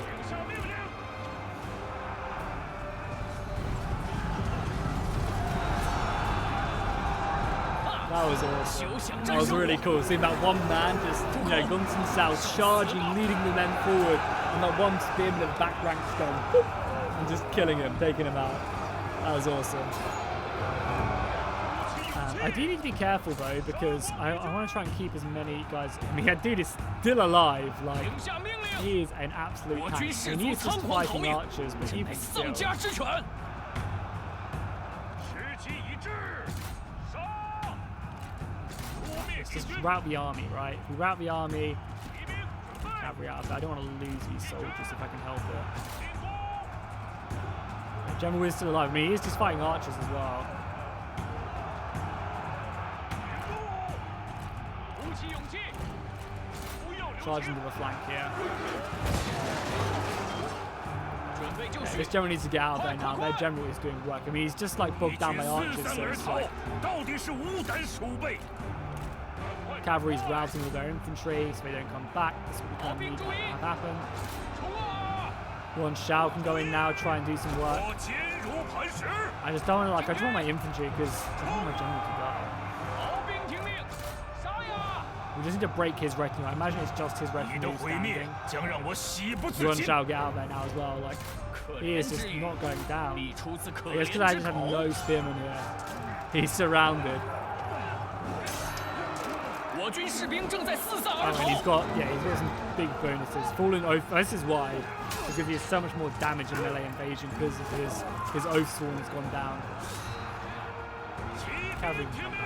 That was awesome. That was really cool. Seeing that one man just, Guns and South charging, leading the men forward, and that one spearman in the back ranks going, whoop, and just killing him, taking him out. That was awesome. I do need to be careful though, because I want to try and keep as many guys. I mean, that dude is still alive. Like, he is an absolute tank. I mean, he's just fighting archers, but even still. Let's just rout the army, right? If we rout the army, cavalry out of that. I don't want to lose these soldiers if I can help it. General is still alive. I mean, he's just fighting archers as well. Charging to the flank here. Yeah, this general needs to get out of there now. Their general is doing work. I mean, he's just like bogged down by archers, so it's like cavalry's routing with their infantry, so they don't come back. That's what we kind of need to have happen. Yuan Shao can go in now, try and do some work. I just don't want to, I just want my infantry because I don't want my general to die. We just need to break his retinue. I imagine it's just his retinue standing. Yuan Shao get out of there now as well. Like, he is just not going down. It's because I just have no spearmen here. He's surrounded. Oh, and he's got some big bonuses. Fallen Oath, this is why. Because he has so much more damage in melee invasion because of his Oath Sworn has gone down. Cavalry can come back.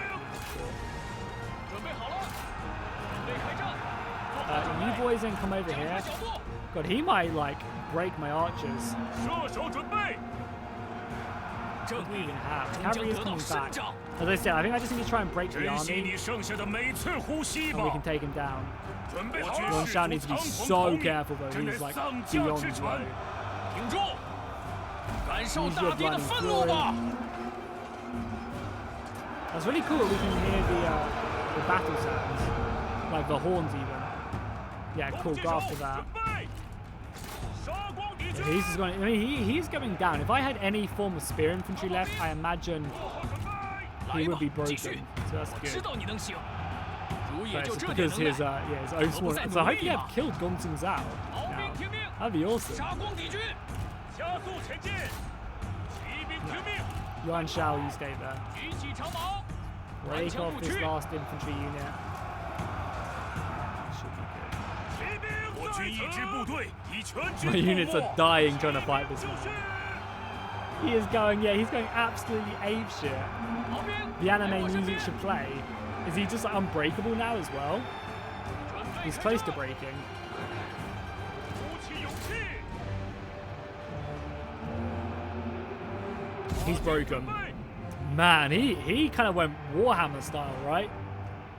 You boys then come over here. God, he might like break my archers. What do we even have? Cavalry is coming back. As I said, I think I just need to try and break the army. And we can take him down. Yuan Shao needs to be so careful though. He's like beyond low. Use your blinding fury. That's really cool. We can hear the battle sounds, like the horns even. Yeah, cool. Go after that. Yeah, he's just going. I mean, he's going down. If I had any form of spear infantry left, I imagine he would be broken. So that's good. But it's just because his Oath Sworn. So I hope you have killed Guns and South now. That'd be awesome. Yuan Shao, you stay there. Break off this last infantry unit. My units are dying trying to fight this man. He is going, he's going absolutely apeshit. The anime music should play. Is he just like unbreakable now as well? He's close to breaking. He's broken. Man, he kind of went Warhammer style, right?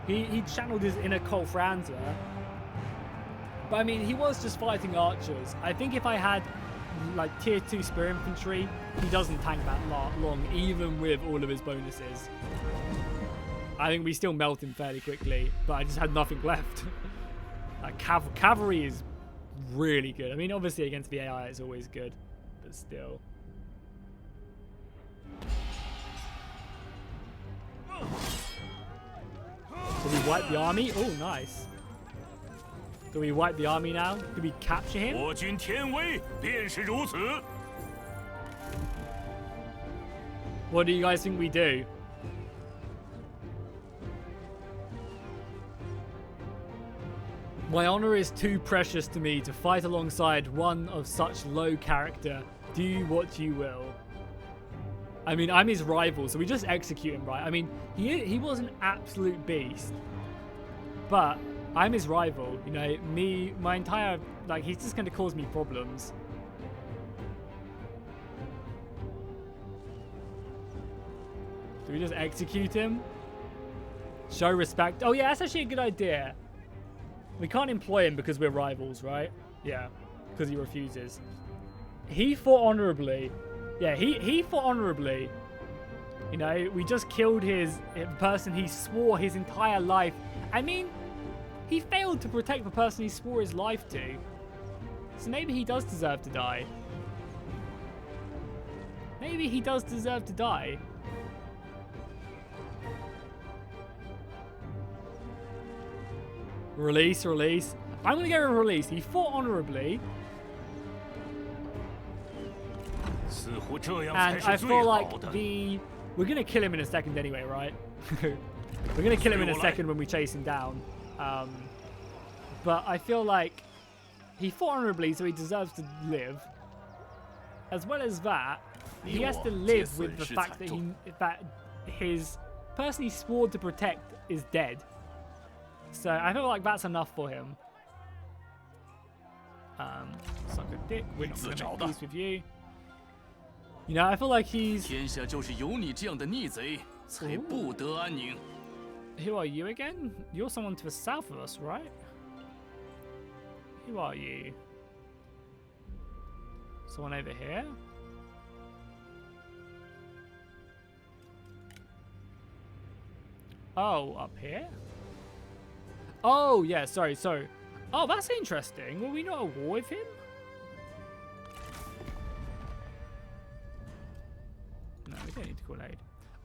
He channeled his inner Colt Franza. But I mean, he was just fighting archers. I think if I had like tier 2 spear infantry, he doesn't tank that long, even with all of his bonuses. I think we still melt him fairly quickly, but I just had nothing left. Like cavalry is really good. I mean, obviously against the AI it's always good, but still. Did we wipe the army? Oh, nice. Do we wipe the army now? Do we capture him? What do you guys think we do? My honor is too precious to me to fight alongside one of such low character. Do what you will. I mean, I'm his rival, so we just execute him, right? I mean, he was an absolute beast. But I'm his rival, you know, my entire, like, he's just going to cause me problems. Do we just execute him? Show respect. Oh, yeah, that's actually a good idea. We can't employ him because we're rivals, right? Yeah, because he refuses. He fought honorably. Yeah, he fought honorably. You know, we just killed the person he swore his entire life. I mean, he failed to protect the person he swore his life to. So maybe he does deserve to die. Maybe he does deserve to die. Release, release. I'm going to go with release. He fought honorably. And I feel like we're going to kill him in a second anyway, right? We're going to kill him in a second when we chase him down. But I feel like he fought honorably, so he deserves to live. As well as that, he has to live with the fact that his person he swore to protect is dead. So I feel like that's enough for him. Suck a dick. We're not going to make peace with you. You know, I feel like he's... Who are you again? You're someone to the south of us, right? Who are you? Someone over here? Oh, up here? Oh, yeah, sorry. Oh, that's interesting. Were we not at war with him? No, we don't need to call aid.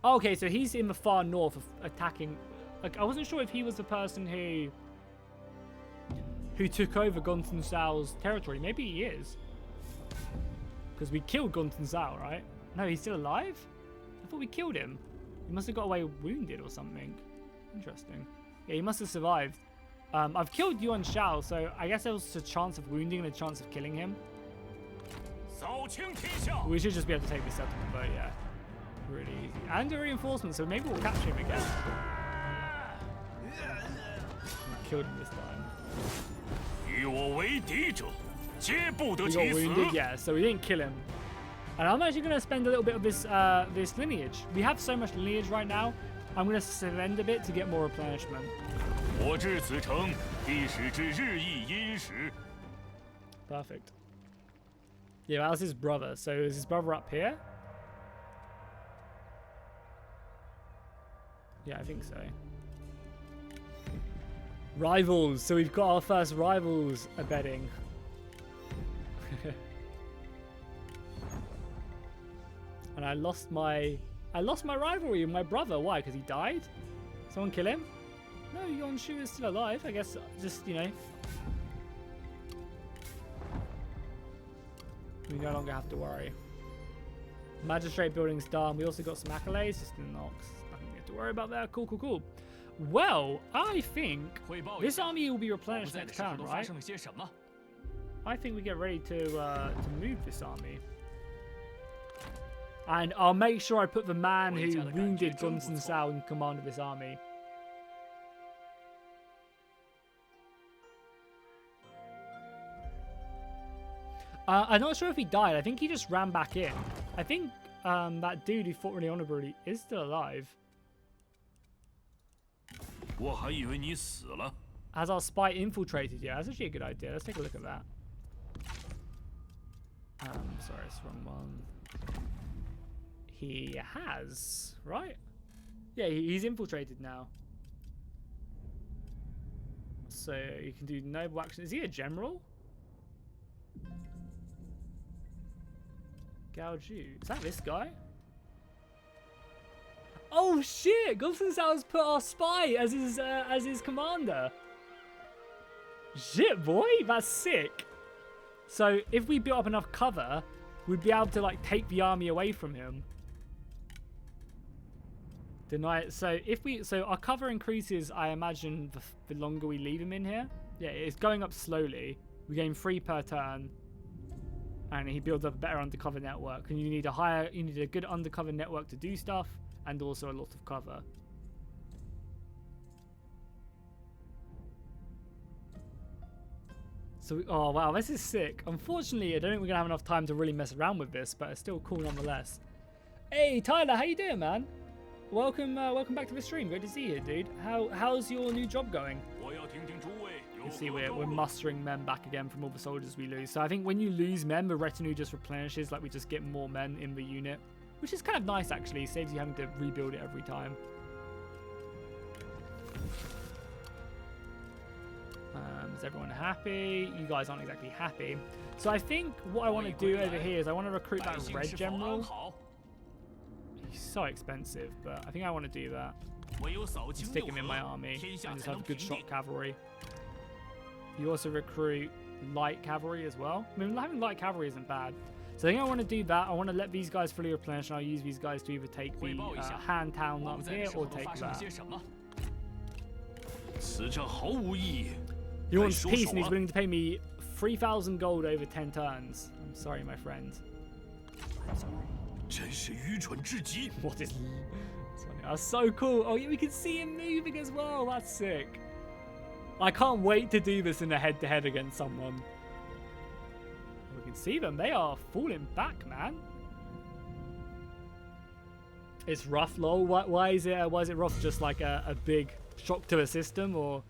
Oh, okay, so he's in the far north of attacking. Like, I wasn't sure if he was the person who took over Gunten Sao's territory. Maybe he is. Because we killed Gunten Sao, right? No, he's still alive? I thought we killed him. He must have got away wounded or something. Interesting. Yeah, he must have survived. I've killed Yuan Shao, so I guess there was a chance of wounding and a chance of killing him. We should just be able to take this settlement, but yeah. Really easy. And a reinforcement, so maybe we'll capture him again. We killed him this time. He got wounded, yeah, so we didn't kill him. And I'm actually going to spend a little bit of this this lineage. We have so much lineage right now. I'm going to spend a bit to get more replenishment. Perfect. Yeah, that was his brother. So is his brother up here? Yeah, I think so. Rivals. So we've got our first rivals abetting. And I lost my rivalry with my brother. Why? Because he died? Someone kill him? No, Yuan Shao is still alive. I guess just, you know. We no longer have to worry. Magistrate building's done. We also got some accolades. Just in Nox. Nothing we have to worry about there. Cool, cool, cool. Well, I think this army will be replenished next turn, right? I think we get ready to move this army. And I'll make sure I put the man who wounded Gunten Sao in command of this army. I'm not sure if he died. I think he just ran back in. I think that dude who fought really honorably is still alive. Has our spy infiltrated? Yeah, that's actually a good idea. Let's take a look at that. Sorry, it's the wrong one. He has, right? Yeah, he's infiltrated now. So you can do noble action. Is he a general? Gao Ju. Is that this guy? Oh shit! Gunten Sao's put our spy as his commander. Shit, boy, that's sick. So if we built up enough cover, we'd be able to like take the army away from him. Deny it. So if we, so our cover increases, I imagine, the longer we leave him in here. Yeah, it's going up slowly. We gain 3 per turn. And he builds up a better undercover network. And you need a good undercover network to do stuff, and also a lot of cover. So, oh wow, this is sick. Unfortunately, I don't think we're gonna have enough time to really mess around with this, but it's still cool nonetheless. Hey Tyler, how you doing, man? Welcome back to the stream. Great to see you, dude. How's your new job going? You see, we're mustering men back again from all the soldiers we lose. So I think when you lose men, the retinue just replenishes. Like, we just get more men in the unit, which is kind of nice actually. Saves you having to rebuild it every time. Is everyone happy? You guys aren't exactly happy. So I think what I want to do over here is I want to recruit that red general. He's so expensive, but I think I want to do that. Stick him in my army and just have good shot cavalry. You also recruit light cavalry as well. I mean, having light cavalry isn't bad. So I think I want to do that. I want to let these guys fully replenish, and I'll use these guys to either take the Han town up here or take that. He wants peace and he's willing to pay me 3,000 gold over 10 turns. I'm sorry, my friend. What is... That's so cool. Oh, yeah, we can see him moving as well. That's sick. I can't wait to do this in a head-to-head against someone. We can see them. They are falling back, man. It's rough, lol. Why is it rough? Just like a big shock to the system, or...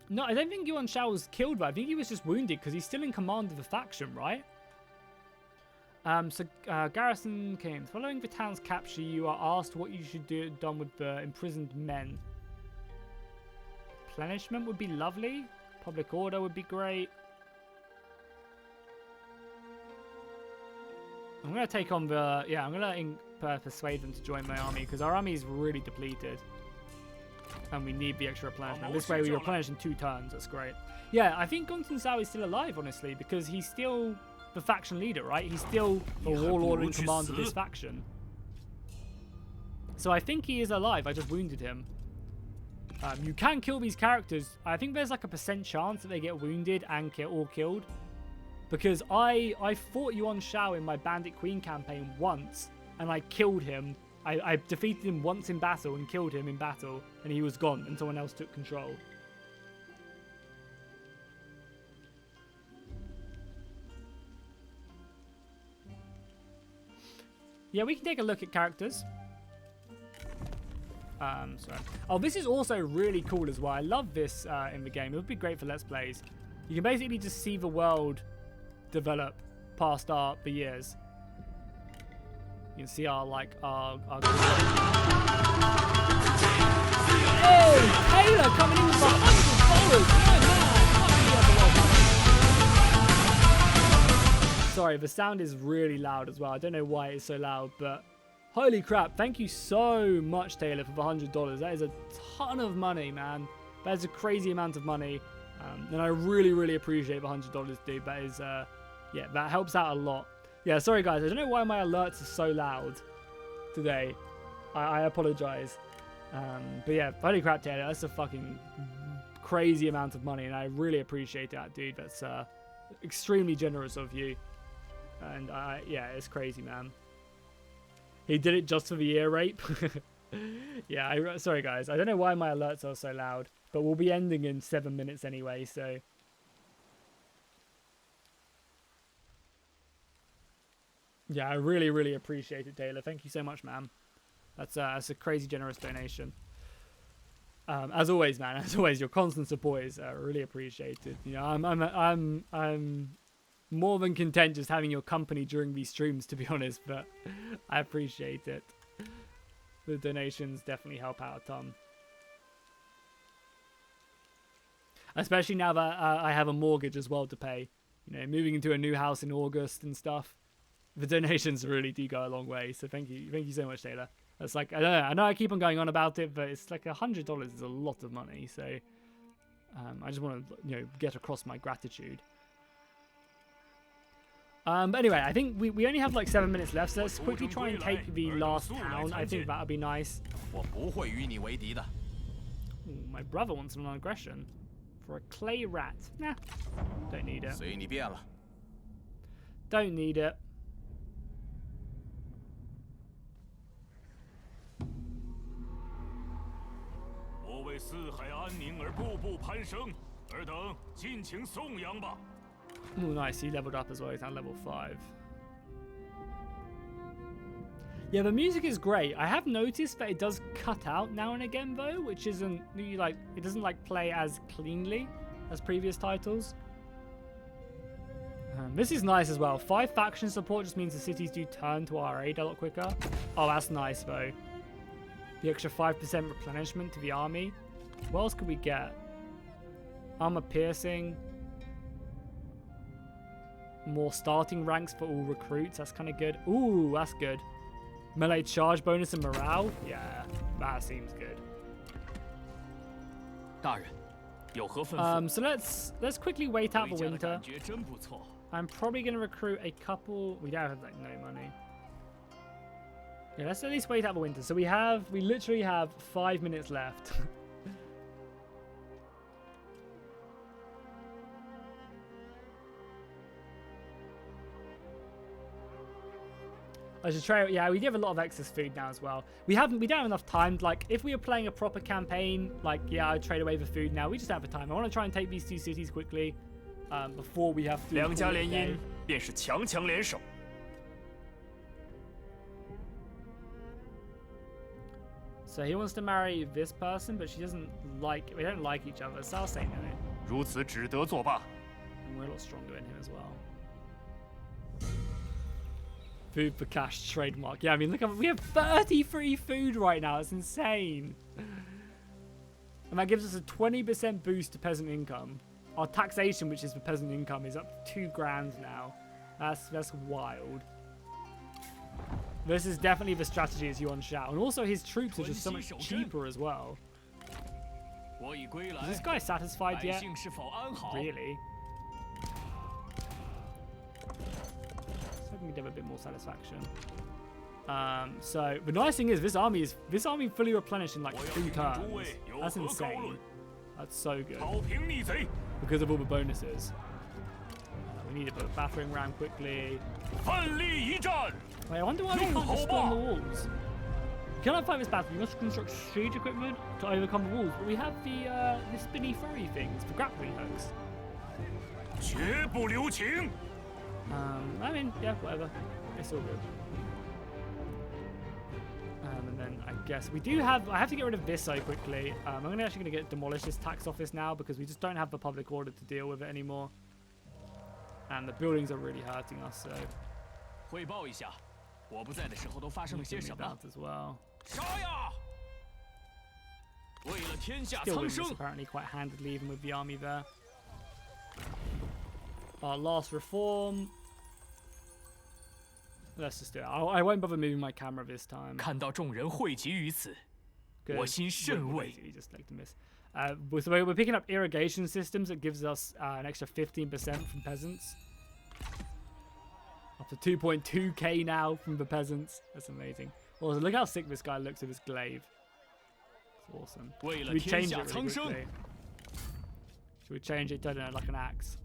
No, I don't think Yuan Shao was killed, but I think he was just wounded because he's still in command of the faction, right? Garrison came. Following the town's capture, you are asked what you should do done with the imprisoned men. Replenishment would be lovely. Public order would be great. I'm going to take on the... Yeah, I'm going to persuade them to join my army because our army is really depleted. And we need the extra replenishment. This way we replenish in 2 turns. That's great. Yeah, I think Gongsun Zhao is still alive, honestly, because he's still the faction leader, right? He's still the warlord in command of this faction. So I think he is alive. I just wounded him. You can kill these characters. I think there's like a % chance that they get wounded and killed. Because I fought Yuan Shao in my Bandit Queen campaign once, and I killed him. I defeated him once in battle and killed him in battle, and he was gone, and someone else took control. Yeah, we can take a look at characters. Sorry. Oh, this is also really cool as well. I love this in the game. It would be great for Let's Plays. You can basically just see the world develop past the years. You can see our Hey, Taylor coming in with $100. Sorry, the sound is really loud as well. I don't know why it's so loud, but holy crap. Thank you so much, Taylor, for the $100. That is a ton of money, man. That is a crazy amount of money. And I really, really appreciate the $100, dude. That is, yeah, that helps out a lot. Yeah, sorry guys, I don't know why my alerts are so loud today. I apologize. But yeah, holy crap, Taylor, that's a fucking crazy amount of money, and I really appreciate that, dude. That's extremely generous of you. And yeah, it's crazy, man. He did it just for the ear rape. Yeah, sorry guys, I don't know why my alerts are so loud, but we'll be ending in 7 minutes anyway, so... Yeah, I really, really appreciate it, Taylor. Thank you so much, man. That's a crazy generous donation. As always, man. As always, your constant support is really appreciated. You know, I'm more than content just having your company during these streams, to be honest. But I appreciate it. The donations definitely help out a ton. Especially now that I have a mortgage as well to pay. You know, moving into a new house in August and stuff. The donations really do go a long way, so thank you so much, Taylor. That's like, I don't know, I know I keep on going on about it, but it's like $100 is a lot of money, so I just want to, get across my gratitude. But anyway, I think we only have like 7 minutes left, so let's quickly try and take the last town. I think that would be nice. Ooh, my brother wants an aggression. For a clay rat. Nah, don't need it. Don't need it. Ooh, nice. He leveled up as well. He's now level 5. Yeah, the music is great. I have noticed that it does cut out now and again, though, which isn't it doesn't like play as cleanly as previous titles. This is nice as well. 5 faction support just means the cities do turn to our aid a lot quicker. Oh, that's nice though. The extra 5% replenishment to the army. What else could we get? Armor piercing. More starting ranks for all recruits. That's kind of good. Ooh, that's good. Melee charge bonus and morale. Yeah, that seems good. So let's quickly wait out the winter. I'm probably gonna recruit a couple. We don't have like no money. Yeah, let's at least wait out the winter. So we literally have 5 minutes left. I should try. Yeah, we do have a lot of excess food now as well. We don't have enough time. Like, if we were playing a proper campaign, like, yeah, I'd trade away the food now. We just don't have the time. I want to try and take these 2 cities quickly before we have to. 两家联姻便是强强联手。 So he wants to marry this person, but she doesn't like. We don't like each other, so I'll say no. 如此只得作罢。 And we're a lot stronger than him as well. Food for cash trademark. Yeah, I mean, look, we have 33 food right now. It's insane. And that gives us a 20% boost to peasant income. Our taxation, which is for peasant income, is up to 2 grand now. That's wild. This is definitely the strategy as Yuan Shao. And also his troops are just so much cheaper as well. Is this guy satisfied yet? Really? We'd have a bit more satisfaction. So the nice thing is this army fully replenished in like 2 turns. That's insane. That's so good because of all the bonuses. We need to put a battering ram quickly. Wait, I wonder why we can't just storm the walls. You cannot fight this battle. You must construct siege equipment to overcome the walls. But we have the spinny furry things, the grappling hooks. I mean, yeah, whatever. It's all good. And then I guess we do have. I have to get rid of this so quickly. I'm actually going to demolish this tax office now because we just don't have the public order to deal with it anymore. And the buildings are really hurting us. So. 汇报一下，我不在的时候都发生了些什么？ as well. 杀呀！为了天下 Still 苍 wins 生。 apparently quite handedly even with the army there. Our last reform. Let's just do it. I won't bother moving my camera this time. 看到众人汇集于此，我心甚慰。 Just like to miss. So we're picking up irrigation systems. It gives us an extra 15% from peasants. Up to 2.2k now from the peasants. That's amazing. Also, look how sick this guy looks with his glaive. It's awesome. Should we change it really quickly? Should we change it to, I don't know, like an axe?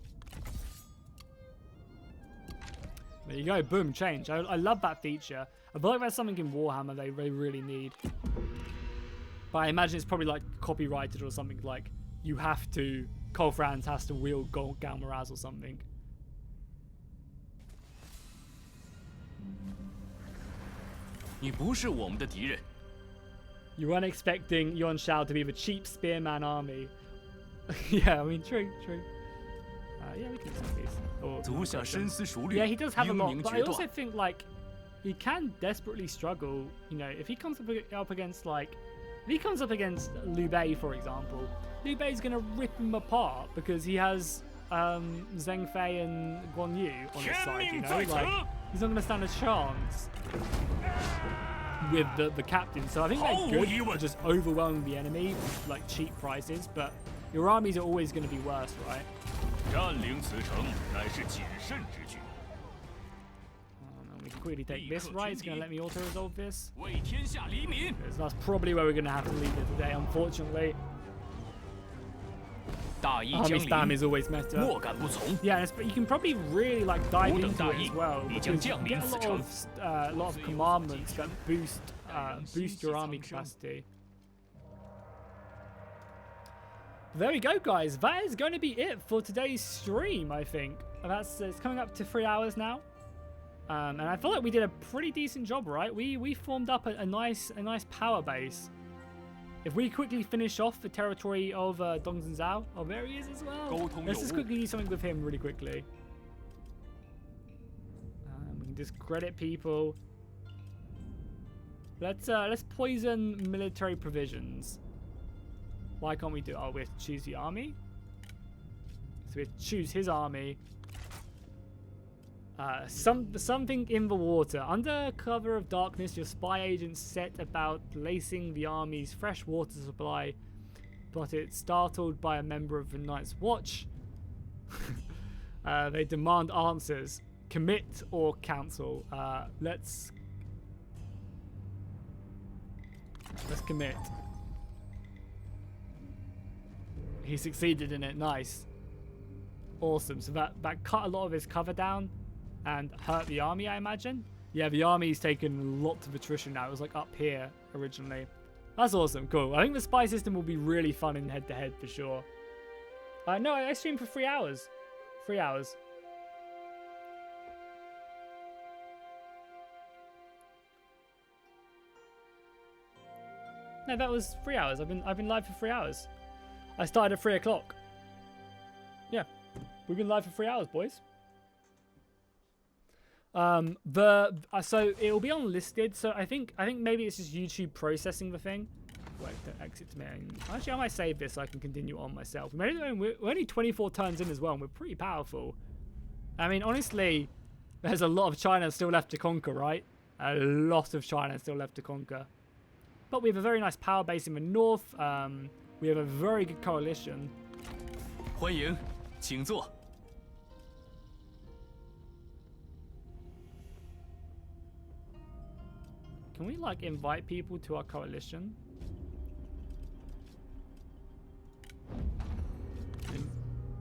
There you go, boom, change. I love that feature. I feel like that's something in Warhammer they really need. But I imagine it's probably like copyrighted or something, like you have to, Cole Franz has to wield Galmaraz or something. You weren't expecting Yuan Shao to be the cheap spearman army. Yeah, I mean, true. Yeah, we can take these. Yeah, he does have a lot, but I also think, like, he can desperately struggle, you know, if he comes up against, like, if he comes up against Liu Bei, for example, Liu Bei's going to rip him apart because he has Zheng Fei and Guan Yu on his side, you know, like, he's not going to stand a chance with the captain. So I think they're good for just overwhelming the enemy with, like, cheap prices, but your armies are always going to be worse, right? 占领此城乃是谨慎之举。 And we can quickly take this, right? It's going to let me auto-resolve this. 为天下黎民。 That's probably where we're going to have to leave it today, unfortunately. 大义 Army 将 spam 临， is always messed up. 莫敢不从。 Yeah, but you can probably really like dive 吾等 into 大 it 义 as well 必 because 将 you 降临 get 此 a 城。 lot of commandments that boost your army capacity. There we go, guys. That is going to be it for today's stream. I think it's coming up to 3 hours now, and I feel like we did a pretty decent job, right? We formed up a nice power base. If we quickly finish off the territory of Dongzhen Zhao, oh, there he is as well. Let's just quickly do something with him really quickly. We can discredit people. Let's poison military provisions. Why can't we do? Oh, we have to choose the army. So we have to choose his army. Something in the water. Under cover of darkness, your spy agents set about lacing the army's fresh water supply, but it's startled by a member of the Night's Watch. They demand answers. Commit or cancel. Let's commit. He succeeded in it. Nice. Awesome. So that cut a lot of his cover down and hurt the army, I imagine. Yeah, the army's taken lots of attrition now. It was like up here originally. That's awesome. Cool. I think the spy system will be really fun in head-to-head for sure. No, I streamed for 3 hours. 3 hours. No, that was 3 hours. I've been live for 3 hours. I started at 3 o'clock. Yeah, we've been live for 3 hours, boys. So it will be unlisted. So I think maybe it's just YouTube processing the thing. Wait, don't exit to main. Actually, I might save this so I can continue on myself. We're only 24 turns in as well, and we're pretty powerful. I mean, honestly, there's a lot of China still left to conquer, right? A lot of China still left to conquer. But we have a very nice power base in the north. We have a very good coalition. 欢迎，请坐。 Can we like invite people to our coalition?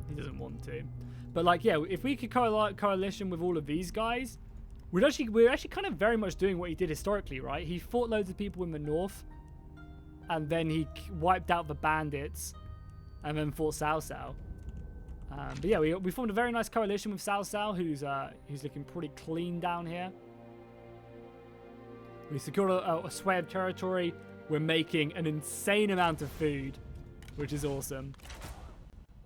He doesn't want to. But like, yeah, if we could coalition with all of these guys, we're actually kind of very much doing what he did historically, right? He fought loads of people in the north, and then he wiped out the bandits, and then fought Cao Cao. But yeah, we formed a very nice coalition with Cao Cao, who's looking pretty clean down here. We secured a sway of territory. We're making an insane amount of food, which is awesome.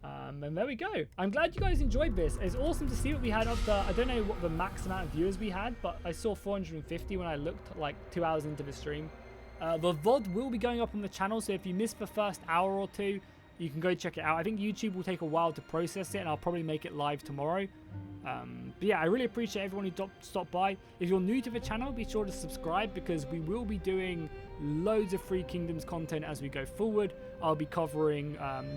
And there we go. I'm glad you guys enjoyed this. It's awesome to see what we had up there. I don't know what the max amount of viewers we had, but I saw 450 when I looked like 2 hours into the stream. The VOD will be going up on the channel, so if you missed the first hour or two, you can go check it out. I think YouTube will take a while to process it, and I'll probably make it live tomorrow. But yeah, I really appreciate everyone who stopped by. If you're new to the channel, be sure to subscribe because we will be doing loads of Free Kingdoms content as we go forward. I'll be covering,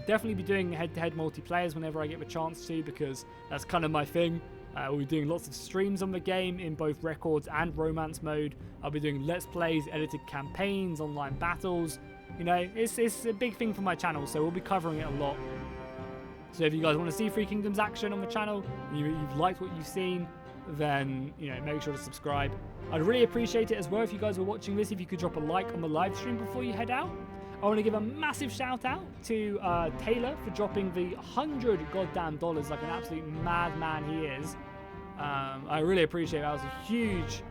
definitely be doing head-to-head multiplayers whenever I get the chance to because that's kind of my thing. We'll be doing lots of streams on the game in both records and romance mode. I'll be doing let's plays, edited campaigns, online battles. You know, it's a big thing for my channel, so we'll be covering it a lot. So if you guys want to see Free Kingdoms action on the channel, and you've liked what you've seen, then, you know, make sure to subscribe. I'd really appreciate it as well if you guys were watching this, if you could drop a like on the live stream before you head out. I want to give a massive shout out to Taylor for dropping the $100 goddamn like an absolute madman he is. I really appreciate it. That was a huge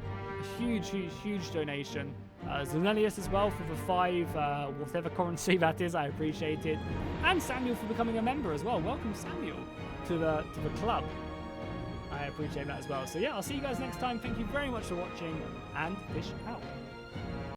donation. Zanelius as well for the 5 whatever currency that is. I appreciate it. And Samuel for becoming a member as well. Welcome, Samuel, to the club. I appreciate that as well. So yeah, I'll see you guys next time. Thank you very much for watching, and fish out.